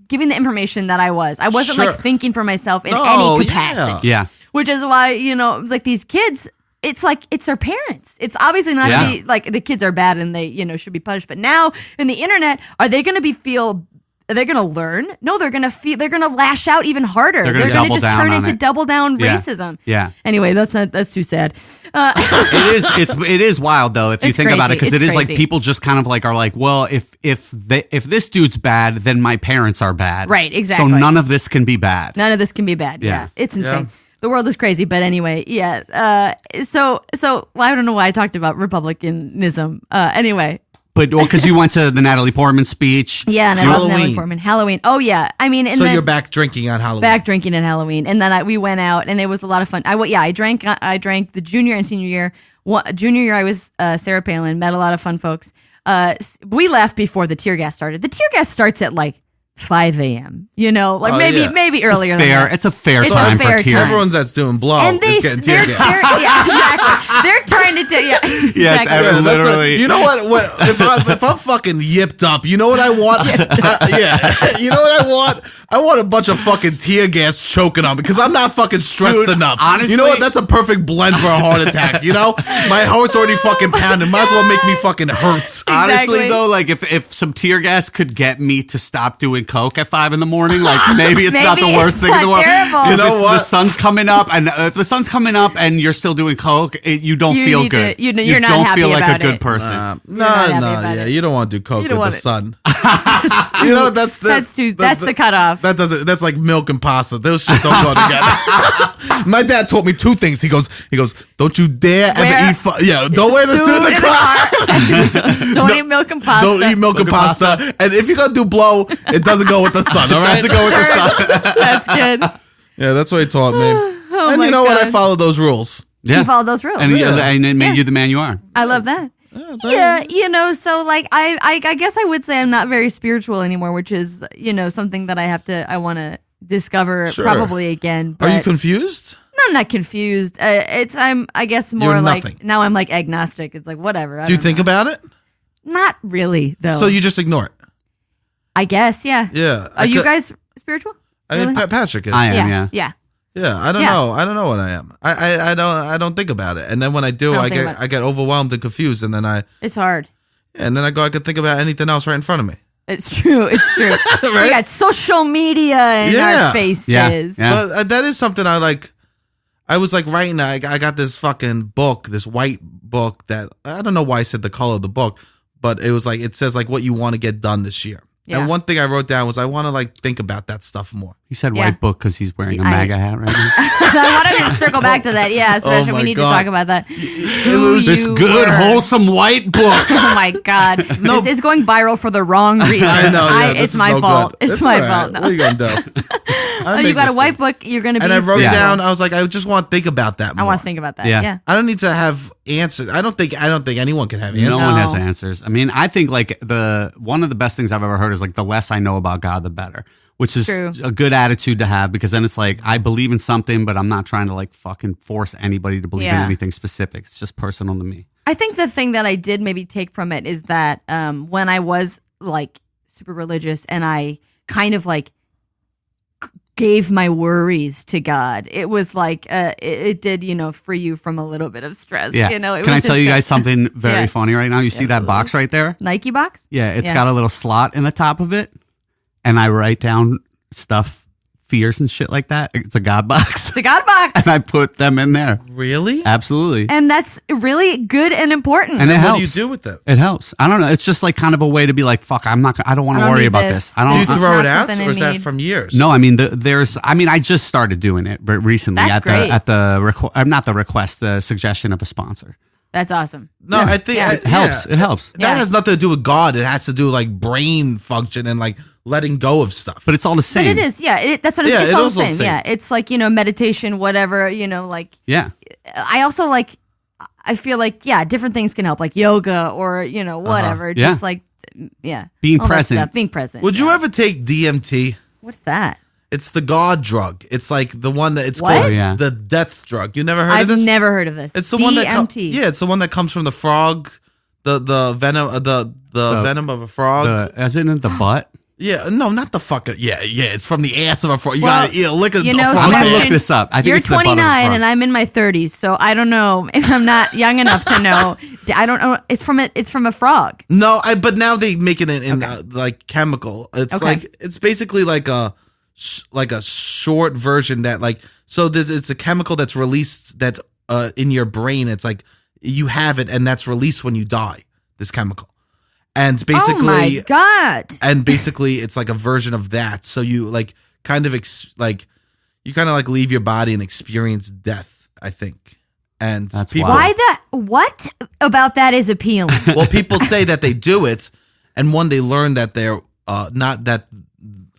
Speaker 4: giving the information that I was. I wasn't like thinking for myself in any capacity.
Speaker 2: Yeah.
Speaker 4: Which is why, like these kids, it's like it's their parents. It's obviously not to be like the kids are bad and they, should be punished. But now in the internet, are they going to are they going to learn? No, they're going to lash out even harder. They're going to just turn into double down racism.
Speaker 2: Yeah.
Speaker 4: Anyway, that's too sad.
Speaker 2: It is wild though if you think about it, because it is
Speaker 4: crazy.
Speaker 2: like people just kind of like are like, well, if this dude's bad, then my parents are bad.
Speaker 4: Right, exactly.
Speaker 2: So none of this can be bad.
Speaker 4: None of this can be bad. Yeah. It's insane.
Speaker 3: Yeah.
Speaker 4: The world is crazy, but anyway, yeah. So I don't know why I talked about Republicanism. Anyway.
Speaker 2: But because you went to the Natalie Portman speech.
Speaker 4: Yeah, and I love Natalie Portman. Halloween. Oh yeah, I mean, and
Speaker 3: so
Speaker 4: then,
Speaker 3: you're back drinking on Halloween.
Speaker 4: Back drinking on Halloween, and then we went out, and it was a lot of fun. I drank the junior and senior year. Junior year, I was Sarah Palin. Met a lot of fun folks. We left before the tear gas started. The tear gas starts at like 5 a.m. Maybe earlier.
Speaker 2: It's a fair time for tear.
Speaker 3: Everyone that's doing blow is getting tear gas.
Speaker 4: Yeah, exactly. They're trying to tell you.
Speaker 2: Yes,
Speaker 4: exactly.
Speaker 2: literally.
Speaker 3: You know what? If I'm fucking yipped up, you know what I want? You know what I want? I want a bunch of fucking tear gas choking on me because I'm not fucking stressed enough.
Speaker 2: Honestly,
Speaker 3: you know what? That's a perfect blend for a heart attack. My heart's already fucking pounding. Might as well make me fucking hurt.
Speaker 4: Exactly.
Speaker 2: Honestly, though, like if some tear gas could get me to stop doing coke at 5 a.m, like maybe it's not the worst thing in the world.
Speaker 3: You know what?
Speaker 2: The sun's coming up, and if the sun's coming up and you're still doing coke, you don't feel good.
Speaker 4: You're
Speaker 2: you
Speaker 4: not
Speaker 2: don't
Speaker 4: happy
Speaker 2: feel like
Speaker 4: about
Speaker 2: a good
Speaker 4: it.
Speaker 2: person.
Speaker 3: No, you don't want to do coke with the sun. That's
Speaker 4: the cutoff.
Speaker 3: That's like milk and pasta. Those shit don't go together. My dad taught me two things. He goes, don't you dare ever eat. Don't wear the suit in the car.
Speaker 4: Don't eat milk and pasta.
Speaker 3: Don't eat milk and pasta. And if you're gonna do blow, it doesn't go with the sun. All right,
Speaker 2: it doesn't go with the sun.
Speaker 4: That's good.
Speaker 3: Yeah, that's what he taught me. And you know what? I followed those rules.
Speaker 2: Yeah.
Speaker 4: You followed those rules.
Speaker 2: And it made you the man you are.
Speaker 4: I love that. Yeah, so like I guess I would say I'm not very spiritual anymore, which is, something that I want to discover probably again. But
Speaker 3: are you confused?
Speaker 4: No, I'm not confused. I'm I guess more
Speaker 3: You're
Speaker 4: like
Speaker 3: nothing.
Speaker 4: now I'm like agnostic. It's like whatever.
Speaker 3: Do you think about it?
Speaker 4: Not really though.
Speaker 3: So you just ignore it?
Speaker 4: I guess, yeah.
Speaker 3: Yeah.
Speaker 4: Are you guys spiritual?
Speaker 3: I mean, Patrick is.
Speaker 2: I am, yeah.
Speaker 3: Yeah, I don't know. I don't know what I am. I don't think about it. And then when I do, I get overwhelmed and confused, and then
Speaker 4: It's hard.
Speaker 3: and then I can think about anything else right in front of me.
Speaker 4: It's true. It's true.
Speaker 3: Right?
Speaker 4: We got social media in our faces.
Speaker 2: Yeah.
Speaker 3: But that is something I like. I was like writing. I got this fucking book, this white book that I don't know why I said the color of the book, but it was like it says like what you want to get done this year.
Speaker 4: Yeah.
Speaker 3: And one thing I wrote down was I want to like think about that stuff more.
Speaker 2: He said white book because he's wearing a MAGA hat right now.
Speaker 4: I wanted to circle back to that. Yeah, especially we need to talk about that.
Speaker 3: It was
Speaker 2: This good, wholesome white book.
Speaker 4: Oh my God. This is going viral for the wrong reason.
Speaker 3: I know. Yeah,
Speaker 4: it's my fault.
Speaker 3: Good.
Speaker 4: It's my
Speaker 3: all right.
Speaker 4: fault. No.
Speaker 3: What are you gonna do?
Speaker 4: You got a white book. You're going to be.
Speaker 3: And I wrote
Speaker 2: Yeah.
Speaker 3: down. I was like, I just want to think about that more.
Speaker 4: I want to think about that.
Speaker 2: Yeah.
Speaker 4: Yeah.
Speaker 3: I don't need to have answers. I don't think anyone can have answers.
Speaker 2: No one has
Speaker 4: No.
Speaker 2: answers. I mean, I think like one of the best things I've ever heard is like the less I know about God, the better, which is
Speaker 4: True.
Speaker 2: a good attitude to have because then it's like I believe in something, but I'm not trying to like fucking force anybody to believe in
Speaker 4: Yeah.
Speaker 2: anything specific. It's just personal to me.
Speaker 4: I think the thing that I did maybe take from it is that when I was like super religious and I kind of like gave my worries to God, it was like it did, free you from a little bit of stress.
Speaker 2: Yeah.
Speaker 4: It
Speaker 2: Can I
Speaker 4: was
Speaker 2: tell
Speaker 4: just
Speaker 2: you
Speaker 4: a
Speaker 2: guys something very
Speaker 4: Yeah.
Speaker 2: funny right now? You see that box right there?
Speaker 4: Nike box?
Speaker 2: Yeah, it's
Speaker 4: Yeah.
Speaker 2: got a little slot in the top of it, and I write down stuff, fears and shit like that. It's a God box,
Speaker 4: It's a God box.
Speaker 2: and I put them in there.
Speaker 3: Really?
Speaker 2: Absolutely,
Speaker 4: And that's really good and important.
Speaker 2: and it
Speaker 3: What
Speaker 2: helps.
Speaker 3: do you do with it?
Speaker 2: It helps. I don't know. It's just like kind of a way to be like, fuck. I don't want
Speaker 4: I
Speaker 2: to
Speaker 4: don't
Speaker 2: worry
Speaker 4: need
Speaker 2: about
Speaker 4: this.
Speaker 2: this. I
Speaker 3: Do
Speaker 2: don't.
Speaker 3: you
Speaker 4: It's
Speaker 3: throw
Speaker 4: not
Speaker 3: it out,
Speaker 4: something I
Speaker 3: or is that
Speaker 4: need.
Speaker 3: from years?
Speaker 2: No, I mean there's. I mean, I just started doing it recently
Speaker 4: That's great.
Speaker 2: not the request, the suggestion of a sponsor.
Speaker 4: That's awesome.
Speaker 3: No, I think
Speaker 4: Yeah.
Speaker 2: It helps. It helps.
Speaker 3: That
Speaker 4: Yeah.
Speaker 3: has nothing to do with God. It has to do with like brain function and like letting go of stuff.
Speaker 2: But it's all the
Speaker 4: But
Speaker 2: same.
Speaker 4: it is, yeah. That's what
Speaker 3: Yeah,
Speaker 4: it's
Speaker 3: it
Speaker 4: all
Speaker 3: is
Speaker 4: the
Speaker 3: all
Speaker 4: same.
Speaker 3: the same.
Speaker 4: Yeah, it's like meditation, whatever. Like
Speaker 2: Yeah.
Speaker 4: I also like. I feel like different things can help, like yoga or whatever.
Speaker 2: Yeah.
Speaker 4: Just like
Speaker 2: Being
Speaker 4: all that
Speaker 2: present.
Speaker 4: stuff, being present.
Speaker 3: Would you
Speaker 4: yeah.
Speaker 3: ever take DMT?
Speaker 4: What's that?
Speaker 3: It's the God drug. It's like the one that it's
Speaker 4: What?
Speaker 3: called
Speaker 2: Oh, yeah.
Speaker 3: the death drug. You never heard
Speaker 4: I've
Speaker 3: of this?
Speaker 4: never heard of this.
Speaker 3: It's the one that
Speaker 4: DMT.
Speaker 3: it's the one that comes from the frog, the venom the venom of a frog.
Speaker 2: As in the butt.
Speaker 3: Yeah, no, not the fucking. Yeah. It's from the ass of a frog. You
Speaker 4: Well,
Speaker 3: gotta lick a
Speaker 4: you
Speaker 3: frog.
Speaker 4: know,
Speaker 2: I'm gonna
Speaker 4: Sebastian,
Speaker 2: look this up. I think
Speaker 4: You're
Speaker 2: it's the butt of a
Speaker 4: 29
Speaker 2: frog.
Speaker 4: and I'm in my 30s, so I don't know if I'm not young enough to know. I don't know. It's from a frog.
Speaker 3: No, but now they make it in like chemical. It's
Speaker 4: Okay.
Speaker 3: like it's basically like a short version that like it's a chemical that's released that's in your brain. It's like you have it and that's released when you die. This chemical, and basically,
Speaker 4: Oh my God.
Speaker 3: and basically it's like a version of that. So you like kind of leave your body and experience death. I think, and
Speaker 2: That's
Speaker 3: people.
Speaker 2: wild.
Speaker 4: What about that is appealing?
Speaker 3: Well, people say that they do it, and one they learn that they're not that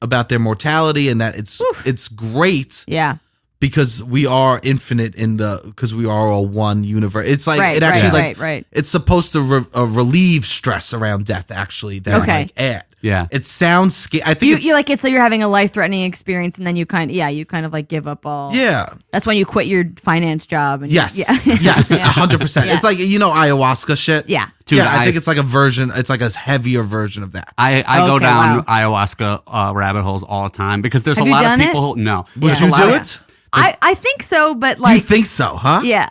Speaker 3: about their mortality, and that it's great
Speaker 4: Yeah.
Speaker 3: because we are infinite because we are all one universe. It's like
Speaker 4: Right,
Speaker 3: it actually
Speaker 4: right,
Speaker 3: like
Speaker 4: right.
Speaker 3: it's supposed to relieve stress around death. Actually, that
Speaker 4: Okay.
Speaker 3: like add.
Speaker 2: Yeah.
Speaker 3: It sounds scary. I think
Speaker 4: You like it's like you're having a life threatening experience, and then you kind of like give up all.
Speaker 3: yeah.
Speaker 4: That's when you quit your finance job. And
Speaker 3: Yes.
Speaker 4: Yeah.
Speaker 3: Yes.
Speaker 4: Yeah.
Speaker 3: 100%.
Speaker 4: Yeah.
Speaker 3: It's like ayahuasca shit.
Speaker 4: Yeah.
Speaker 2: Dude,
Speaker 3: yeah. I think
Speaker 2: I-
Speaker 3: it's like a version. It's like a heavier version of that.
Speaker 2: I go
Speaker 4: Okay,
Speaker 2: down
Speaker 4: wow.
Speaker 2: ayahuasca rabbit holes all the time because there's
Speaker 4: Have
Speaker 2: a
Speaker 4: you
Speaker 2: lot of
Speaker 4: done it?
Speaker 2: people who no.
Speaker 3: Would
Speaker 2: There's
Speaker 3: you
Speaker 2: a lot
Speaker 3: do
Speaker 2: of-
Speaker 3: it?
Speaker 4: I think so, but
Speaker 3: You
Speaker 4: like
Speaker 3: think so, huh?
Speaker 4: yeah.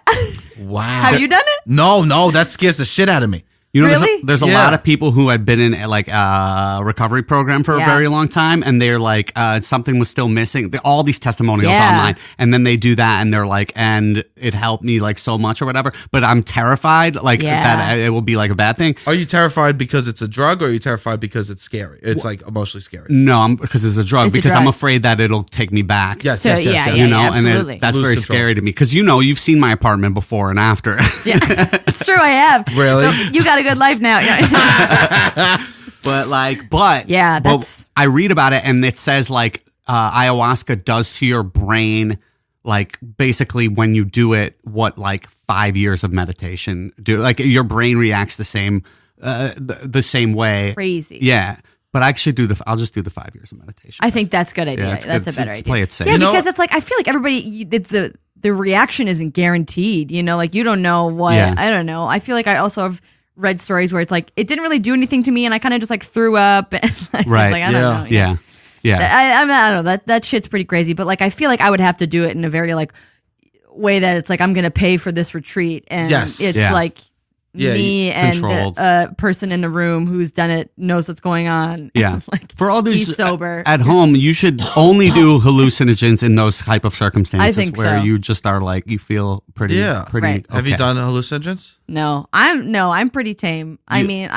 Speaker 3: Wow.
Speaker 4: Have you done it?
Speaker 3: No, that scares the shit out of me.
Speaker 2: You know,
Speaker 4: Really?
Speaker 2: there's a
Speaker 3: Yeah.
Speaker 2: lot of people who had been in like a recovery program for a
Speaker 4: Yeah.
Speaker 2: very long time, and they're like, something was still missing. All these testimonials
Speaker 4: Yeah.
Speaker 2: online, and then they do that, and they're like, and it helped me like so much or whatever. But I'm terrified, like
Speaker 4: Yeah.
Speaker 2: that it will be like a bad thing.
Speaker 3: Are you terrified because it's a drug, or are you terrified because it's scary? It's like emotionally scary.
Speaker 2: No, I'm because it's a drug.
Speaker 4: It's a
Speaker 2: because I'm
Speaker 4: drug.
Speaker 2: afraid that it'll take me back.
Speaker 3: Yes,
Speaker 4: So,
Speaker 3: yes, yes,
Speaker 4: yeah,
Speaker 3: yes.
Speaker 4: yeah,
Speaker 2: You know,
Speaker 4: absolutely.
Speaker 2: and that's
Speaker 3: Lose
Speaker 2: very
Speaker 3: control.
Speaker 2: scary to me because you've seen my apartment before and after.
Speaker 4: Yeah. It's true. I have.
Speaker 3: Really?
Speaker 4: So you got a good life now.
Speaker 2: But
Speaker 4: Yeah,
Speaker 2: but
Speaker 4: that's-
Speaker 2: I read about it and it says like ayahuasca does to your brain, like basically when you do it, what like 5 years of meditation do. Like your brain reacts the same way.
Speaker 4: Crazy.
Speaker 2: Yeah, but I should I'll just do the 5 years of meditation.
Speaker 4: I think that's a good idea.
Speaker 2: Yeah, it's
Speaker 4: That's
Speaker 2: good
Speaker 4: a better
Speaker 2: to
Speaker 4: idea.
Speaker 2: play it safe.
Speaker 4: Yeah,
Speaker 3: You know-
Speaker 4: because it's like I feel like everybody. It's the reaction isn't guaranteed. Like you don't know what.
Speaker 2: Yeah.
Speaker 4: I don't know. I feel like I also have read stories where it's like it didn't really do anything to me, and I kind of just like threw up. And,
Speaker 2: Right.
Speaker 4: Like, I don't know.
Speaker 2: Yeah.
Speaker 4: I don't know. That shit's pretty crazy. But like I feel like I would have to do it in a very like way that it's like I'm gonna pay for this retreat, and
Speaker 3: Yes.
Speaker 4: it's
Speaker 2: Yeah.
Speaker 4: like me and
Speaker 2: controlled.
Speaker 4: a person in the room who's done it knows what's going on.
Speaker 2: Yeah.
Speaker 4: Like,
Speaker 2: For all these
Speaker 4: be sober.
Speaker 2: at home, you should only do hallucinogens in those type of circumstances
Speaker 4: I think
Speaker 2: where
Speaker 4: so.
Speaker 2: you just are like, you feel pretty,
Speaker 3: Yeah.
Speaker 2: pretty.
Speaker 4: Right.
Speaker 3: Have you
Speaker 2: okay.
Speaker 3: done hallucinogens?
Speaker 4: No, I'm pretty tame. I mean,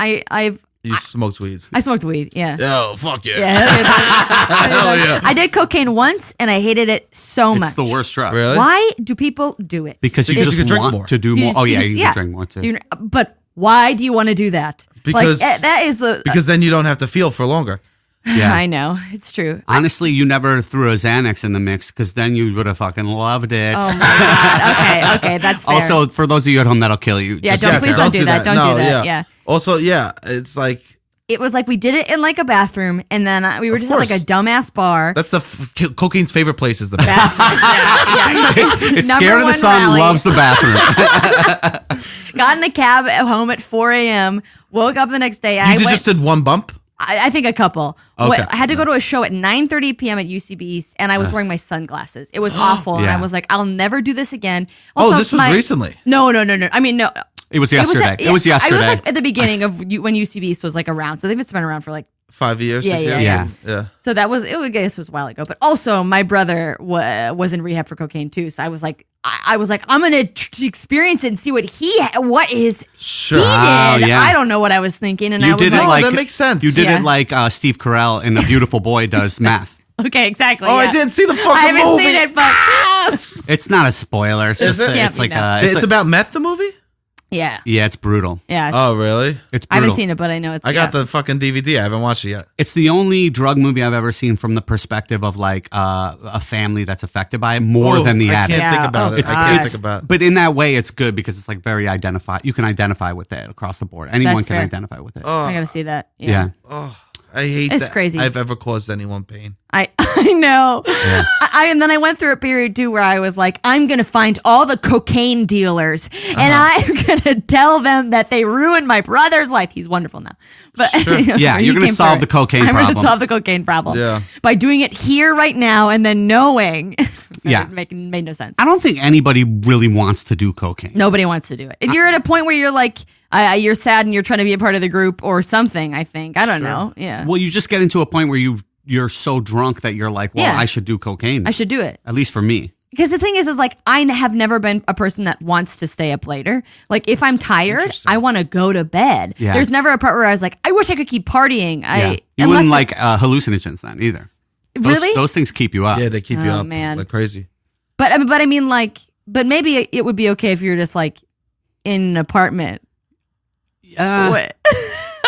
Speaker 3: You smoked weed.
Speaker 4: I smoked weed. Yeah.
Speaker 3: Oh, fuck yeah.
Speaker 4: Yeah.
Speaker 3: yeah.
Speaker 4: I did cocaine once and I hated it so much.
Speaker 2: It's the worst drug.
Speaker 3: Really?
Speaker 4: Why do people do it?
Speaker 2: Because you
Speaker 3: Because
Speaker 2: just
Speaker 3: you can drink
Speaker 2: want
Speaker 3: more.
Speaker 2: to do
Speaker 4: You
Speaker 2: more.
Speaker 4: just-
Speaker 2: Oh, yeah,
Speaker 4: just-
Speaker 2: you can drink more too.
Speaker 4: But why do you want to do that?
Speaker 3: Because-
Speaker 4: that is a.
Speaker 3: Because then you don't have to feel for longer.
Speaker 2: Yeah.
Speaker 4: I know it's true.
Speaker 2: Honestly, you never threw a Xanax in the mix because then you would have fucking loved it.
Speaker 4: Oh my god. Okay, that's fair.
Speaker 2: Also, for those of you at home, that'll kill you.
Speaker 4: Yeah,
Speaker 2: Just-
Speaker 4: don't- please don't do that. Don't do that. Yeah.
Speaker 3: Also, yeah, it's like
Speaker 4: it was like we did it in like a bathroom, and then we were
Speaker 3: Of
Speaker 4: just at like a
Speaker 3: course.
Speaker 4: dumbass bar.
Speaker 3: that's cocaine's favorite place is the bathroom.
Speaker 4: Bathroom.
Speaker 2: It's
Speaker 4: Number
Speaker 2: scared of the
Speaker 4: one
Speaker 2: sun,
Speaker 4: rally.
Speaker 2: loves the bathroom.
Speaker 4: Got in a cab at home at 4 a.m. Woke up the next day.
Speaker 3: You just did one bump?
Speaker 4: I think a couple.
Speaker 3: Okay.
Speaker 4: I had to go to a show at 9:30 p.m. at UCB East, and I was wearing my sunglasses. It was awful, and
Speaker 2: Yeah.
Speaker 4: I was like, "I'll never do this again."
Speaker 3: Oh,
Speaker 4: Also,
Speaker 3: this was recently.
Speaker 4: No. I mean, no.
Speaker 2: It was yesterday. It was
Speaker 4: I
Speaker 2: yesterday.
Speaker 4: was like at the beginning of when UCB East was like around, so they've been around for like.
Speaker 3: 5 years,
Speaker 4: Yeah,
Speaker 3: 6
Speaker 4: yeah,
Speaker 3: years?
Speaker 2: yeah.
Speaker 3: Yeah.
Speaker 4: So that was I guess it was a while ago, but also my brother was in rehab for cocaine too. So I was like, I'm gonna experience it and see what is
Speaker 3: Sure.
Speaker 4: he
Speaker 2: Oh,
Speaker 4: did.
Speaker 2: yeah.
Speaker 4: I don't know what I was thinking, and I
Speaker 2: You
Speaker 4: was
Speaker 2: did
Speaker 4: like,
Speaker 2: it like
Speaker 3: that makes sense.
Speaker 2: You did
Speaker 4: Yeah.
Speaker 2: it like Steve Carell in The Beautiful Boy does math.
Speaker 4: okay, exactly.
Speaker 3: Oh,
Speaker 4: yeah.
Speaker 3: I didn't see the fucking
Speaker 4: I haven't
Speaker 3: movie.
Speaker 4: seen it, but
Speaker 2: It's not a spoiler. It's
Speaker 3: Is
Speaker 2: just
Speaker 3: it?
Speaker 4: Yeah,
Speaker 2: it's like
Speaker 4: you know.
Speaker 3: It's about meth, the movie?
Speaker 4: yeah,
Speaker 2: yeah, it's brutal.
Speaker 4: yeah.
Speaker 3: Oh, really?
Speaker 2: It's
Speaker 4: I
Speaker 2: brutal.
Speaker 4: haven't seen it, but I know it's.
Speaker 3: I got
Speaker 4: yeah.
Speaker 3: the fucking DVD. I haven't watched it yet.
Speaker 2: It's the only drug movie I've ever seen from the perspective of like a family that's affected by it more
Speaker 3: Oof,
Speaker 2: than the
Speaker 3: I
Speaker 2: addict.
Speaker 3: can't think
Speaker 4: Yeah.
Speaker 3: about
Speaker 4: Oh,
Speaker 3: it. I
Speaker 4: God.
Speaker 3: can't think about it.
Speaker 2: But in that way, it's good because it's like very You can identify with it across the board. Anyone
Speaker 4: That's
Speaker 2: can
Speaker 4: fair.
Speaker 2: identify with it.
Speaker 3: Oh,
Speaker 4: I gotta see that.
Speaker 2: yeah.
Speaker 3: oh, I hate
Speaker 4: It's
Speaker 3: that
Speaker 4: crazy.
Speaker 3: I've ever caused anyone pain.
Speaker 4: I know. And then I went through a period too where I was like, I'm gonna find all the cocaine dealers and I'm gonna tell them that they ruined my brother's life. He's wonderful now, but
Speaker 2: Yeah,
Speaker 4: he
Speaker 2: you're gonna
Speaker 4: came
Speaker 2: solve
Speaker 4: first.
Speaker 2: the cocaine
Speaker 4: I'm
Speaker 2: problem.
Speaker 4: gonna solve the cocaine problem.
Speaker 3: Yeah.
Speaker 4: by doing it here right now and then knowing.
Speaker 2: Yeah.
Speaker 4: It made no sense.
Speaker 2: I don't think anybody really wants to do cocaine.
Speaker 4: Nobody wants to do it. If you're at a point where you're like, you're sad and you're trying to be a part of the group or something. I think I don't know. Yeah,
Speaker 2: Well, you just get into a point where you're so drunk that you're like, well,
Speaker 4: Yeah.
Speaker 2: I should do cocaine.
Speaker 4: I should do it.
Speaker 2: At least for me.
Speaker 4: Because the thing is like I have never been a person that wants to stay up later. Like if I'm tired,
Speaker 3: Interesting.
Speaker 4: I want to go to bed.
Speaker 2: Yeah.
Speaker 4: There's never a part where I was like, I wish I could keep partying.
Speaker 2: Yeah. You wouldn't like hallucinogens then either.
Speaker 4: Really?
Speaker 2: Those things keep you up.
Speaker 3: Yeah, they keep you
Speaker 4: Oh,
Speaker 3: up
Speaker 4: man.
Speaker 3: like crazy.
Speaker 4: But I mean, like, but maybe it would be okay if you're just like in an apartment. What?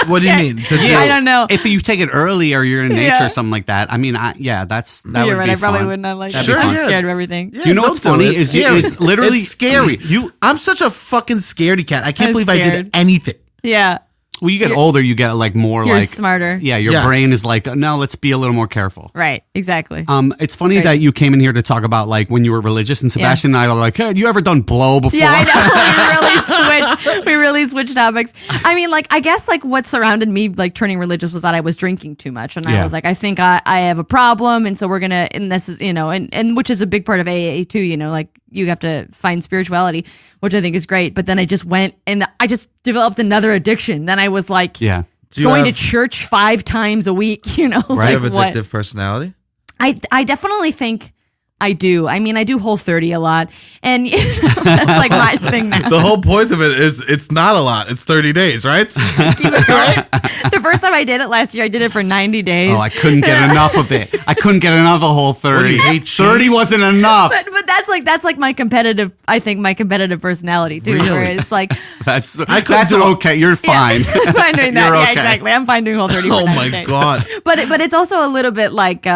Speaker 3: What do you mean?
Speaker 4: I don't know.
Speaker 2: If you take it early or you're in nature
Speaker 4: Yeah.
Speaker 2: or something like that, I mean, that
Speaker 4: You're
Speaker 2: would
Speaker 4: right.
Speaker 2: be
Speaker 4: I probably
Speaker 2: fun.
Speaker 4: would not like.
Speaker 2: That'd
Speaker 4: It.
Speaker 2: be
Speaker 4: I'm
Speaker 2: fun.
Speaker 4: scared of everything.
Speaker 3: Yeah,
Speaker 2: You know what's
Speaker 3: don't do
Speaker 2: funny
Speaker 3: it. It's
Speaker 2: is you-
Speaker 3: scary.
Speaker 2: is literally-
Speaker 3: it's scary. I'm such a fucking scaredy cat. I can't
Speaker 4: I'm
Speaker 3: believe I
Speaker 4: scared.
Speaker 3: did anything.
Speaker 4: Yeah,
Speaker 2: Well, you get older, you get like more
Speaker 4: you're
Speaker 2: like
Speaker 4: smarter.
Speaker 2: Yeah, your
Speaker 3: Yes.
Speaker 2: brain is like, no, let's be a little more careful.
Speaker 4: Right. Exactly.
Speaker 2: It's funny
Speaker 4: Crazy.
Speaker 2: that you came in here to talk about like when you were religious, and Sebastian and I were like, hey, you ever done blow before?
Speaker 4: Yeah, I know. We really switched topics. I mean, like, I guess like what surrounded me like turning religious was that I was drinking too much, and I
Speaker 2: Yeah.
Speaker 4: was like, I think I have a problem, and so we're gonna, and this is, and which is a big part of AA too. Like you have to find spirituality, which I think is great. But then I just went and I just developed another addiction. Then I was like,
Speaker 2: Yeah.
Speaker 3: Do you
Speaker 4: going to
Speaker 3: have-
Speaker 4: church 5 times a week.
Speaker 3: Do you have
Speaker 4: like what?
Speaker 3: addictive personality?
Speaker 4: I definitely think I do. I mean, I do Whole30 a lot, and that's like my thing now.
Speaker 3: The whole point of it is it's not a lot. It's 30 days, right?
Speaker 4: Right? The first time I did it last year, I did it for 90 days.
Speaker 2: Oh, I couldn't get enough of it. I couldn't get enough of the whole 30.
Speaker 3: What do you hate,
Speaker 2: 30
Speaker 3: cheese?
Speaker 2: wasn't enough.
Speaker 4: but that's like my competitive. I think my competitive personality too.
Speaker 3: Really?
Speaker 4: Where it's like
Speaker 2: That's
Speaker 3: couldn't do it.
Speaker 2: okay. You're fine.
Speaker 4: I'm fine doing that.
Speaker 2: You're
Speaker 4: Yeah,
Speaker 2: okay.
Speaker 4: exactly. I'm fine doing Whole30.
Speaker 3: Oh
Speaker 4: for 90
Speaker 3: my
Speaker 4: days.
Speaker 3: God.
Speaker 4: But it's also a little bit like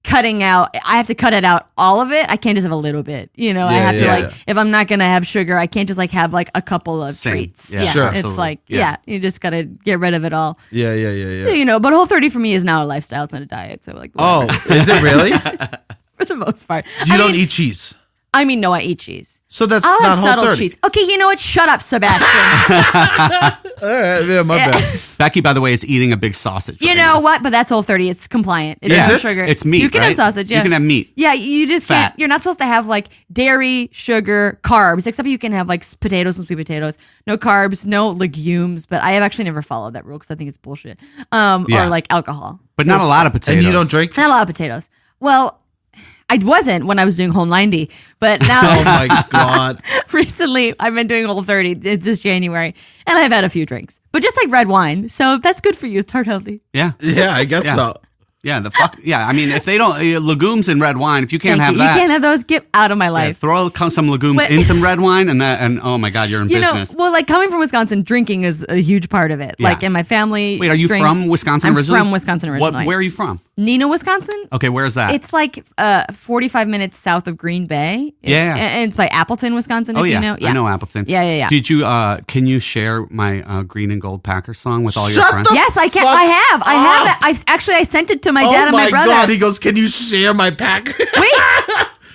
Speaker 4: cutting out. I have to cut it out all of it. I can't just have a little bit. I have to
Speaker 3: yeah.
Speaker 4: if I'm not gonna have sugar, I can't just like have like a couple of
Speaker 2: Same.
Speaker 4: treats.
Speaker 2: Yeah,
Speaker 3: Sure.
Speaker 4: It's
Speaker 2: absolutely.
Speaker 4: like
Speaker 2: Yeah.
Speaker 4: you just gotta get rid of it all.
Speaker 3: Yeah.
Speaker 4: But Whole30 for me is now a lifestyle. It's not a diet. So like,
Speaker 3: Oh,
Speaker 4: whatever.
Speaker 3: is it really?
Speaker 4: For the most part,
Speaker 3: You
Speaker 4: I
Speaker 3: don't
Speaker 4: mean,
Speaker 3: eat cheese.
Speaker 4: I mean, no, I eat cheese.
Speaker 3: So that's
Speaker 4: I'll
Speaker 3: not
Speaker 4: have subtle
Speaker 3: Whole 30.
Speaker 4: cheese. Okay, you know what? Shut up, Sebastian.
Speaker 3: All right, yeah, my bad.
Speaker 2: Becky, by the way, is eating a big sausage.
Speaker 4: You
Speaker 2: right
Speaker 4: know
Speaker 2: now.
Speaker 4: what? But that's Whole 30. It's compliant. It's
Speaker 2: Yeah.
Speaker 4: no
Speaker 3: Is it?
Speaker 4: sugar.
Speaker 2: It's meat,
Speaker 4: You can
Speaker 2: right?
Speaker 4: have sausage. Yeah.
Speaker 2: You can have meat.
Speaker 4: Yeah, you just
Speaker 2: Fat.
Speaker 4: can't. You're not supposed to have like dairy, sugar, carbs. Except you can have like potatoes and sweet potatoes. No carbs, no legumes. But I have actually never followed that rule because I think it's bullshit.
Speaker 2: Yeah.
Speaker 4: Or like alcohol.
Speaker 2: But not a lot of potatoes.
Speaker 3: And you don't drink?
Speaker 4: Not a lot of potatoes. Well, I wasn't when I was doing Whole 90, but now
Speaker 3: Oh my God.
Speaker 4: recently I've been doing Whole 30 this January, and I've had a few drinks, but just like red wine. So that's good for you. It's heart healthy.
Speaker 2: Yeah.
Speaker 3: Yeah, I guess
Speaker 2: Yeah.
Speaker 3: so.
Speaker 2: Yeah, the fuck. Yeah, I mean, if they don't legumes and red wine, if you can't
Speaker 4: Thank
Speaker 2: have
Speaker 4: you.
Speaker 2: that,
Speaker 4: You can't have those. Get out of my
Speaker 2: yeah,
Speaker 4: life.
Speaker 2: throw some legumes
Speaker 4: But-
Speaker 2: in some red wine, and oh my god, you're in
Speaker 4: You know,
Speaker 2: business.
Speaker 4: well, like coming from Wisconsin, drinking is a huge part of it.
Speaker 2: Yeah.
Speaker 4: Like in my family.
Speaker 2: Wait, are you
Speaker 4: drinks.
Speaker 2: from Wisconsin
Speaker 4: I'm
Speaker 2: originally?
Speaker 4: from Wisconsin originally.
Speaker 2: Where are you from?
Speaker 4: Neenah, Wisconsin.
Speaker 2: Okay, where's that?
Speaker 4: It's like 45 minutes south of Green Bay.
Speaker 2: Yeah.
Speaker 4: And it's by Appleton, Wisconsin.
Speaker 2: oh
Speaker 4: if
Speaker 2: yeah.
Speaker 4: you know.
Speaker 2: I know Appleton.
Speaker 4: Yeah.
Speaker 2: Did you? Can you share my Green and Gold Packers song with all your
Speaker 3: Shut
Speaker 2: friends?
Speaker 3: the
Speaker 4: Yes, I can.
Speaker 3: fuck
Speaker 4: I have. I have it. I sent it to my dad
Speaker 3: Oh
Speaker 4: and my brother.
Speaker 3: God. He goes, can you share my pack?
Speaker 4: Wait,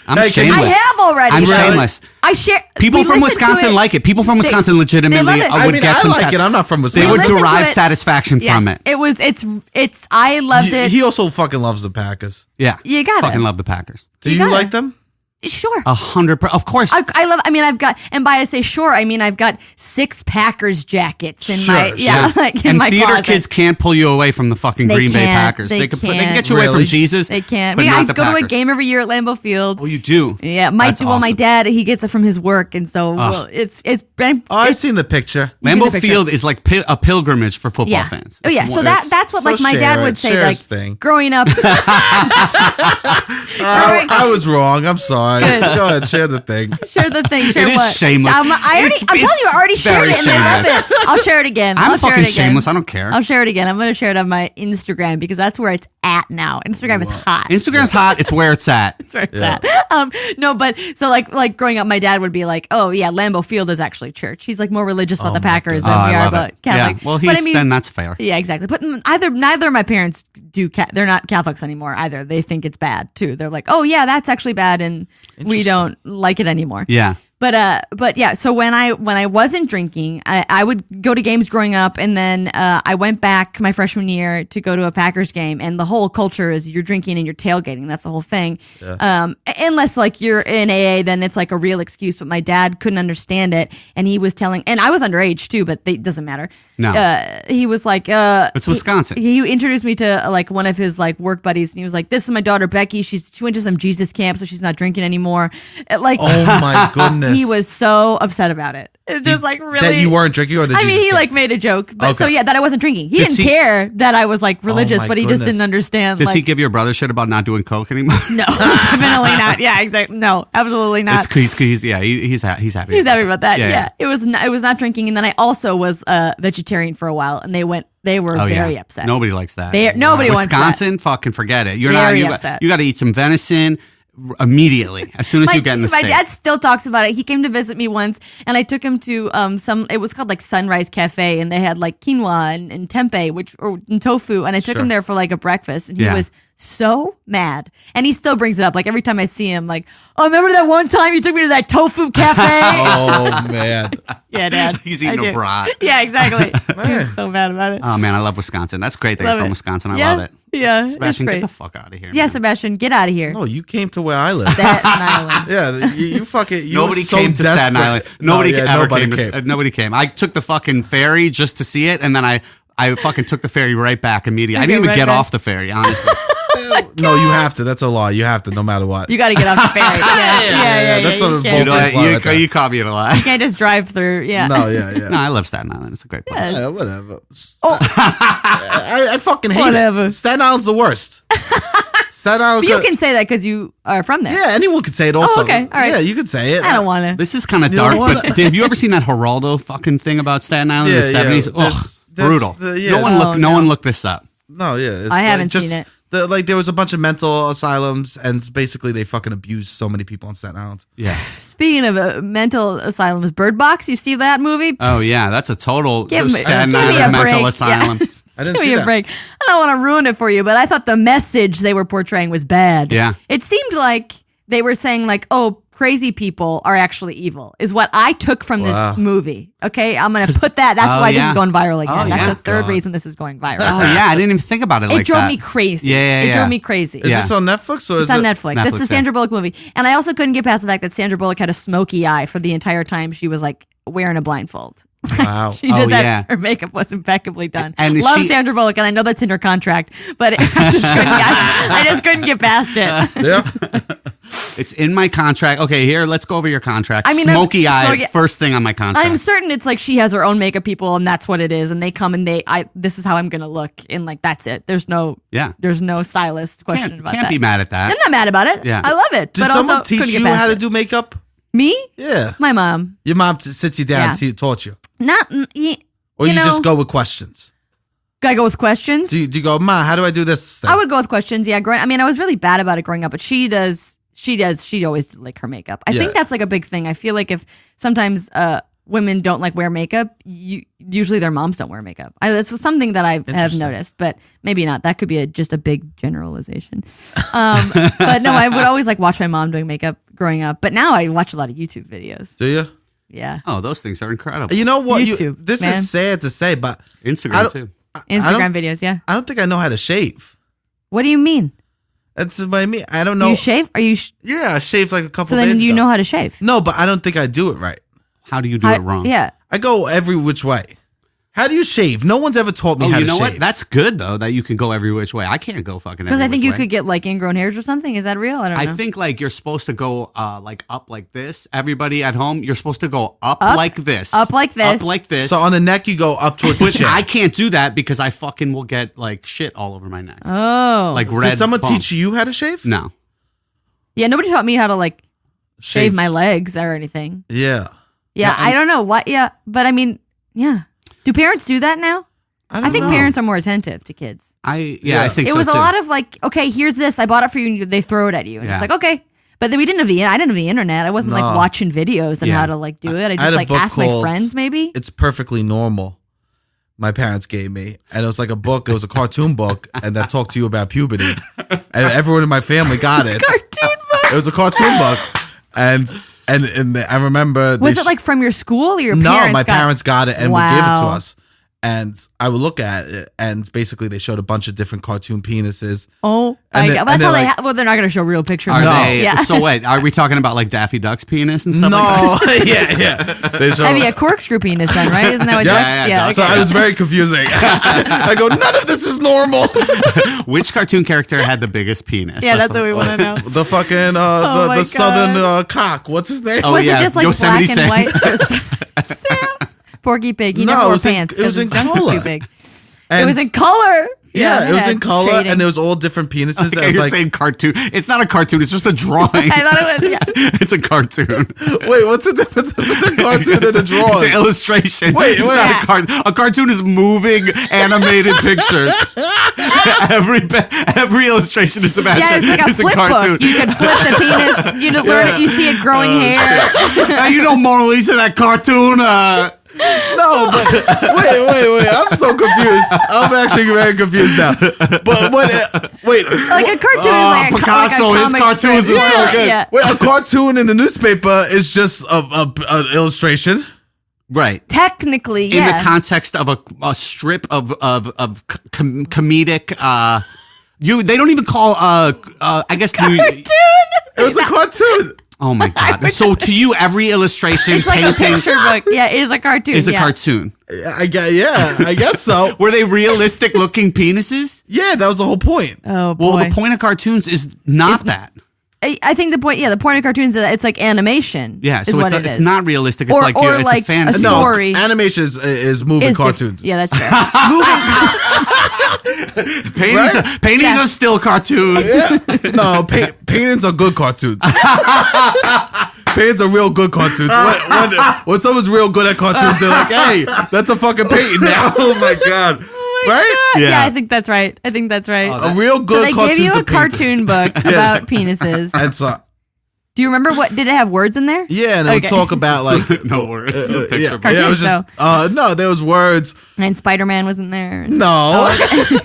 Speaker 2: I'm
Speaker 3: Hey, can you-
Speaker 2: shameless.
Speaker 4: I have already.
Speaker 2: I'm
Speaker 4: though.
Speaker 2: shameless.
Speaker 4: I share.
Speaker 2: People
Speaker 4: we
Speaker 2: from
Speaker 4: listened to
Speaker 2: Wisconsin
Speaker 4: it.
Speaker 2: like it. People from Wisconsin
Speaker 4: they
Speaker 2: legitimately
Speaker 4: love it.
Speaker 3: I
Speaker 2: would
Speaker 3: mean,
Speaker 2: get
Speaker 3: I
Speaker 2: some.
Speaker 3: like it. I'm not from
Speaker 2: They
Speaker 3: Wisconsin.
Speaker 2: would
Speaker 4: listened to
Speaker 2: derive
Speaker 4: it.
Speaker 2: satisfaction
Speaker 4: Yes,
Speaker 2: from it.
Speaker 4: it was. It's. I loved it.
Speaker 3: He also fucking loves the Packers.
Speaker 2: Yeah,
Speaker 4: You got it.
Speaker 2: fucking love the Packers.
Speaker 3: Do
Speaker 4: You
Speaker 3: you
Speaker 4: got
Speaker 3: like
Speaker 4: it.
Speaker 3: them?
Speaker 4: Sure.
Speaker 2: 100%. Of course.
Speaker 4: I love. I mean, I've got, and by I say sure, I mean I've got 6 Packers jackets in my
Speaker 3: Sure.
Speaker 4: like in
Speaker 2: and
Speaker 4: my
Speaker 2: theater
Speaker 4: closet.
Speaker 2: kids can't pull you away from the fucking
Speaker 4: They
Speaker 2: Green Bay
Speaker 4: can't.
Speaker 2: Packers.
Speaker 4: They
Speaker 2: can
Speaker 4: can't.
Speaker 2: get you away
Speaker 3: Really?
Speaker 2: from Jesus.
Speaker 4: They can't.
Speaker 2: But
Speaker 4: I
Speaker 2: not the
Speaker 4: go to a
Speaker 2: Packers.
Speaker 4: game every year at Lambeau Field.
Speaker 2: Oh, you do?
Speaker 4: Yeah, my
Speaker 2: That's
Speaker 4: my
Speaker 2: awesome.
Speaker 4: dad, he gets it from his work, and so well, it's
Speaker 3: Oh, I've
Speaker 4: it's
Speaker 3: seen the picture.
Speaker 4: You've seen the
Speaker 2: Lambeau
Speaker 4: picture.
Speaker 2: Field is like a pilgrimage for football
Speaker 4: yeah.
Speaker 2: fans.
Speaker 4: Oh yeah,
Speaker 2: It's
Speaker 4: so
Speaker 2: one-
Speaker 4: that's what
Speaker 3: so
Speaker 4: like my
Speaker 3: share
Speaker 4: dad
Speaker 3: it.
Speaker 4: would say
Speaker 3: Share
Speaker 4: like
Speaker 3: his thing.
Speaker 4: growing up.
Speaker 3: I was wrong. I'm sorry.
Speaker 4: Good.
Speaker 3: Go ahead, share the thing.
Speaker 4: Share the thing. Share
Speaker 2: It is
Speaker 4: what?
Speaker 2: shameless.
Speaker 4: I'm telling you, I already shared
Speaker 2: very
Speaker 4: it, and they love
Speaker 2: shameless.
Speaker 4: it. I'll share it again.
Speaker 2: I'm
Speaker 4: I'll share
Speaker 2: fucking
Speaker 4: it again.
Speaker 2: shameless. I don't care.
Speaker 4: I'll share it again. I'm going to share it on my Instagram because that's where it's at now. Instagram is hot.
Speaker 2: Instagram's hot. It's where it's at.
Speaker 4: That's where it's at. No, but so like growing up, my dad would be like, "Oh yeah, Lambeau Field is actually church." He's like more religious about the Packers than
Speaker 2: Oh,
Speaker 4: we
Speaker 2: I
Speaker 4: are
Speaker 2: love
Speaker 4: about
Speaker 2: it.
Speaker 4: Catholic.
Speaker 2: Yeah. Well,
Speaker 4: but I mean,
Speaker 2: then that's fair.
Speaker 4: yeah, exactly. But neither of my parents do. They're not Catholics anymore either. They think it's bad too. They're like, "Oh yeah, that's actually bad," and we don't like it anymore.
Speaker 2: Yeah.
Speaker 4: But yeah, so when I wasn't drinking, I would go to games growing up, and then I went back my freshman year to go to a Packers game, and the whole culture is you're drinking and you're tailgating. That's the whole thing. Unless like you're in AA, then it's like a real excuse. But my dad couldn't understand it, and he was telling, and I was underage too, but it doesn't matter.
Speaker 2: No.
Speaker 4: He was like,
Speaker 2: It's Wisconsin.
Speaker 4: He introduced me to like one of his like work buddies, and he was like, "This is my daughter Becky. She went to some Jesus camp, so she's not drinking anymore." Like,
Speaker 3: Oh my goodness.
Speaker 4: he was so upset about it. It just like really
Speaker 3: That you weren't drinking, or did
Speaker 4: I
Speaker 3: you
Speaker 4: mean,
Speaker 3: just
Speaker 4: he
Speaker 3: get-
Speaker 4: like made a joke, but so
Speaker 3: Okay.
Speaker 4: yeah, that I wasn't drinking. He
Speaker 2: Does
Speaker 4: didn't
Speaker 2: he-
Speaker 4: care that I was like religious,
Speaker 3: my
Speaker 4: but he just
Speaker 3: goodness.
Speaker 4: didn't understand.
Speaker 2: Does
Speaker 4: like,
Speaker 2: he give your brother shit about not doing coke anymore?
Speaker 4: no, definitely not. Yeah, exactly. No, absolutely not.
Speaker 2: He's happy.
Speaker 4: He's happy about that. Yeah. It was not drinking, and then I also was vegetarian for a while, and they were very upset.
Speaker 2: Nobody likes that.
Speaker 4: Nobody wants that.
Speaker 2: Wisconsin, fucking forget it. You're
Speaker 4: Very
Speaker 2: not.
Speaker 4: upset.
Speaker 2: You got to eat some venison immediately as soon as you get in the
Speaker 4: my
Speaker 2: state.
Speaker 4: dad still talks about it. He came to visit me once, and I took him to it was called like Sunrise Cafe, and they had like quinoa and tempeh, and tofu, and I took him there for like a breakfast, and he was so mad, and he still brings it up like every time I see him, like, "Oh, remember that one time you took me to that tofu cafe?"
Speaker 3: Oh man.
Speaker 4: Yeah, Dad.
Speaker 2: He's eating
Speaker 4: I
Speaker 2: a
Speaker 4: do.
Speaker 2: brat.
Speaker 4: Yeah, exactly. He's so mad about it.
Speaker 2: Oh man, I love Wisconsin. That's great that
Speaker 4: Love
Speaker 2: you're from
Speaker 4: it.
Speaker 2: Wisconsin. I
Speaker 4: Yeah.
Speaker 2: love it.
Speaker 4: Yeah,
Speaker 2: Sebastian,
Speaker 4: it's
Speaker 2: get
Speaker 4: great.
Speaker 2: the fuck out of here.
Speaker 4: Yeah,
Speaker 2: man.
Speaker 4: Sebastian, get out of here.
Speaker 3: No, you came to where I live.
Speaker 4: Staten Island.
Speaker 3: Yeah, you fucking. You
Speaker 2: Nobody
Speaker 3: were so
Speaker 2: came to Staten
Speaker 3: desperate.
Speaker 2: Island.
Speaker 3: No,
Speaker 2: Nobody
Speaker 3: yeah,
Speaker 2: ever
Speaker 3: nobody
Speaker 2: came. Nobody came. I took the fucking ferry just to see it, and then I fucking took the ferry right back immediately. I didn't even
Speaker 4: right
Speaker 2: get
Speaker 4: back.
Speaker 2: off the ferry, honestly.
Speaker 3: No, you have to. That's a law. You have to, no matter what.
Speaker 4: You got to get off the ferry. Yeah.
Speaker 3: That's
Speaker 4: you
Speaker 3: what
Speaker 4: can't-
Speaker 3: both-
Speaker 2: you caught me in a lie.
Speaker 4: You can't just drive through. Yeah.
Speaker 3: No, yeah.
Speaker 2: No, I love Staten Island. It's a great place.
Speaker 3: Yeah, whatever.
Speaker 4: Oh.
Speaker 3: I fucking hate
Speaker 4: Whatever.
Speaker 3: it. Staten Island's the worst. Staten Island.
Speaker 4: But you can say that because you are from there.
Speaker 3: Yeah, anyone could say it. Also,
Speaker 4: okay, all right.
Speaker 3: Yeah, you could say it.
Speaker 4: I don't want to.
Speaker 2: This is kind of
Speaker 3: You
Speaker 2: dark,
Speaker 3: don't wanna-
Speaker 2: but have you ever seen that Geraldo fucking thing about Staten Island in the
Speaker 3: Yeah,
Speaker 2: 70s?
Speaker 3: yeah.
Speaker 2: Ugh,
Speaker 3: That's
Speaker 2: brutal.
Speaker 3: yeah.
Speaker 2: No one looked this up.
Speaker 3: No, yeah. It's
Speaker 4: I haven't
Speaker 3: just,
Speaker 4: seen it.
Speaker 3: There was a bunch of mental asylums, and basically they fucking abused so many people on Staten Island.
Speaker 2: Yeah.
Speaker 4: Speaking of mental asylums, Bird Box, you see that movie?
Speaker 2: Oh yeah, that's a total
Speaker 4: Give me-
Speaker 2: Staten
Speaker 4: give me a
Speaker 2: Island mental
Speaker 4: break.
Speaker 2: asylum.
Speaker 4: Yeah.
Speaker 3: I didn't
Speaker 4: Give
Speaker 3: see
Speaker 4: me a
Speaker 3: that.
Speaker 4: break. I don't want to ruin it for you, but I thought the message they were portraying was bad.
Speaker 2: Yeah.
Speaker 4: It seemed like they were saying like, oh, crazy people are actually evil, is what I took from this movie. Okay, I'm going to put that. That's why this is going viral again. That's the third reason this is going viral.
Speaker 2: Oh, yeah. I didn't even think about it like that.
Speaker 4: It drove me crazy. It drove me crazy.
Speaker 3: Is this on Netflix or is
Speaker 4: it's on Netflix? This is a Sandra Bullock movie. And I also couldn't get past the fact that Sandra Bullock had a smoky eye for the entire time she was like wearing a blindfold.
Speaker 3: Wow.
Speaker 4: She just had her makeup was impeccably done.
Speaker 2: And
Speaker 4: love Sandra Bullock, and I know that's in her contract, but I just couldn't get past it.
Speaker 3: Yeah.
Speaker 2: It's in my contract. Okay, here, let's go over your contract.
Speaker 4: I mean,
Speaker 2: smoky eye, first thing on my contract.
Speaker 4: I'm certain it's like she has her own makeup people, and that's what it is. And they come and this is how I'm gonna look, and like that's it. There's no stylist question about that.
Speaker 2: Can't be mad at that.
Speaker 4: I'm not mad about it.
Speaker 2: Yeah.
Speaker 4: I love it.
Speaker 3: Did
Speaker 4: but
Speaker 3: someone
Speaker 4: also
Speaker 3: teach you how to do makeup?
Speaker 4: Me?
Speaker 3: Yeah.
Speaker 4: My mom.
Speaker 3: Your mom sits you down and taught you?
Speaker 4: Not,
Speaker 3: or you just go with questions?
Speaker 4: I go with questions.
Speaker 3: Do you go, Ma, how do I do this thing?
Speaker 4: I would go with questions, yeah. I was really bad about it growing up, but she always did like her makeup. I think that's like a big thing. I feel like if sometimes women don't like wear makeup, usually their moms don't wear makeup. This was something that I have noticed, but maybe not. That could be just a big generalization. But no, I would always like watch my mom doing makeup growing up, but now I watch a lot of YouTube videos.
Speaker 3: Do you?
Speaker 4: Yeah.
Speaker 2: Oh, those things are incredible.
Speaker 3: You know what?
Speaker 4: YouTube,
Speaker 3: this is sad to say, but
Speaker 2: Instagram too.
Speaker 4: Instagram videos, yeah.
Speaker 3: I don't think I know how to shave.
Speaker 4: What do you mean?
Speaker 3: That's what I mean. I don't know.
Speaker 4: Do you shave?
Speaker 3: Yeah, I shaved like a couple
Speaker 4: so
Speaker 3: days ago.
Speaker 4: So then you know how to shave?
Speaker 3: No, but I don't think I do it right.
Speaker 2: How do you do it wrong?
Speaker 4: Yeah.
Speaker 3: I go every which way. How do you shave? No one's ever taught me how to shave. You know what?
Speaker 2: That's good, though, that you can go every which way. I can't go fucking every which way.
Speaker 4: Because I think you could get, like, ingrown hairs or something. Is that real? I don't know.
Speaker 2: I think, like, you're supposed to go, like, up like this. Everybody at home, you're supposed to go up like this.
Speaker 4: Up like this.
Speaker 2: Up like this.
Speaker 3: So on the neck, you go up towards the chin.
Speaker 2: I can't do that because I fucking will get, like, shit all over my neck.
Speaker 4: Oh.
Speaker 2: Like red
Speaker 3: Did someone
Speaker 2: bumps.
Speaker 3: teach you how to shave?
Speaker 2: No.
Speaker 4: Yeah, nobody taught me how to, like, shave my legs or anything.
Speaker 3: Yeah.
Speaker 4: Yeah, I don't know what. Yeah, but I mean, yeah. Do parents do that now? I think parents are more attentive to kids.
Speaker 2: I think
Speaker 4: it
Speaker 2: so
Speaker 4: was
Speaker 2: too.
Speaker 4: a lot of like, okay, here's this. I bought it for you, and they throw it at you, and it's like, okay. But then I didn't have the internet. I wasn't like watching videos on how to like do it. I just like asked my friends maybe.
Speaker 3: It's Perfectly Normal. My parents gave me, and it was like a book. It was a cartoon book, and that talked to you about puberty. And everyone in my family got it.
Speaker 4: Cartoon book.
Speaker 3: It was a cartoon book, and I remember.
Speaker 4: Was it like from your school or your parents?
Speaker 3: No, my parents got it and would give it to us. And I would look at it, and basically they showed a bunch of different cartoon penises.
Speaker 4: Oh, my God. That's how they well, they're not going to show real pictures.
Speaker 2: So wait, are we talking about like Daffy Duck's penis and stuff
Speaker 3: no,
Speaker 2: like that?
Speaker 3: yeah. They show,
Speaker 4: I mean, a corkscrew penis then, right? Isn't that what ducks?
Speaker 2: Yeah.
Speaker 3: So I was very confusing. I go, none of this is normal.
Speaker 2: Which cartoon character had the biggest penis?
Speaker 4: Yeah, that's what we want to know.
Speaker 3: The fucking, the southern cock. What's his name?
Speaker 2: Oh,
Speaker 4: was it just like
Speaker 2: Yosemite
Speaker 4: black and
Speaker 2: Sam.
Speaker 4: white? Sam? Porky Pig. He
Speaker 3: No,
Speaker 4: never
Speaker 3: it
Speaker 4: wore
Speaker 3: was in-
Speaker 4: pants
Speaker 3: it was
Speaker 4: because his
Speaker 3: in
Speaker 4: junk was
Speaker 3: color.
Speaker 4: too big. It was in color.
Speaker 3: Yeah, it was in
Speaker 4: had
Speaker 3: color,
Speaker 4: shading.
Speaker 3: and there was all different penises.
Speaker 2: Okay,
Speaker 3: It was
Speaker 2: you're
Speaker 3: like,
Speaker 2: saying cartoon. It's not a cartoon. It's just a drawing.
Speaker 4: I thought it was. Yeah.
Speaker 2: It's a cartoon.
Speaker 3: wait, what's the difference between the cartoon and the drawing?
Speaker 2: It's an illustration.
Speaker 3: Wait,
Speaker 2: It's not a cartoon is moving animated pictures. every illustration is
Speaker 4: Yeah, it's like a flip book. You can flip the penis. You learn it. You see it growing hair.
Speaker 2: Now, you know Mona Lisa, that cartoon.
Speaker 3: No, but wait. I'm so confused. I'm actually very confused now. But wait.
Speaker 4: Like a cartoon is like a
Speaker 2: Picasso,
Speaker 4: like a
Speaker 2: his
Speaker 4: comic
Speaker 2: cartoons
Speaker 4: strip.
Speaker 2: are so good.
Speaker 4: Yeah.
Speaker 3: Wait, a cartoon in the newspaper is just a illustration.
Speaker 2: Right.
Speaker 4: Technically,
Speaker 2: In the context of a strip of comedic. They don't even call I guess
Speaker 4: cartoon.
Speaker 3: It was a cartoon.
Speaker 2: Oh my God! So to you, every illustration,
Speaker 4: It's like
Speaker 2: painting,
Speaker 4: a picture book. Yeah, it is a cartoon.
Speaker 2: is a cartoon.
Speaker 3: I guess so.
Speaker 2: Were they realistic looking penises?
Speaker 3: Yeah, that was the whole point.
Speaker 4: Oh boy.
Speaker 2: Well, the point of cartoons is not that.
Speaker 4: I think the point of cartoons is that it's like animation.
Speaker 2: Yeah,
Speaker 4: is
Speaker 2: so
Speaker 4: what
Speaker 2: it's not realistic. It's
Speaker 4: Or-
Speaker 2: like
Speaker 4: or
Speaker 2: it's
Speaker 4: like
Speaker 2: a fantasy.
Speaker 4: a
Speaker 3: No,
Speaker 4: story.
Speaker 3: animation is moving
Speaker 4: Is
Speaker 3: cartoons.
Speaker 4: Yeah, that's fair.
Speaker 2: Paintings are still cartoons.
Speaker 3: Yeah. No, paintings are good cartoons. Paintings are real good cartoons. When someone's real good at cartoons, they're like, hey, that's a fucking painting now.
Speaker 2: Oh my God!
Speaker 3: Right?
Speaker 4: Yeah, I think that's right.
Speaker 3: A real
Speaker 4: So
Speaker 3: good
Speaker 4: they
Speaker 3: cartoon.
Speaker 4: give you a cartoon book about penises.
Speaker 3: And so
Speaker 4: Do you remember what? Did it have words in there?
Speaker 3: Yeah, and it would talk about like
Speaker 2: no words.
Speaker 3: yeah, it was just no, there was words.
Speaker 4: And Spider-Man wasn't there.
Speaker 3: No,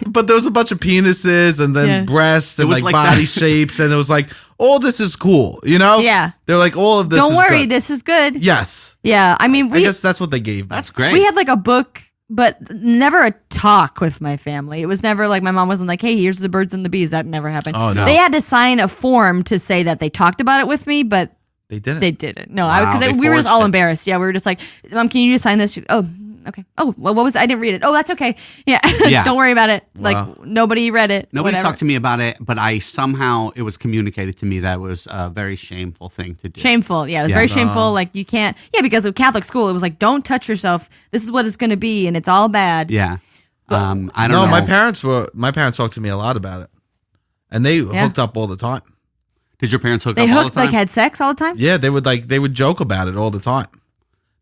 Speaker 3: but there was a bunch of penises and then breasts and like body shapes, and it was like all this is cool, you know?
Speaker 4: Yeah,
Speaker 3: they're like all of this.
Speaker 4: Don't worry,
Speaker 3: good.
Speaker 4: this is good.
Speaker 3: Yes.
Speaker 4: Yeah, I mean,
Speaker 3: I guess that's what they gave me.
Speaker 2: That's great.
Speaker 4: We had like a book. But never a talk with my family. It was never like my mom wasn't like, hey, here's the birds and the bees. That never happened.
Speaker 3: Oh, no.
Speaker 4: They had to sign a form to say that they talked about it with me, but
Speaker 3: they didn't.
Speaker 4: They didn't. No,
Speaker 2: Wow,
Speaker 4: because we were just all embarrassed. Yeah, we were just like, Mom, can you just sign this? Oh, okay. Oh, well, what was it? I didn't read it. Oh, that's okay. Yeah. Don't worry about it.
Speaker 3: Wow.
Speaker 4: Like nobody read it.
Speaker 2: Nobody
Speaker 4: whatever.
Speaker 2: talked to me about it, but it was communicated to me that it was a very shameful thing to do.
Speaker 4: Shameful. Yeah, it was very shameful. Like you can't. Yeah, because of Catholic school, it was like, don't touch yourself. This is what it's going to be, and it's all bad.
Speaker 2: Yeah. I don't know.
Speaker 3: No, my parents talked to me a lot about it, and they hooked up all the time.
Speaker 2: Did your parents hook
Speaker 4: They
Speaker 2: up all the
Speaker 4: hooked
Speaker 2: time?
Speaker 4: like had sex all the time.
Speaker 3: Yeah, they would joke about it all the time.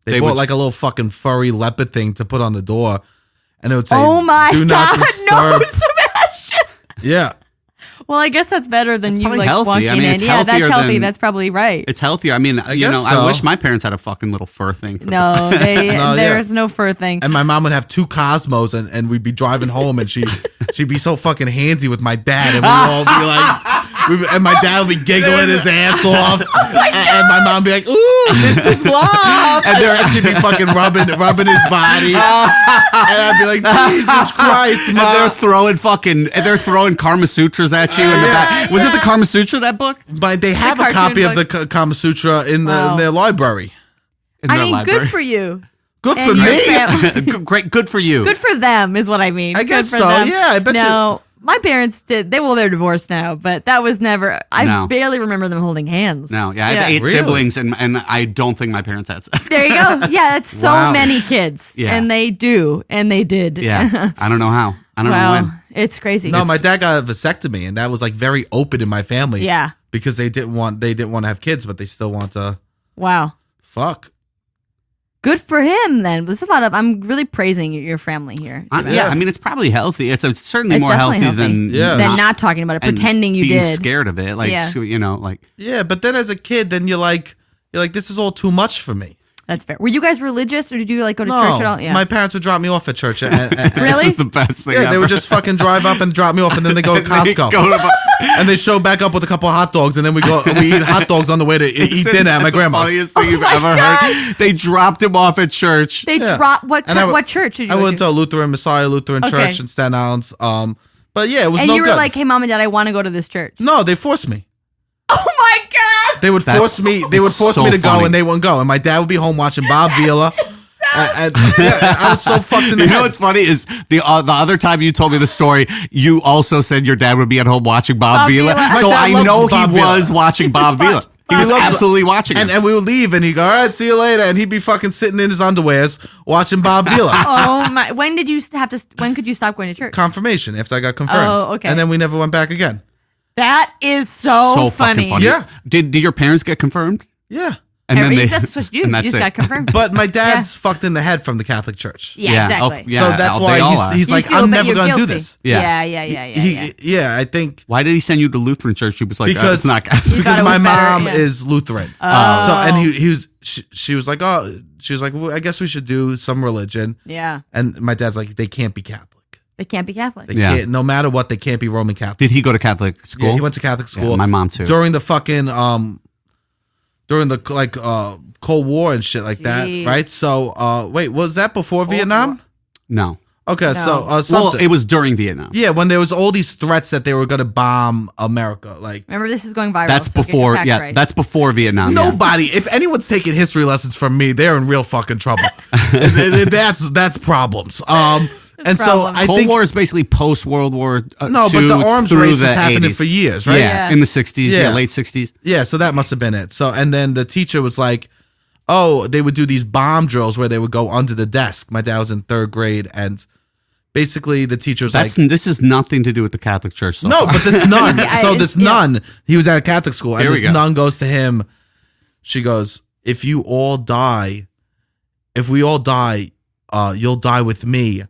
Speaker 3: They bought
Speaker 2: would-
Speaker 3: like a little fucking furry leopard thing to put on the door, and it would say,
Speaker 4: Oh my
Speaker 3: "Do not
Speaker 4: God!
Speaker 3: disturb."
Speaker 4: No, Sebastian.
Speaker 3: Yeah,
Speaker 4: Well, I guess that's better than you
Speaker 2: probably
Speaker 4: like
Speaker 2: healthy.
Speaker 4: walking
Speaker 2: I mean,
Speaker 4: in.
Speaker 2: it's
Speaker 4: Yeah, that's
Speaker 2: healthier
Speaker 4: healthy.
Speaker 2: than-
Speaker 4: That's probably right.
Speaker 2: It's healthier. I mean,
Speaker 3: I guess
Speaker 2: I
Speaker 3: so.
Speaker 2: wish my parents had a fucking little fur thing.
Speaker 4: No, there's no fur thing.
Speaker 3: and my mom would have two Cosmos, and we'd be driving home, and she'd be so fucking handsy with my dad, and we'd all be like, and my dad would be giggling his ass off, and my mom would be like, "Ooh, this is love," and she'd be fucking rubbing his body, and I'd be like, "Jesus Christ,
Speaker 2: And
Speaker 3: Mom."
Speaker 2: they're throwing Kama Sutras at you. In the back. Was it the Kama Sutra, that book?
Speaker 3: But they have a
Speaker 4: cartoon
Speaker 3: copy of
Speaker 4: book.
Speaker 3: the Kama Sutra in
Speaker 4: Wow.
Speaker 3: their library.
Speaker 2: In
Speaker 4: I
Speaker 2: their
Speaker 4: mean,
Speaker 2: library?
Speaker 4: good for you.
Speaker 3: Good
Speaker 4: And
Speaker 3: for
Speaker 4: your
Speaker 3: me.
Speaker 4: family.
Speaker 2: Great, good for you.
Speaker 4: Good for them is what I mean.
Speaker 3: I guess
Speaker 4: Good for
Speaker 3: so.
Speaker 4: them.
Speaker 3: Yeah, I bet you-
Speaker 4: No, my parents did. They're divorced now, but that was never. I
Speaker 2: No.
Speaker 4: barely remember them holding hands.
Speaker 2: No, yeah, I have 8
Speaker 3: Really?
Speaker 2: siblings, and I don't think my parents had sex.
Speaker 4: There you go. Yeah, that's so
Speaker 3: Wow.
Speaker 4: many kids,
Speaker 2: Yeah.
Speaker 4: and they do, and they did.
Speaker 2: Yeah, I don't know how. I don't know
Speaker 4: Wow,
Speaker 2: when.
Speaker 4: it's crazy.
Speaker 3: No, my dad got a vasectomy, and that was like very open in my family.
Speaker 4: Yeah.
Speaker 3: because they didn't want to have kids, but they still want to
Speaker 4: Wow.
Speaker 3: fuck.
Speaker 4: Good for him then. There's a lot of. I'm really praising your family here.
Speaker 2: Yeah, I mean, it's probably healthy. It's certainly
Speaker 4: It's
Speaker 2: more
Speaker 4: definitely
Speaker 2: healthy than
Speaker 3: Yeah.
Speaker 4: Than not talking about it,
Speaker 2: and
Speaker 4: pretending you
Speaker 2: being
Speaker 4: did.
Speaker 2: scared of it. Like,
Speaker 4: Yeah.
Speaker 2: so, you know, like
Speaker 3: Yeah, but then as a kid, then you're like, this is all too much for me.
Speaker 4: That's fair. Were you guys religious, or did you like go to
Speaker 3: No,
Speaker 4: church at all? Yeah.
Speaker 3: my parents would drop me off at church. And,
Speaker 4: Really?
Speaker 2: this is the best thing.
Speaker 3: Yeah, they
Speaker 2: ever.
Speaker 3: would just fucking drive up and drop me off, and then they go to
Speaker 2: They
Speaker 3: Costco.
Speaker 2: go to-
Speaker 3: And they show back up with a couple of hot dogs, and then we eat hot dogs on the way to eat dinner at my
Speaker 2: the
Speaker 3: grandma's.
Speaker 2: funniest thing you've ever
Speaker 4: God.
Speaker 2: heard. They dropped him off at church.
Speaker 4: they
Speaker 3: Yeah.
Speaker 4: dropped what?
Speaker 3: And
Speaker 4: What church did you?
Speaker 3: I
Speaker 4: go
Speaker 3: went to a Lutheran
Speaker 4: Okay.
Speaker 3: church in Staten Island. But yeah, it was
Speaker 4: and
Speaker 3: no
Speaker 4: you were
Speaker 3: good.
Speaker 4: like, "Hey, mom and dad, I want to go to this church."
Speaker 3: No, they forced me.
Speaker 4: Oh my god!
Speaker 3: They would force me. They would force
Speaker 2: so
Speaker 3: me to
Speaker 2: funny.
Speaker 3: go, and they wouldn't go. And my dad would be home watching Bob Vila. And yeah, I was so fucked in the
Speaker 2: You
Speaker 3: head.
Speaker 2: know what's funny is the other time you told me the story, you also said your dad would be at home watching Bob Vila.
Speaker 4: Vila.
Speaker 2: So
Speaker 3: My dad
Speaker 2: I
Speaker 3: loved
Speaker 2: know he
Speaker 3: Bob Vila.
Speaker 2: was watching Bob Vila. He was
Speaker 3: loved-
Speaker 2: absolutely watching him.
Speaker 3: And we would leave, and he'd go, "All right, see you later." And he'd be fucking sitting in his underwears watching Bob Vila.
Speaker 4: Oh my! When did you have to? When could you stop going to church?
Speaker 3: Confirmation after I got confirmed.
Speaker 4: Oh, okay.
Speaker 3: And then we never went back again.
Speaker 4: That is so
Speaker 2: fucking funny.
Speaker 3: Yeah.
Speaker 2: Did your parents get confirmed?
Speaker 3: Yeah.
Speaker 2: And
Speaker 4: That's what you do.
Speaker 2: and
Speaker 4: You
Speaker 2: that's
Speaker 4: just
Speaker 2: it.
Speaker 4: got confirmed.
Speaker 3: But my dad's fucked in the head from the Catholic Church.
Speaker 4: Yeah, exactly.
Speaker 2: Yeah,
Speaker 3: So that's
Speaker 2: they
Speaker 3: why
Speaker 2: all are.
Speaker 3: he's
Speaker 4: You
Speaker 3: like,
Speaker 4: feel
Speaker 3: I'm
Speaker 4: that
Speaker 3: never
Speaker 4: you're
Speaker 3: going to do
Speaker 4: guilty.
Speaker 3: this.
Speaker 2: Yeah.
Speaker 4: Yeah.
Speaker 3: I think
Speaker 2: Why did he send you to Lutheran church? He was like,
Speaker 3: because
Speaker 2: it's not
Speaker 4: You thought
Speaker 3: because
Speaker 4: it
Speaker 3: my
Speaker 4: was better,
Speaker 3: mom
Speaker 4: yeah.
Speaker 3: is Lutheran.
Speaker 4: Oh.
Speaker 3: So and he was she was like, well, I guess we should do some religion.
Speaker 4: Yeah.
Speaker 3: And my dad's like, they can't be Catholic.
Speaker 4: They can't be Catholic.
Speaker 3: They
Speaker 2: Yeah.
Speaker 3: can't, no matter what, they can't be Roman Catholic.
Speaker 2: Did he go to Catholic school?
Speaker 3: Yeah, he went to Catholic school.
Speaker 2: Yeah, my mom too.
Speaker 3: During the fucking during the Cold War and shit like
Speaker 4: Jeez.
Speaker 3: that, right? So wait, was that before Vietnam?
Speaker 2: No.
Speaker 3: Okay,
Speaker 4: No.
Speaker 3: so something.
Speaker 2: Well, it was during Vietnam.
Speaker 3: Yeah, when there was all these threats that they were going to bomb America, like
Speaker 4: Remember, this is going viral.
Speaker 2: That's
Speaker 4: so get your
Speaker 2: before.
Speaker 4: facts
Speaker 2: Yeah,
Speaker 4: right.
Speaker 2: that's before Vietnam. yeah.
Speaker 3: nobody. If anyone's taking history lessons from me, they're in real fucking trouble. that's problems. And so
Speaker 4: Problem.
Speaker 3: I
Speaker 2: Cold
Speaker 3: think
Speaker 2: War is basically post World War
Speaker 3: no, but
Speaker 2: II
Speaker 3: the arms
Speaker 2: through
Speaker 3: race was
Speaker 2: the
Speaker 3: happening
Speaker 2: 80s.
Speaker 3: for years, right?
Speaker 2: Yeah, in the 60s,
Speaker 3: Yeah.
Speaker 2: late 60s.
Speaker 3: Yeah, so that must have been it. So, and then the teacher was like, "Oh, they would do these bomb drills where they would go under the desk." My dad was in 3rd grade, and basically the teacher was like,
Speaker 2: This is nothing to do with the Catholic Church. So
Speaker 3: "No,
Speaker 2: far.
Speaker 3: but this nun."
Speaker 4: Yeah,
Speaker 3: So this nun, he was at a Catholic school, and
Speaker 2: Here we
Speaker 3: this
Speaker 2: go.
Speaker 3: nun goes to him. She goes, if we all die, you'll die with me,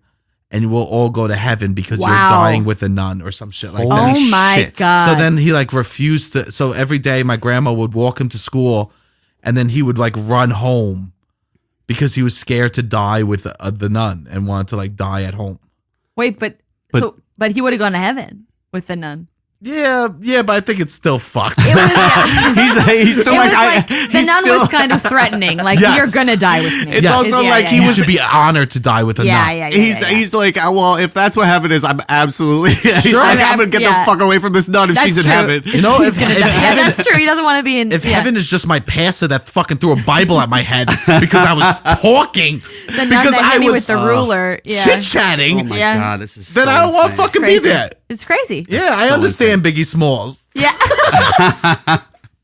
Speaker 3: and we'll all go to heaven because you're
Speaker 4: Wow.
Speaker 3: dying with a nun or some shit like that.
Speaker 4: Oh my
Speaker 2: shit.
Speaker 4: God.
Speaker 3: So then he like refused to. So every day my grandma would walk him to school, and then he would like run home because he was scared to die with the nun and wanted to like die at home.
Speaker 4: Wait, but he would have gone to heaven with the nun.
Speaker 3: Yeah, but I think it's still fucked.
Speaker 4: It was,
Speaker 2: He's still
Speaker 4: it was
Speaker 2: like,
Speaker 4: the nun was kind of threatening. Like,
Speaker 3: Yes.
Speaker 4: you're going to die with me.
Speaker 2: It's also like he
Speaker 3: He should be honored to die with a nun.
Speaker 2: He's like, well, if that's what heaven is, I'm absolutely he's
Speaker 3: Sure.
Speaker 2: like, I'm gonna get the fuck away from this nun if
Speaker 4: That's
Speaker 2: she's in
Speaker 4: true.
Speaker 2: heaven.
Speaker 3: You know, if
Speaker 4: Yeah,
Speaker 3: heaven,
Speaker 4: that's true. He doesn't want to be in.
Speaker 3: if heaven is just my pastor that fucking threw a Bible at my head because I was talking,
Speaker 4: the nun
Speaker 3: because
Speaker 4: that
Speaker 3: I
Speaker 4: hit me
Speaker 3: was
Speaker 4: with the ruler. Yeah.
Speaker 3: chit chatting,
Speaker 2: Oh my
Speaker 4: Yeah.
Speaker 2: god, this is
Speaker 3: then
Speaker 2: so
Speaker 3: I don't want to
Speaker 2: insane.
Speaker 3: fucking be
Speaker 4: Crazy.
Speaker 3: there.
Speaker 4: It's crazy.
Speaker 3: Yeah, I
Speaker 2: so
Speaker 3: understand Biggie Smalls.
Speaker 4: Yeah.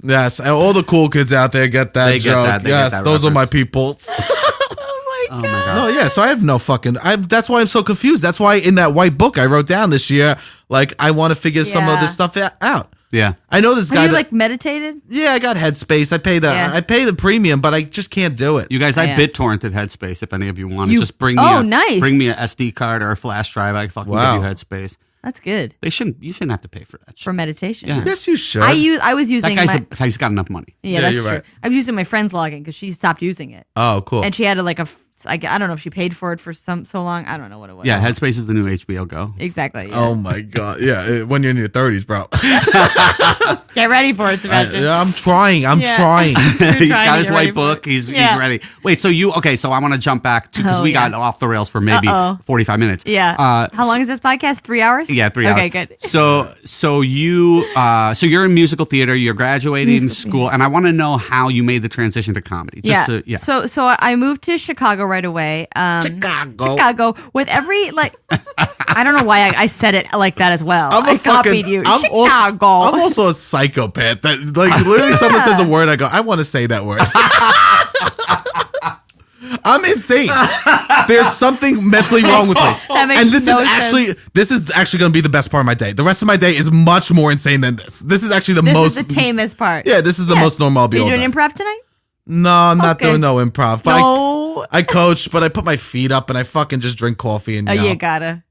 Speaker 3: Yes, and all the cool kids out there get that
Speaker 2: They get
Speaker 3: joke.
Speaker 2: that, they get
Speaker 3: Yes,
Speaker 2: that
Speaker 3: those are my
Speaker 2: reference.
Speaker 3: people.
Speaker 4: Oh my
Speaker 2: Oh
Speaker 4: God.
Speaker 2: my god.
Speaker 3: No, yeah, so I have no fucking. That's why I'm so confused. That's why in that white book I wrote down this year, like I want to figure some of
Speaker 4: Yeah.
Speaker 3: this stuff out.
Speaker 2: Yeah.
Speaker 3: I know this guy.
Speaker 4: Have you
Speaker 3: that-
Speaker 4: like meditated?
Speaker 3: yeah, I got Headspace. I pay
Speaker 4: Yeah.
Speaker 3: I pay the premium, but I just can't do it.
Speaker 2: You guys, I
Speaker 4: Yeah.
Speaker 2: BitTorrented Headspace. If any of you want to,
Speaker 4: You-
Speaker 2: just bring me.
Speaker 4: Oh, nice.
Speaker 2: Bring me a SD card or a flash drive. I fucking
Speaker 3: Wow.
Speaker 2: give you Headspace.
Speaker 4: That's good
Speaker 2: You shouldn't have to pay for that.
Speaker 4: for
Speaker 2: Shit.
Speaker 4: meditation.
Speaker 2: Yeah.
Speaker 3: Yes, you should.
Speaker 4: I was
Speaker 2: That
Speaker 4: using
Speaker 2: he's got enough money.
Speaker 4: yeah,
Speaker 3: Yeah,
Speaker 4: that's
Speaker 3: you're
Speaker 4: true.
Speaker 3: right.
Speaker 4: I was using my friend's login because she stopped using it,
Speaker 3: Oh, cool.
Speaker 4: and she had to like I don't know if she paid for it for so long. I don't know what it was.
Speaker 2: Yeah, Headspace is the new HBO Go.
Speaker 4: exactly. Yeah.
Speaker 3: Oh my god. Yeah, when you're in your 30s, bro.
Speaker 4: Get ready for it, Sebastian.
Speaker 3: Yeah, I'm trying. I'm
Speaker 4: Yeah.
Speaker 3: trying.
Speaker 2: He's
Speaker 4: trying
Speaker 2: got
Speaker 4: to
Speaker 2: his
Speaker 4: get ready
Speaker 2: white
Speaker 4: for
Speaker 2: book.
Speaker 4: it.
Speaker 2: He's
Speaker 4: Yeah.
Speaker 2: ready. Wait, so I want to jump back to because
Speaker 4: Oh,
Speaker 2: we
Speaker 4: yeah.
Speaker 2: got off the rails for maybe
Speaker 4: Uh-oh.
Speaker 2: 45 minutes.
Speaker 4: Yeah. How long is this podcast? 3 hours?
Speaker 2: Yeah, 3 hours.
Speaker 4: Okay, good.
Speaker 2: So you're in musical theater. You're graduating
Speaker 4: Musical
Speaker 2: school, and I want to know how you made the transition to comedy.
Speaker 4: Yeah. So I moved to Chicago right away. Chicago with every like I don't know why I said it like that as well. I copied you. Chicago.
Speaker 3: I'm also a psychopath. That like literally someone says a word, I go, I want to say that word. I'm insane. There's something mentally wrong with me.
Speaker 4: That makes
Speaker 3: And this
Speaker 4: no
Speaker 3: is actually going to be the best part of my day. The rest of my day is much more insane than this. This is actually the
Speaker 4: This
Speaker 3: most
Speaker 4: is the tamest part.
Speaker 3: Yeah, this is the most normal I'll be
Speaker 4: Are you
Speaker 3: all
Speaker 4: doing
Speaker 3: day.
Speaker 4: improv tonight?
Speaker 3: No, I'm not
Speaker 4: Okay.
Speaker 3: doing no improv. But
Speaker 4: No.
Speaker 3: I coach, but I put my feet up and I fucking just drink coffee and
Speaker 4: Oh,
Speaker 3: yell.
Speaker 4: you gotta.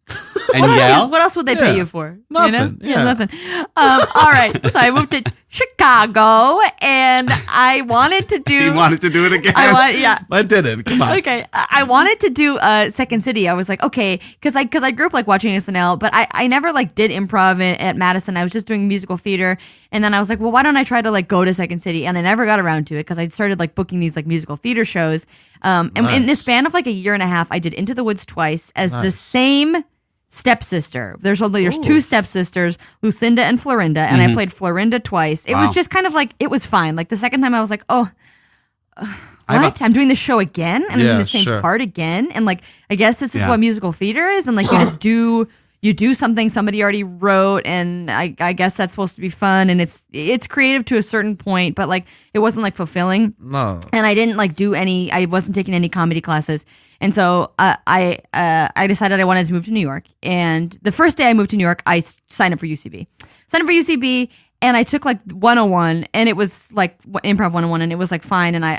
Speaker 2: And
Speaker 4: What else-
Speaker 2: yell.
Speaker 4: What else would they
Speaker 3: Yeah.
Speaker 4: pay you for?
Speaker 3: Nothing.
Speaker 4: You know?
Speaker 3: Yeah.
Speaker 4: Nothing. All right. So I moved to Chicago, and I wanted to do.
Speaker 2: You wanted to do it again.
Speaker 4: Yeah.
Speaker 3: I didn't. Come on.
Speaker 4: Okay, I wanted to do Second City. I was like, okay, because I grew up like watching SNL, but I never like did improv at Madison. I was just doing musical theater, and then I was like, well, why don't I try to like go to Second City? And I never got around to it because I started like booking these like musical theater shows. And in the span of like a year and a half, I did Into the Woods twice as the same stepsister. There's two stepsisters, Lucinda and Florinda, and I played Florinda twice. It was just kind of like it was fine. Like the second time, I was like, oh. What? I'm doing the show again, and I'm doing the same part again, and like I guess this is what musical theater is, and like you just do something somebody already wrote, and I guess that's supposed to be fun, and it's creative to a certain point, but like it wasn't like fulfilling.
Speaker 3: No.
Speaker 4: And I didn't like I wasn't taking any comedy classes, and so I decided I wanted to move to New York. And the first day I moved to New York, I signed up for UCB. And I took like 101, and it was like improv 101, and it was like fine. And I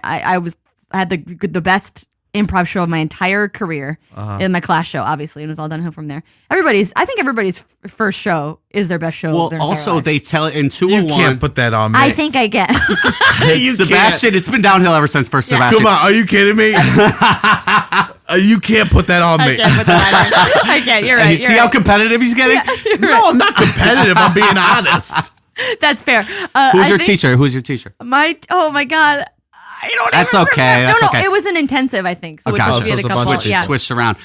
Speaker 4: had the best improv show of my entire career in my class show, obviously, and it was all downhill from there. I think everybody's first show is their best show.
Speaker 2: Well,
Speaker 4: of their entire
Speaker 2: also
Speaker 4: life.
Speaker 2: they tell it in
Speaker 3: You
Speaker 2: 201.
Speaker 3: can't put that on me.
Speaker 4: I think I get.
Speaker 2: Sebastian, it's been downhill ever since first
Speaker 4: Yeah.
Speaker 2: Sebastian.
Speaker 3: Come on, are you kidding me? You can't put that on me.
Speaker 4: I can't. You're right.
Speaker 2: You see how competitive he's getting?
Speaker 3: No, I'm not competitive. I'm being honest.
Speaker 4: That's fair.
Speaker 2: Who's your teacher? Who's your teacher?
Speaker 4: Oh my god, I don't.
Speaker 2: That's
Speaker 4: even
Speaker 2: okay,
Speaker 4: remember.
Speaker 2: that's
Speaker 4: no,
Speaker 2: okay.
Speaker 4: It was an intensive, I think. So
Speaker 2: Oh,
Speaker 4: it
Speaker 2: gotcha.
Speaker 4: just we had a
Speaker 3: So it's a
Speaker 4: couple.
Speaker 3: bunch of
Speaker 4: Yeah.
Speaker 2: Switched around.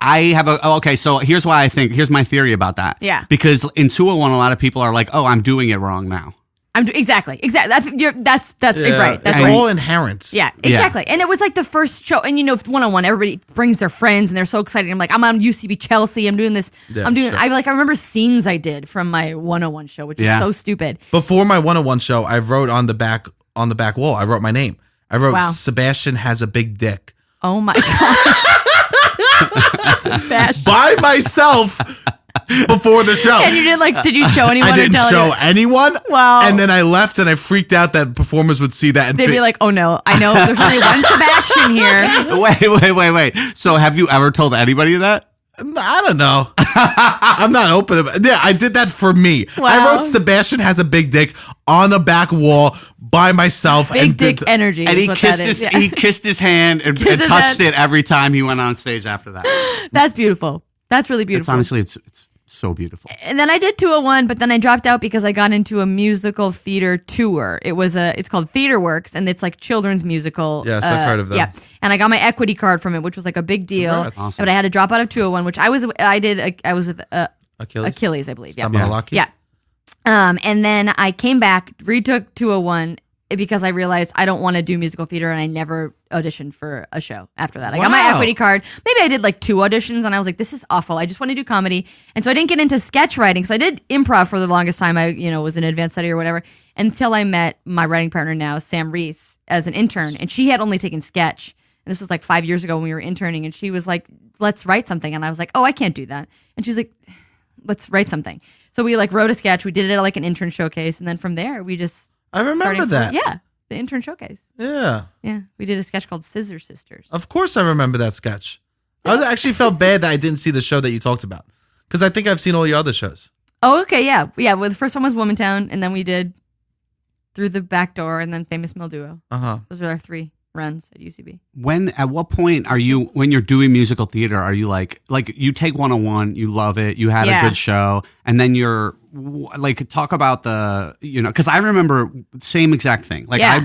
Speaker 2: I have okay, so here's why I think, here's my theory about that.
Speaker 4: Yeah.
Speaker 2: Because in 201, a lot of people are like, oh, I'm doing it wrong now.
Speaker 4: Exactly. That's
Speaker 3: Yeah.
Speaker 4: right. That's
Speaker 3: It's
Speaker 4: right.
Speaker 3: all inherent.
Speaker 4: Yeah, exactly. And it was like the first show, and 101, everybody brings their friends, and they're so excited. I'm like, I'm on UCB Chelsea. I'm doing this.
Speaker 3: Yeah,
Speaker 4: I'm doing.
Speaker 3: sure.
Speaker 4: I remember scenes I did from my 101 show, which is so stupid.
Speaker 3: Before my 101 show, I wrote on the back wall, I wrote my name. I wrote
Speaker 4: Wow.
Speaker 3: Sebastian has a big dick.
Speaker 4: Oh my god. Sebastian.
Speaker 3: By myself before the show.
Speaker 4: And you did you show anyone?
Speaker 3: I
Speaker 4: or
Speaker 3: didn't
Speaker 4: tell
Speaker 3: show
Speaker 4: anyone?
Speaker 3: anyone.
Speaker 4: Wow.
Speaker 3: And then I left and I freaked out that performers would see that and
Speaker 4: They'd be like, oh no, I know there's only one Sebastian here.
Speaker 2: Wait. So have you ever told anybody that?
Speaker 3: I don't know. I'm not open about it. Yeah, I did that for me.
Speaker 4: Wow.
Speaker 3: I wrote Sebastian has a big dick on the back wall by myself.
Speaker 4: Big dick energy.
Speaker 2: And
Speaker 4: he
Speaker 2: kissed his hand and touched it every time he went on stage after that.
Speaker 4: That's beautiful. That's really beautiful.
Speaker 2: Honestly, it's so beautiful.
Speaker 4: And then I did 201, but then I dropped out because I got into a musical theater tour. It's called Theater Works, and it's like children's musical.
Speaker 3: Yes, I've heard of them.
Speaker 4: Yeah, and I got my equity card from it, which was like a big deal.
Speaker 3: Awesome.
Speaker 4: But I had to drop out of 201, which I was with Achilles, I believe. Yeah. Yeah. And then I came back, retook 201 because I realized I don't want to do musical theater, and I never auditioned for a show after that. I got my equity card. Maybe I did like 2 auditions, and I was like, this is awful. I just want to do comedy. And so I didn't get into sketch writing. So I did improv for the longest time. I, was in advanced study or whatever, until I met my writing partner now, Sam Reese, as an intern. And she had only taken sketch. And this was like 5 years ago when we were interning. And she was like, let's write something. And I was like, oh, I can't do that. And she's like, let's write something. So we like wrote a sketch. We did it at like an intern showcase. And then from there, we just...
Speaker 3: I remember that.
Speaker 4: Yeah. The intern showcase.
Speaker 3: Yeah.
Speaker 4: Yeah. We did a sketch called Scissor Sisters.
Speaker 3: Of course I remember that sketch. I actually felt bad that I didn't see the show that you talked about. Because I think I've seen all your other shows.
Speaker 4: Oh, okay. Yeah. Yeah. Well, the first one was Womantown, and then we did Through the Back Door, and then Famous Male Duo.
Speaker 3: Uh-huh.
Speaker 4: Those are our 3 runs at UCB.
Speaker 2: At what point when you're doing musical theater, are you like you take 101, you love it, you had a good show, and then you're like, talk about because I remember same exact thing. Like I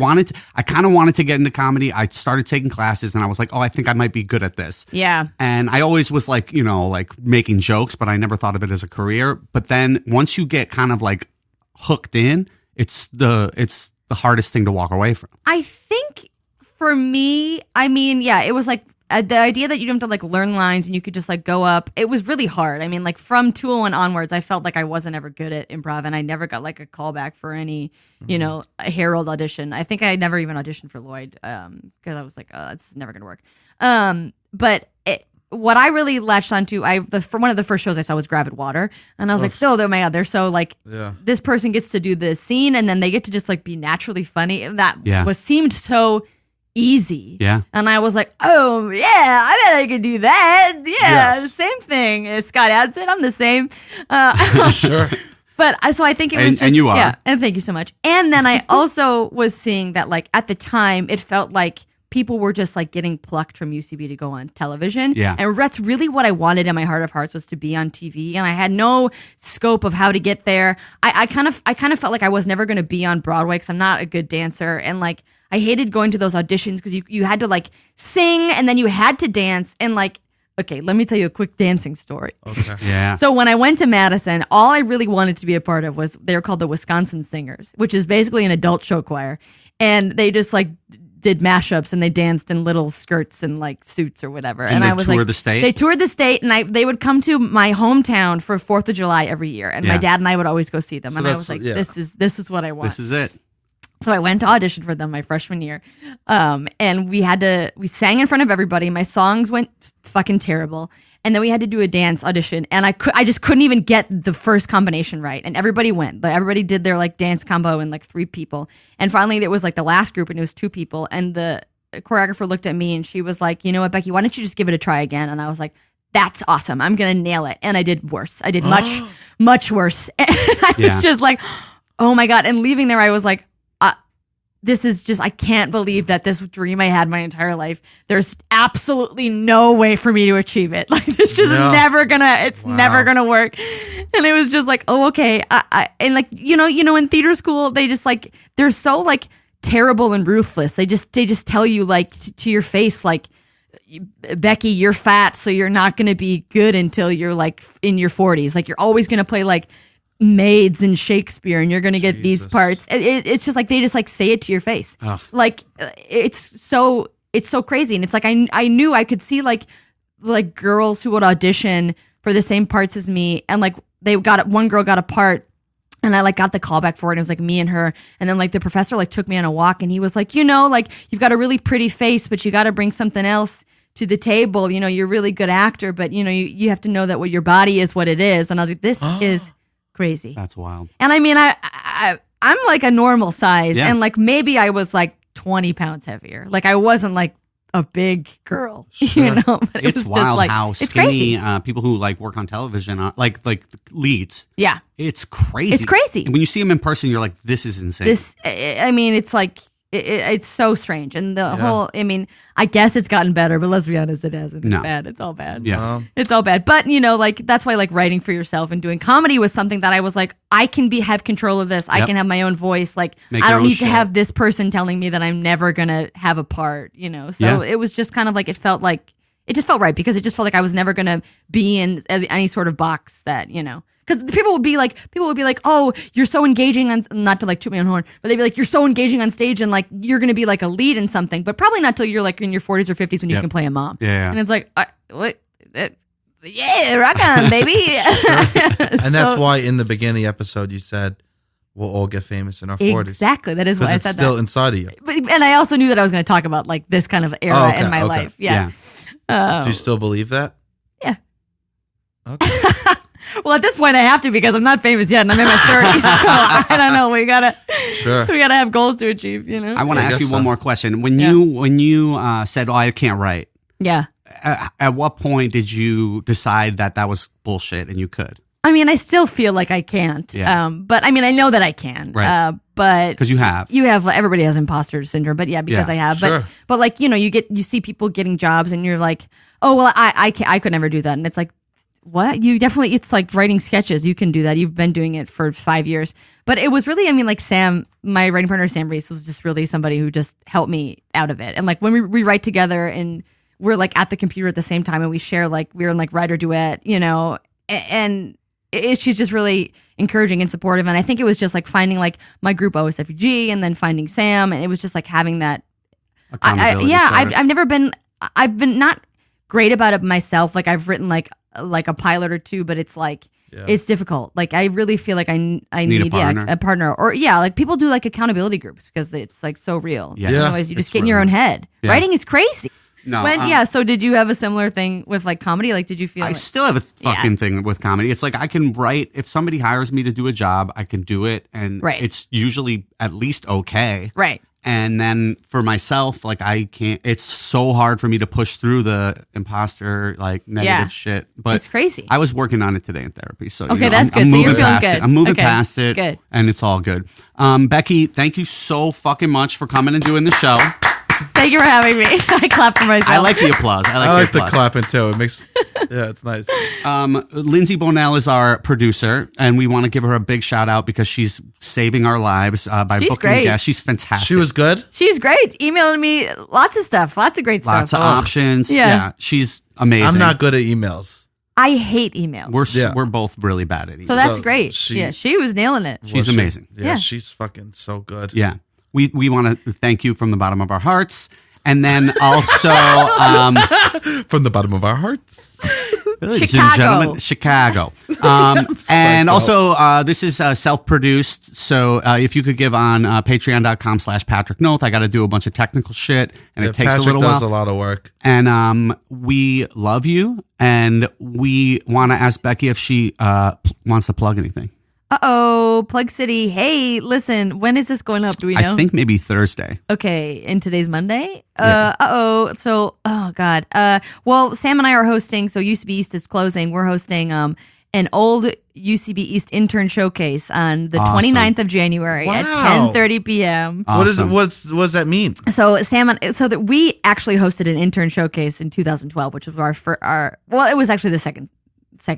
Speaker 2: kind of wanted to get into comedy. I started taking classes and I was like, oh, I think I might be good at this.
Speaker 4: Yeah.
Speaker 2: And I always was like, like making jokes, but I never thought of it as a career. But then once you get kind of like hooked in, it's the hardest thing to walk away from.
Speaker 4: I think for me, it was like the idea that you don't have to like learn lines and you could just like go up. It was really hard. I mean, like from 201 onwards, I felt like I wasn't ever good at improv, and I never got like a callback for any, a Herald audition. I think I never even auditioned for Lloyd because I was like, oh, that's never gonna work. But what I really latched onto, for one of the first shows I saw was Gravid Water, and I was like, oh my god, they're so like, this person gets to do this scene, and then they get to just like be naturally funny. And that seemed so easy.
Speaker 2: Yeah.
Speaker 4: And I was like, oh yeah, I bet I could do that. Yeah, the same thing as Scott Adson. I'm the same.
Speaker 3: Sure.
Speaker 4: But so I think it was just,
Speaker 2: and you are.
Speaker 4: Yeah, and thank you so much. And then I also was seeing that like at the time it felt like people were just like getting plucked from UCB to go on television.
Speaker 2: Yeah.
Speaker 4: And that's really what I wanted in my heart of hearts, was to be on TV. And I had no scope of how to get there. I kind of felt like I was never going to be on Broadway because I'm not a good dancer. And like, I hated going to those auditions because you had to like sing and then you had to dance. And like, okay, let me tell you a quick dancing story.
Speaker 3: Okay.
Speaker 2: Yeah.
Speaker 4: So when I went to Madison, all I really wanted to be a part of was, they were called the Wisconsin Singers, which is basically an adult show choir. And they just like did mashups and they danced in little skirts and like suits or whatever.
Speaker 2: And
Speaker 4: I
Speaker 2: they
Speaker 4: was
Speaker 2: toured
Speaker 4: like,
Speaker 2: the state?
Speaker 4: They toured the state, and they would come to my hometown for 4th of July every year. And my dad and I would always go see them.
Speaker 3: So
Speaker 4: and I was like, this is what I want.
Speaker 2: This is it.
Speaker 4: So I went to audition for them my freshman year. And we sang in front of everybody. My songs went fucking terrible. And then we had to do a dance audition. And I just couldn't even get the first combination right. And everybody went. But everybody did their like dance combo in like 3 people. And finally it was like the last group and it was 2 people. And the choreographer looked at me and she was like, you know what, Becky, why don't you just give it a try again? And I was like, that's awesome. I'm going to nail it. And I did worse. I did much, much worse. And I was just like, oh my God. And leaving there, I was like, this is just, I can't believe that this dream I had my entire life, there's absolutely no way for me to achieve it. Like, it's just never gonna work. And it was just like, oh, okay. And like, in theater school, they just like, they're so like terrible and ruthless. They just tell you like to your face, like, Becky, you're fat, so you're not going to be good until you're like in your 40s. Like, you're always going to play like maids in Shakespeare and you're going to get these parts. It's just like, they just like say it to your face. Ugh. Like, it's so crazy. And it's like, I knew I could see like girls who would audition for the same parts as me. And like, one girl got a part and I like got the callback for it. It was like me and her. And then like the professor like took me on a walk and he was like, like you've got a really pretty face, but you got to bring something else to the table. You're a really good actor, but you have to know that what your body is what it is. And I was like, this is crazy.
Speaker 2: That's wild.
Speaker 4: And I mean, I'm like a normal size, and like maybe I was like 20 pounds heavier. Like I wasn't like a big girl,
Speaker 3: Sure.
Speaker 4: you know. But
Speaker 2: It's
Speaker 4: was
Speaker 2: wild
Speaker 4: just like,
Speaker 2: how
Speaker 4: it's
Speaker 2: skinny
Speaker 4: crazy.
Speaker 2: people who like work on television are, like leads.
Speaker 4: Yeah,
Speaker 2: It's crazy.
Speaker 4: It's crazy.
Speaker 2: And when you see them in person, you're like, this is insane.
Speaker 4: I mean, it's like it's so strange, and the whole. I mean, I guess it's gotten better, but let's be honest, it hasn't. It's
Speaker 2: No.
Speaker 4: bad. It's all bad.
Speaker 2: Yeah.
Speaker 4: It's all bad. But you know, like that's why like writing for yourself and doing comedy was something that I was like, I can have control of this. I
Speaker 2: Yep.
Speaker 4: can have my own voice. Like
Speaker 2: Make
Speaker 4: I
Speaker 2: your
Speaker 4: don't
Speaker 2: own
Speaker 4: need to
Speaker 2: shit.
Speaker 4: have this person telling me that I'm never gonna have a part. You know. So
Speaker 2: Yeah.
Speaker 4: it was just kind of like it just felt right because it just felt like I was never gonna be in any sort of box that you know. Because people would be like, oh, you're so engaging on, not to like toot my own horn, but they'd be like, you're so engaging on stage and like you're going to be like a lead in something, but probably not till you're like in your 40s or 50s when you
Speaker 2: Yep.
Speaker 4: can play a mom.
Speaker 2: Yeah.
Speaker 4: And it's like, what? Yeah, rock on, baby.
Speaker 3: And that's why in the beginning of the episode you said we'll all get famous in our 40s.
Speaker 4: Exactly. That is why I
Speaker 3: Because
Speaker 4: said
Speaker 3: it's still
Speaker 4: that.
Speaker 3: inside of you.
Speaker 4: And I also knew that I was going to talk about like this kind of era
Speaker 3: Oh, okay,
Speaker 4: in my
Speaker 3: okay.
Speaker 4: life. Yeah.
Speaker 3: Do you still believe that?
Speaker 4: Yeah.
Speaker 3: Okay.
Speaker 4: Well, at this point, I have to because I'm not famous yet, and I'm in my 30s. So I don't know. We gotta have goals to achieve. You know.
Speaker 2: I want to
Speaker 3: I
Speaker 2: ask you
Speaker 3: guess
Speaker 2: one
Speaker 3: so.
Speaker 2: more question. When you said, "Oh, I can't write,"
Speaker 4: Yeah.
Speaker 2: at what point did you decide that was bullshit and you could?
Speaker 4: I mean, I still feel like I can't.
Speaker 2: Yeah.
Speaker 4: But I mean, I know that I can.
Speaker 2: Right.
Speaker 4: But
Speaker 2: Because you have.
Speaker 4: everybody has imposter syndrome. But yeah, because
Speaker 2: Yeah,
Speaker 4: I have.
Speaker 3: sure.
Speaker 4: But like you know, you see people getting jobs, and you're like, oh well, I could never do that, and it's like. What? You definitely, it's like writing sketches. You can do that. You've been doing it for 5 years. But it was really, I mean, like Sam, my writing partner, Sam Reese, was just really somebody who just helped me out of it. And like when we write together and we're like at the computer at the same time and we share like, we're in like writer duet, you know, and she's just really encouraging and supportive. And I think it was just like finding like my group OSFG and then finding Sam. And it was just like having that.
Speaker 2: Accountability, sort of.
Speaker 4: I've been not great about it myself. Like I've written like a pilot or two, but it's like it's difficult. Like I really feel like I need
Speaker 2: a partner.
Speaker 4: a partner, or like people do like accountability groups because it's like so real.
Speaker 2: Yes.
Speaker 3: Yeah.
Speaker 4: Otherwise, you just
Speaker 3: It's
Speaker 4: get in your
Speaker 3: real.
Speaker 4: own head.
Speaker 2: Yeah.
Speaker 4: Writing is crazy.
Speaker 2: No.
Speaker 4: So did you have a similar thing with like comedy? Like, did you feel?
Speaker 2: I
Speaker 4: like,
Speaker 2: still have a fucking thing with comedy. It's like I can write. If somebody hires me to do a job, I can do it, and
Speaker 4: Right.
Speaker 2: it's usually at least okay.
Speaker 4: right?
Speaker 2: And then for myself, like I can't. It's so hard for me to push through the imposter like negative
Speaker 4: Yeah.
Speaker 2: shit. But
Speaker 4: It's crazy.
Speaker 2: I was working on it today in therapy, so
Speaker 4: Okay, that's
Speaker 2: I'm
Speaker 4: good. So you're
Speaker 2: moving
Speaker 4: feeling
Speaker 2: past
Speaker 4: good.
Speaker 2: it. I'm moving
Speaker 4: Okay,
Speaker 2: past it,
Speaker 4: good.
Speaker 2: and it's all good. Becky, thank you so fucking much for coming and doing the show.
Speaker 4: Thank you for having me. I clap for myself.
Speaker 2: I like the applause.
Speaker 3: I like
Speaker 2: the
Speaker 3: the
Speaker 2: applause.
Speaker 3: clapping too. It makes, yeah, it's nice.
Speaker 2: Lindsay Bonell is our producer, and we want to give her a big shout out because she's saving our lives by
Speaker 4: She's
Speaker 2: booking
Speaker 4: great.
Speaker 2: guests. She's fantastic.
Speaker 3: She was good.
Speaker 4: She's great. Emailing me lots of stuff, lots of great
Speaker 2: lots
Speaker 4: stuff.
Speaker 2: of options.
Speaker 4: Yeah.
Speaker 2: Yeah, she's amazing.
Speaker 3: I'm not good at emails.
Speaker 4: I hate email.
Speaker 2: We're both really bad at it.
Speaker 4: So that's
Speaker 3: So
Speaker 4: great. She was nailing it.
Speaker 2: She's
Speaker 3: Was she?
Speaker 2: amazing.
Speaker 3: Yeah,
Speaker 4: Yeah.
Speaker 3: she's fucking so good.
Speaker 2: Yeah, we want to thank you from the bottom of our hearts, and then also.
Speaker 3: From the bottom of our hearts.
Speaker 2: Ladies and gentlemen, Chicago. And also, this is self-produced. So if you could give on patreon.com/Patrick Noth, I got to do a bunch of technical shit, and it takes
Speaker 3: Patrick
Speaker 2: a little
Speaker 3: does
Speaker 2: while.
Speaker 3: a lot of work.
Speaker 2: And we love you, and we want to ask Becky if she wants to plug anything.
Speaker 4: Plug City. Hey, listen, when is this going up? Do we know?
Speaker 2: I think maybe Thursday.
Speaker 4: Okay, and today's Monday?
Speaker 2: Yeah.
Speaker 4: So, oh God. Well, Sam and I are hosting, so UCB East is closing. We're hosting an old UCB East intern showcase on the
Speaker 2: Awesome.
Speaker 4: 29th of January at
Speaker 3: Wow.
Speaker 4: 10:30 p.m.
Speaker 2: Awesome.
Speaker 3: What does that mean?
Speaker 4: So that we actually hosted an intern showcase in 2012, which was it was actually the second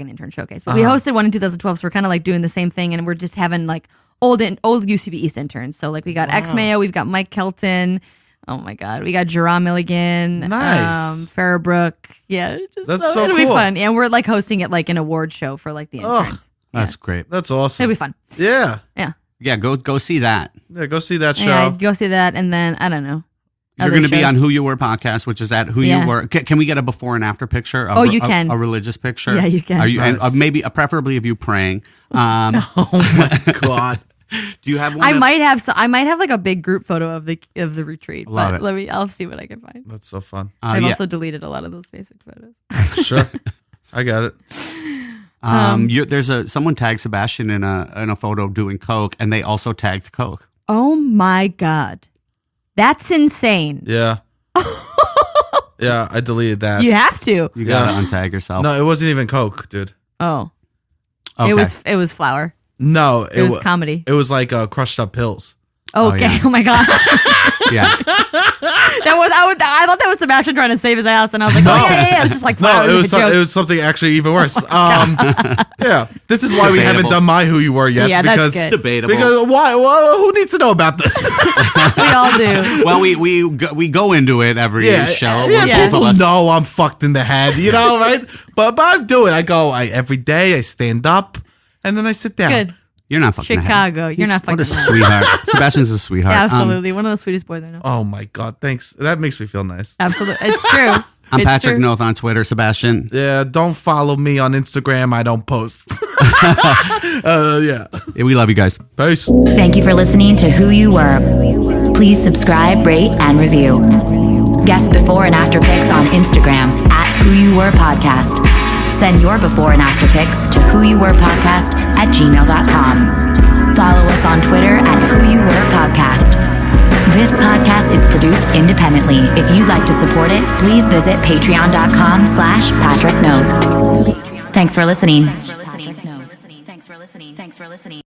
Speaker 4: intern showcase, but we hosted one in 2012. So we're kind of like doing the same thing, and we're just having like old UCB East interns. So like we got X Mayo, we've got Mike Kelton. Oh my God, we got Jerome Milligan,
Speaker 3: Nice.
Speaker 4: Farrah Brooke. Yeah,
Speaker 3: That's so
Speaker 4: it'll be
Speaker 3: cool.
Speaker 4: fun. And we're like hosting it like an award show for like the interns.
Speaker 2: That's great.
Speaker 3: That's awesome.
Speaker 4: It'll be fun.
Speaker 3: Yeah.
Speaker 4: Yeah,
Speaker 2: Yeah, go see that.
Speaker 3: Yeah, go see that show.
Speaker 4: yeah. Go see that, and then I don't know.
Speaker 2: You're
Speaker 4: other
Speaker 2: going to be
Speaker 4: shows.
Speaker 2: on Who You Were podcast, which is at Who
Speaker 4: Yeah.
Speaker 2: You Were. Can we get a before and after picture?
Speaker 4: You can.
Speaker 2: A religious picture.
Speaker 4: Yeah, you can.
Speaker 2: Are you, and,
Speaker 3: Nice.
Speaker 2: maybe preferably of you praying.
Speaker 3: Oh my God.
Speaker 2: Do you have one?
Speaker 4: I might have like a big group photo of the retreat.
Speaker 2: Love
Speaker 4: but
Speaker 2: it.
Speaker 4: I'll see what I can find.
Speaker 3: That's so fun.
Speaker 4: I've
Speaker 2: yeah.
Speaker 4: also deleted a lot of those Facebook photos.
Speaker 3: Sure. I got it.
Speaker 2: There's someone tagged Sebastian in a photo doing coke, and they also tagged coke.
Speaker 4: Oh my God. That's insane.
Speaker 3: Yeah. Yeah, I deleted that.
Speaker 4: You have to.
Speaker 2: You gotta untag yourself.
Speaker 3: No, it wasn't even Coke, dude.
Speaker 4: Oh,
Speaker 2: Okay.
Speaker 4: it was flour.
Speaker 3: No,
Speaker 4: It was comedy.
Speaker 3: It was like crushed up pills.
Speaker 4: Okay.
Speaker 2: yeah.
Speaker 4: Oh my god.
Speaker 2: Yeah.
Speaker 4: I thought that was Sebastian trying to save his ass, and I was like, yeah. It was just like flour.
Speaker 3: No, it was something actually even worse. Yeah, this is why we haven't
Speaker 2: Debatable.
Speaker 3: done my Who You Were yet.
Speaker 4: Yeah, that's
Speaker 3: because
Speaker 4: good.
Speaker 2: Debatable.
Speaker 3: Because why? Well, who needs to know about this?
Speaker 4: We all do.
Speaker 2: Well, we go into it every show.
Speaker 3: Yeah,
Speaker 4: Yeah.
Speaker 3: people know I'm fucked in the head, you know, right? But I do it. I go every day. I stand up, and then I sit down.
Speaker 4: Good.
Speaker 2: You're not fucking
Speaker 4: Chicago. You're not fucking.
Speaker 2: What a sweetheart. Sebastian's a sweetheart.
Speaker 4: Yeah, absolutely. One of the sweetest boys I know.
Speaker 3: Oh my god, thanks. That makes me feel nice.
Speaker 4: Absolutely. It's true.
Speaker 2: I'm
Speaker 4: It's
Speaker 2: Patrick
Speaker 4: true.
Speaker 2: Noth on Twitter. Sebastian.
Speaker 3: Yeah, don't follow me on Instagram. I don't post. Yeah.
Speaker 2: We love you guys.
Speaker 3: Peace.
Speaker 1: Thank you for listening to Who You Were. Please subscribe, rate, and review. Guest before and after pics on Instagram at Who You Were Podcast. Send your before and after pics to whoyouwerepodcast@gmail.com. Follow us on Twitter at Who You Were Podcast. This podcast is produced independently. If you'd like to support it, please visit patreon.com/PatrickNoth. Thanks for listening. Thanks for listening.